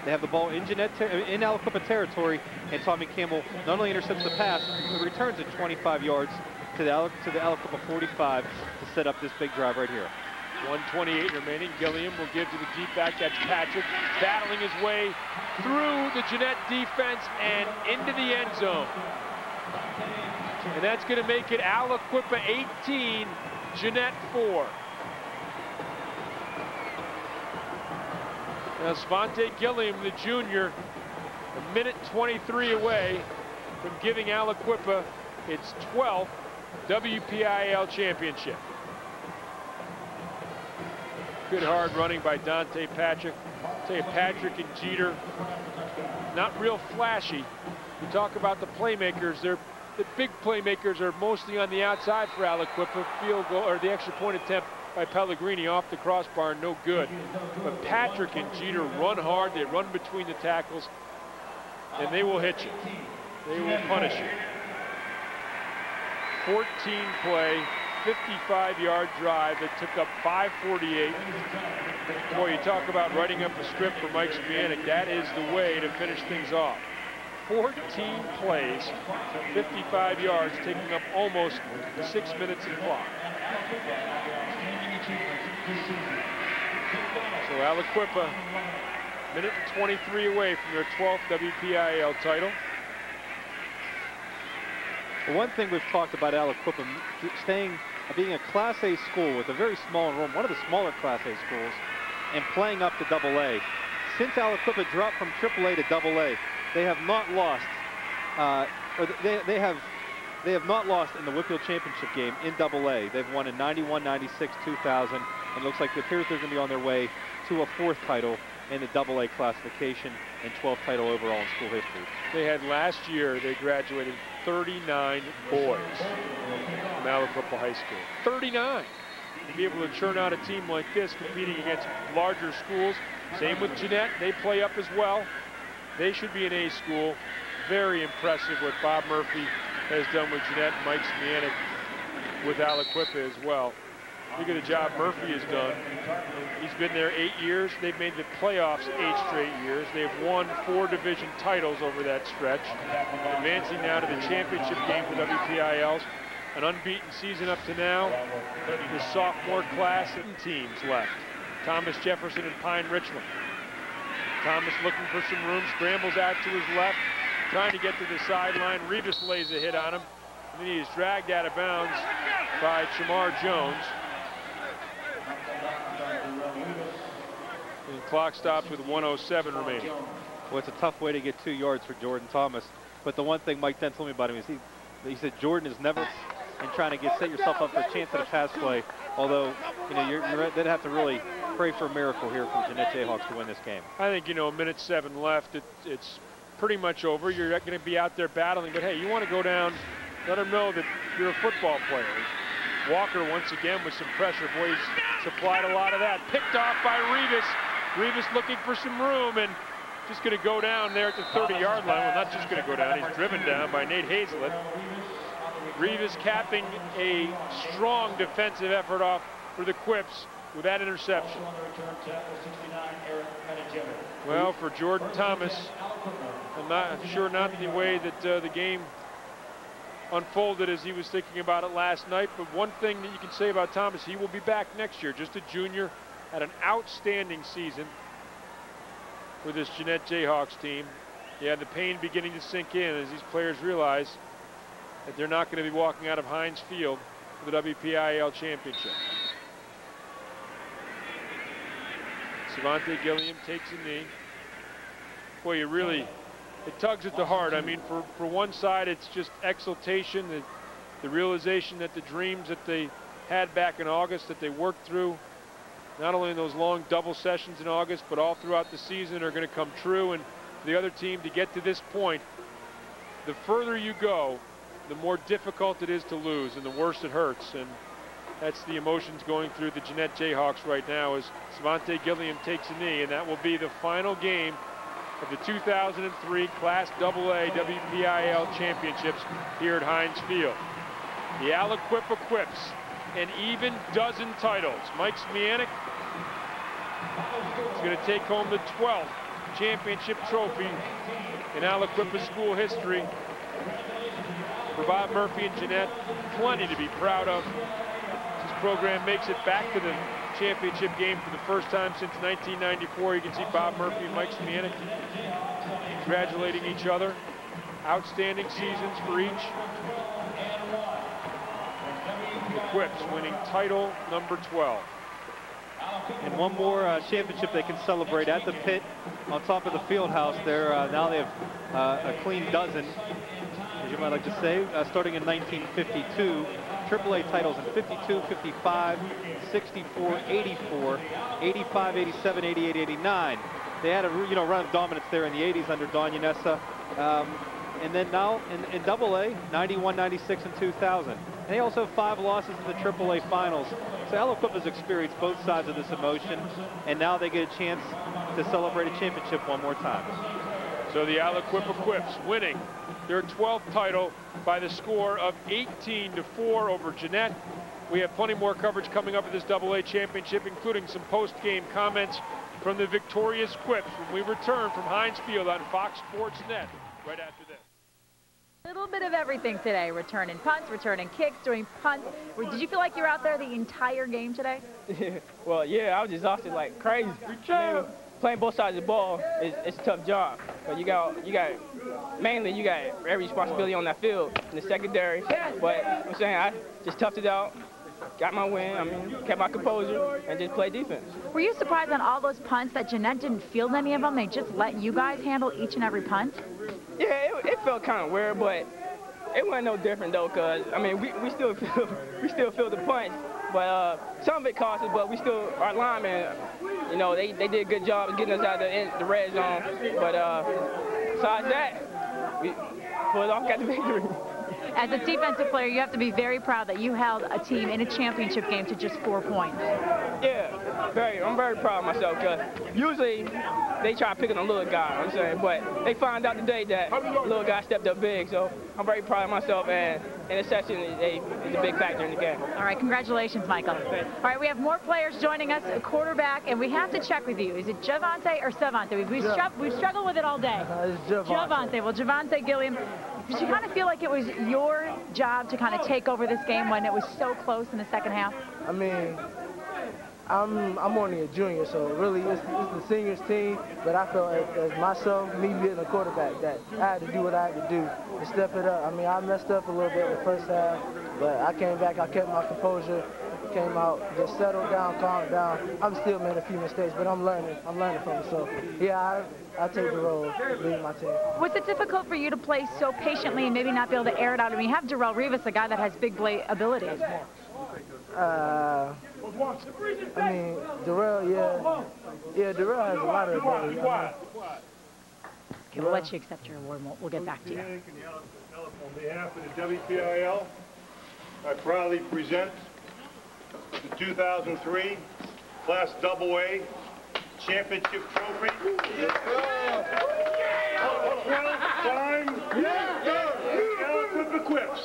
They have the ball in in Aliquippa territory, and Tommy Campbell not only intercepts the pass, but returns it 25 yards to the Aliquippa 45 to set up this big drive right here. 1:28 remaining. Gilliam will give to the deep back. That's Patrick battling his way through the Jeannette defense and into the end zone. And that's going to make it Aliquippa 18, Jeannette 4. Now Svante Gilliam, the junior, a minute 23 away from giving Aliquippa its 12th WPIAL championship. Good hard running by Dante Patrick. I'll tell you, Patrick and Jeter, not real flashy. You talk about the playmakers, the big playmakers are mostly on the outside for Aliquippa. Field goal, or the extra point attempt by Pellegrini off the crossbar, no good. But Patrick and Jeter run hard, they run between the tackles, and they will hit you. They will punish you. 14 play, 55-yard drive that took up 5:48. Boy, you talk about writing up a script for Mike Spianek. That is the way to finish things off. 14 plays, 55 yards, taking up almost 6 minutes of clock. So Aliquippa, minute and 23 away from their 12th WPIAL title. One thing we've talked about Aliquippa being a Class A school with a very small enrollment, one of the smaller Class A schools, and playing up to AA. Since Aliquippa dropped from AAA to AA, they have not lost, they have not lost in the WPIAL championship game in AA. They've won in 91, 96, 2000, and it looks like it appears they're going to be on their way to a 4th title in the AA classification and 12th title overall in school history. They had last year, they graduated 39 boys from Aliquippa High School. 39. To be able to churn out a team like this competing against larger schools. Same with Jeannette, they play up as well. They should be an A school. Very impressive what Bob Murphy has done with Jeannette and Mike Spianek with Aliquippa as well. Look at the job Murphy has done. He's been there 8 years. They've made the playoffs 8 straight years. They've won 4 division titles over that stretch. Advancing now to the championship game for WPIALs. An unbeaten season up to now. The sophomore class and teams left. Thomas Jefferson and Pine Richland. Thomas looking for some room, scrambles out to his left, trying to get to the sideline. Rivas lays a hit on him, and then he is dragged out of bounds by Shamar Jones. And the clock stops with 1:07 remaining. Well, it's a tough way to get 2 yards for Jordan Thomas. But the one thing Mike Dent told me about him is he said Jordan is never in trying to set yourself up for a chance at a pass play. Although, you know, they'd have to really pray for a miracle here for Jeannette Jayhawks to win this game. I think, you know, 1:07 left. It's pretty much over. You're not going to be out there battling. But, hey, you want to go down, let them know that you're a football player. Walker once again with some pressure. Boy, he's supplied a lot of that. Picked off by Rivas. Rivas looking for some room and just going to go down there at the 30-yard line. Well, not just going to go down. He's driven down by Nate Hazlett. Rivas capping a strong defensive effort off for the Quips with that interception. Well, for Jordan Thomas, I'm sure not the way that the game unfolded as he was thinking about it last night. But one thing that you can say about Thomas, he will be back next year. Just a junior, had an outstanding season with this Jeannette Jayhawks team. Yeah, the pain beginning to sink in as these players realize that they're not going to be walking out of Heinz Field for the WPIAL championship. Svante Gilliam takes a knee. Boy, it tugs at the heart. I mean, for one side, it's just exultation, the realization that the dreams that they had back in August that they worked through, not only in those long double sessions in August, but all throughout the season are going to come true. And for the other team to get to this point, the further you go, the more difficult it is to lose and the worse it hurts. And that's the emotions going through the Jeannette Jayhawks right now as Svante Gilliam takes a knee, and that will be the final game of the 2003 Class AA WPIAL Championships here at Heinz Field. The Aliquippa Quips, an even dozen titles. Mike Spianek is going to take home the 12th championship trophy in Aliquippa school history. For Bob Murphy and Jeannette, plenty to be proud of. This program makes it back to the championship game for the first time since 1994. You can see Bob Murphy and Mike Spianek congratulating each other. Outstanding seasons for each. The Quips winning title number 12. And one more championship they can celebrate at the pit on top of the field house there. Now they have a clean dozen, as you might like to say, starting in 1952. AAA titles in 52, 55, 64, 84, 85, 87, 88, 89. They had a run of dominance there in the 80s under Don Yanessa. And then now in AA, 91, 96, and 2000. And they also have 5 losses in the AAA finals. So Aliquippa's experienced both sides of this emotion, and now they get a chance to celebrate a championship one more time. So the Aliquippa Quips winning their 12th title by the score of 18-4 over Jeannette. We have plenty more coverage coming up at this AA championship, including some post-game comments from the victorious Quips when we return from Heinz Field on Fox Sports Net right after this. A little bit of everything today, returning punts, returning kicks, doing punts. Did you feel like you were out there the entire game today? Well, yeah, I was exhausted like crazy. Playing both sides of the ball it's a tough job. But you got mainly you got every responsibility on that field in the secondary. But I'm saying I just toughed it out, got my win. I mean, kept my composure and just played defense. Were you surprised on all those punts that Jeannette didn't field any of them? They just let you guys handle each and every punt? Yeah, it felt kind of weird, but it wasn't no different though, cause I mean we still feel the punch, but some of it cost us, but we still, our linemen, you know, they did a good job of getting us out of the red zone. But besides that, we pulled off, got the victory. As a defensive player, you have to be very proud that you held a team in a championship game to just 4 points. Yeah, I'm very proud of myself, because usually they try to pick on a little guy, I'm saying, but they found out today that little guy stepped up big, so I'm very proud of myself, and interception is a big factor in the game. All right, congratulations, Michael. All right, we have more players joining us, a quarterback, and we have to check with you. Is it Javante or Savante? We've struggled with it all day. It's Javante. Javante. Well, Javante Gilliam, did you kind of feel like it was your job to kind of take over this game when it was so close in the second half? I mean, I'm only a junior, so really it's the seniors team, but I felt as myself, me being a quarterback, that I had to do what I had to do to step it up. I mean, I messed up a little bit in the first half, but I came back, I kept my composure, came out, just settled down, calmed down. I'm still made a few mistakes, but I'm learning from it. So yeah, I take the role of leading my team. Was it difficult for you to play so patiently and maybe not be able to air it out? I mean, you have Darrell Rivas, a guy that has big play abilities. I mean, Darrell, yeah, Darrell has a lot of ability. Okay, we'll let you accept your award. We'll get back to you. On behalf of the WPIAL, I proudly present the 2003 Class AA Championship Trophy. Time, Aliquippa Quips.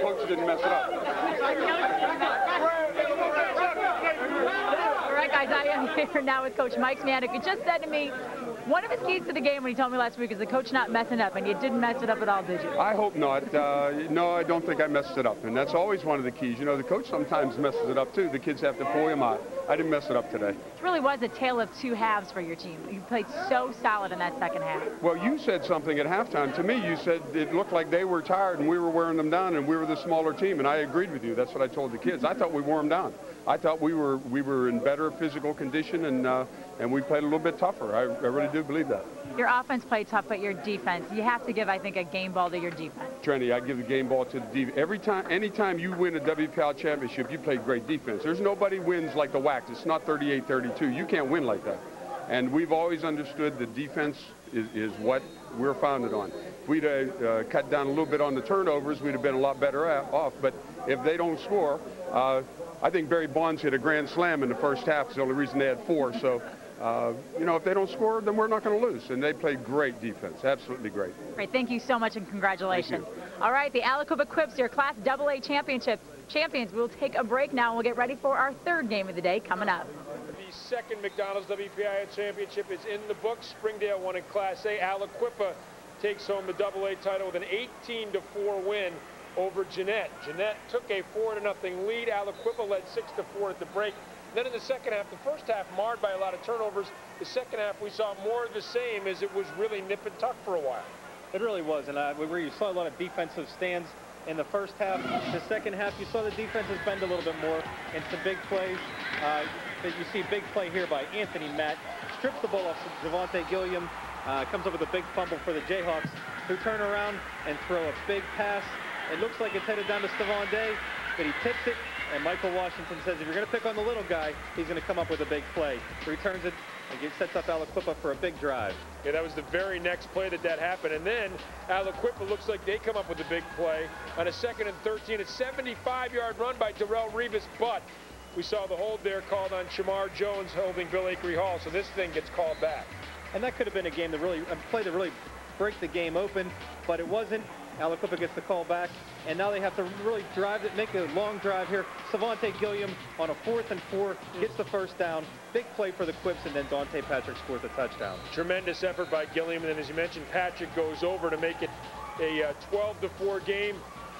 Coach didn't mess it up. All right, guys, I am here now with Coach Mike Smianek. He just said to me, one of his keys to the game when he told me last week is the coach not messing up, and you didn't mess it up at all, did you? I hope not. No, I don't think I messed it up, and that's always one of the keys. You know, the coach sometimes messes it up, too. The kids have to pull him out. I didn't mess it up today. It really was a tale of two halves for your team. You played so solid in that second half. Well, you said something at halftime. To me, you said it looked like they were tired and we were wearing them down and we were the smaller team, and I agreed with you. That's what I told the kids. I thought we wore them down. I thought we were in better physical condition, and we played a little bit tougher. I really do believe that. Your offense played tough, but your defense, you have to give, I think, a game ball to your defense. Trendy, I give the game ball to the defense. Anytime you win a WPIAL championship, you play great defense. There's nobody wins like the WACs. It's not 38-32. You can't win like that. And we've always understood the defense is what we're founded on. If we'd cut down a little bit on the turnovers, we'd have been a lot better off. But if they don't score, I think Barry Bonds hit a grand slam in the first half. It's the only reason they had 4. So, you know, if they don't score, then we're not going to lose. And they played great defense, absolutely great. Great. Thank you so much, and congratulations. All right, the Aliquippa Quips, your Class AA champions. We'll take a break now, and we'll get ready for our third game of the day coming up. The second McDonald's WPIAL championship is in the books. Springdale won in Class A. Aliquippa takes home the AA title with an 18-4 win over Jeannette. Jeannette took a 4-0 lead. Aliquippa led 6-4 at the break. Then in the second half, the first half marred by a lot of turnovers. The second half, we saw more of the same, as it was really nip and tuck for a while. It really was, and where you saw a lot of defensive stands in the first half. The second half, you saw the defenses bend a little bit more, and some big plays. You see a big play here by Anthony Matt. Strips the ball off Devontae Gilliam. Comes up with a big fumble for the Jayhawks, who turn around and throw a big pass. It looks like it's headed down to Stevan Day, but he tips it, and Michael Washington says if you're going to pick on the little guy, he's going to come up with a big play. Returns it and sets up Aliquippa for a big drive. Yeah, that was the very next play that happened. And then Aliquippa looks like they come up with a big play on a 2nd and 13. A 75-yard run by Darrell Rivas, but we saw the hold there called on Shamar Jones holding Bill Akery Hall, so this thing gets called back. And that could have been a play that really break the game open, but it wasn't. Aliquippa gets the call back, and now they have to really make a long drive here. Savante Gilliam on a 4th and 4 gets the first down. Big play for the Quips, and then Dante Patrick scores a touchdown. Tremendous effort by Gilliam, and then as you mentioned, Patrick goes over to make it a 12-4 game.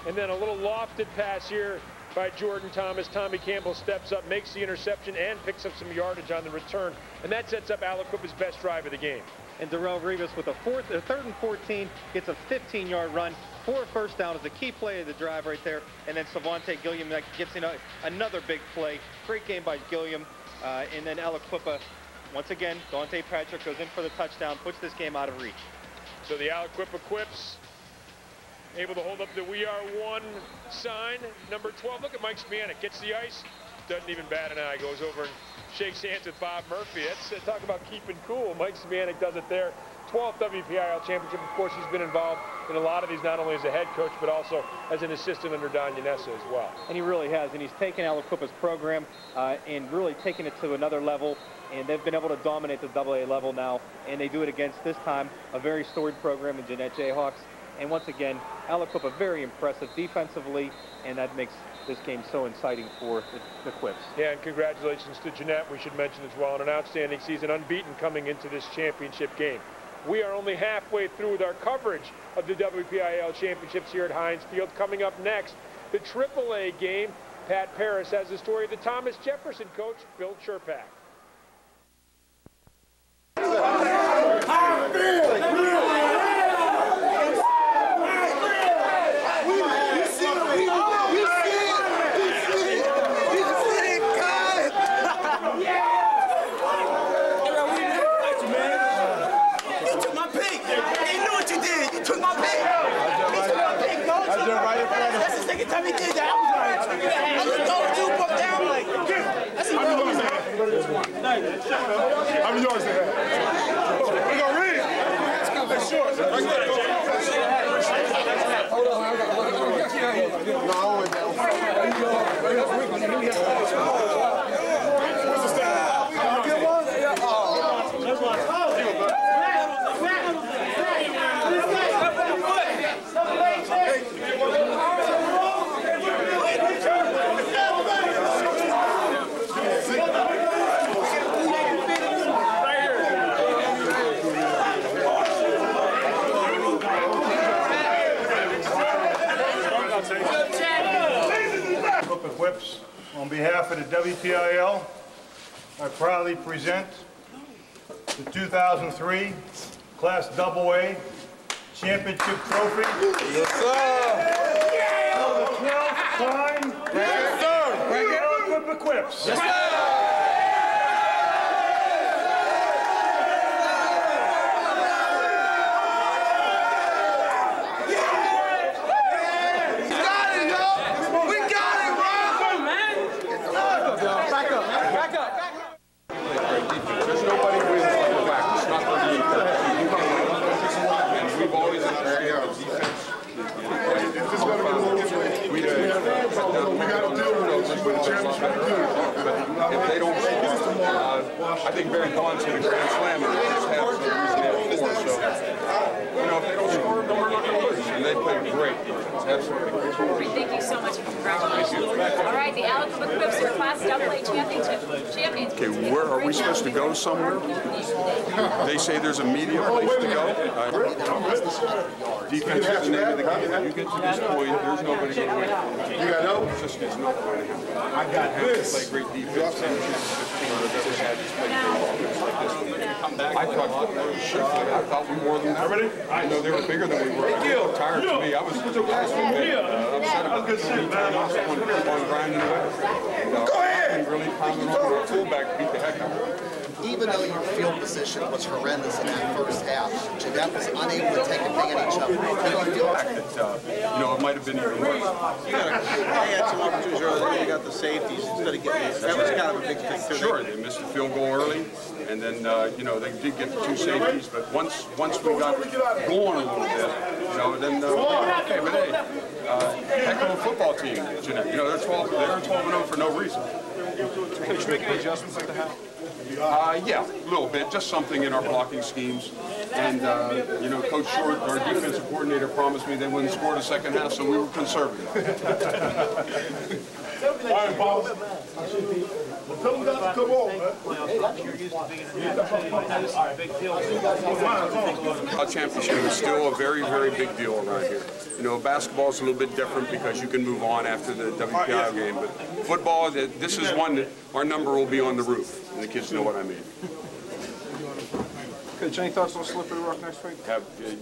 And then a little lofted pass here by Jordan Thomas. Tommy Campbell steps up, makes the interception, and picks up some yardage on the return. And that sets up Aliquippa's best drive of the game. And Darrell Rivas with a 3rd and 14 gets a 15-yard run for a first down. Is the key play of the drive right there. And then Savante Gilliam that gets another big play. Great game by Gilliam. And then Aliquippa, once again, Dante Patrick goes in for the touchdown, puts this game out of reach. So the Aliquippa Quips able to hold up the "We Are One" sign. Number 12, look at Mike Spianek, gets the ice, doesn't even bat an eye, goes over and shakes hands with Bob Murphy. That's talk about keeping cool. Mike Spianek does it there. 12th WPIAL championship. Of course, he's been involved in a lot of these, not only as a head coach, but also as an assistant under Don Yanessa as well. And he really has, and he's taken Aliquippa's program and really taken it to another level, and they've been able to dominate the AA level now, and they do it against, this time, a very storied program in Jeannette Jayhawks. And once again, Aliquippa very impressive defensively, and that makes this game so exciting for the Quips. Yeah, and congratulations to Jeannette, we should mention as well, on an outstanding season, unbeaten coming into this championship game. We are only halfway through with our coverage of the WPIAL championships here at Heinz Field. Coming up next, the AAA game. Pat Paris has the story of the Thomas Jefferson coach, Bill Chirpak. How many yards they have? We're gonna read it. That's short. Hold on, I got one. No, I want that What's the stat? Get one? Oh, there's one. Whips, on behalf of the WPIAL, I proudly present the 2003 Class AA Championship Trophy. Yes, sir. The 12th time. Yes, sir. Aliquippa Quips. Yes, sir. If they don't score, I think Barry Bond's going to grand slam and just have some reason to score. So, if they don't score, then we're not going to lose. And they play great defense, absolutely great. Thank you so much and congratulations. All right, the Aliquippa Quips are Class AA champions. Okay, where are we supposed to go somewhere? They say there's a media place to go. Defense is the name of the game. When you get to this point, there's nobody going to win. You got no? It's just it's not going to happen. I got this. Play great defense. I thought we wore them. I know they were bigger than we were. They looked tired to me. I was upset about the time grinding away. Go ahead! And really pounding on the fullback, beat the heck out of it. Even though your field position was horrendous in that first half, Jeannette was unable to take advantage of it. How do you feel about it? You know, it might have been even worse. They had some opportunities earlier. You got the safeties instead of getting this. That was kind of a big thing too. Sure, they missed the field goal early, and then you know, they did get the 2 safeties. But once we got going a little bit, you know, then okay, but hey, heck of a football team, Jeannette. You know, they're 12-0 for no reason. Did you make any adjustments at the half? Yeah, a little bit, just something in our blocking schemes. And, you know, Coach Short, our defensive coordinator, promised me they wouldn't score the second half, so we were conservative. All right, boss. Well, tell them guys to come on, man. A championship is still a very, very big deal around here. You know, basketball is a little bit different because you can move on after the WPIAL game, but football, this is one that our number will be on the roof, and the kids know what I mean. Coach, any thoughts on Slippery Rock next week?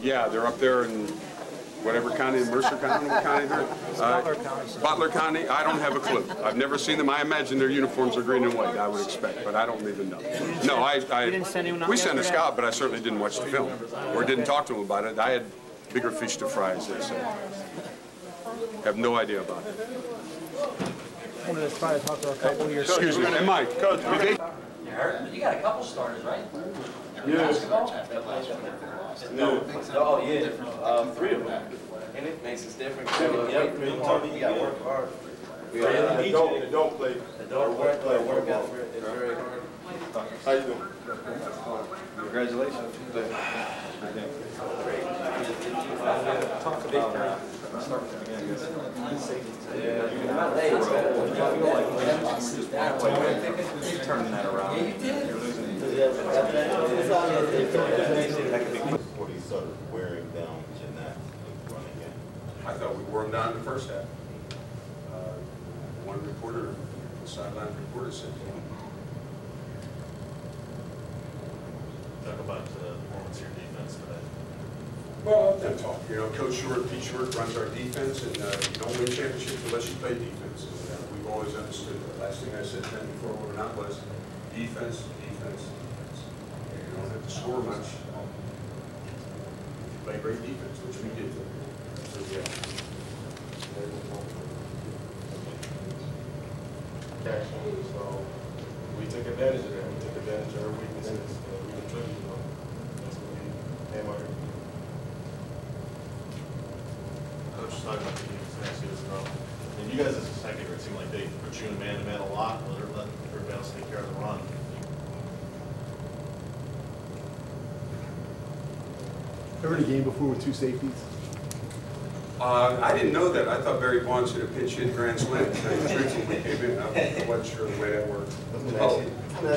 Yeah, they're up there in whatever county, Mercer County, what county they're in? Butler County. I don't have a clue. I've never seen them. I imagine their uniforms are green and white, I would expect, but I don't even know. No, we sent a scout, but I certainly didn't watch the film or didn't talk to them about it. I had bigger fish to fry, as they say. Have no idea about it. I wanted to try to talk to a couple of your... Excuse me, and Mike. Coach, you got a couple starters, right? Yes. No. Oh, yeah. 3 of them. And it makes us different. You got to work hard. Don't play. Don't work effort. It's very hard. How you doing? Congratulations. Talk about start with the beginning. Turning that around. Yeah, you did. What he started wearing down Jeannette running game. I thought we wore them down in the first half. One reporter, the sideline reporter said to him. Talk about the performance of your defense today. Well, let them talk. You know, Coach Short, Pete Short runs our defense, and you don't win championships unless you play defense. And we've always understood that. Last thing I said to them before we went out was defense, defense, defense. You don't have to score much. You play great defense, which we did. So, yeah. So we took advantage of that. We took advantage of our weaknesses. We contributed. You know, that's what we came out here. Coach, talking about the defense next year as well. And you guys as a secondary, it seemed like they put you in man-to-man a lot, but they're letting everybody else take care of the run. Ever in a game before with 2 safeties? I didn't know that. I thought Barry Bonds hit a pinch hit grand slam. I wasn't sure the way that worked. Oh, I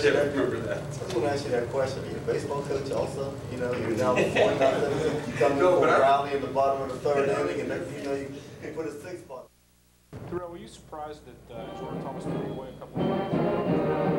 remember that. I was going to ask you that question. Are you a baseball coach also? You know, you're down 4-0, you come to a rally in the bottom of the 3rd inning, and then, you know, you put a 6 spot. Terrell, were you surprised that Jordan Thomas threw away a couple of runs?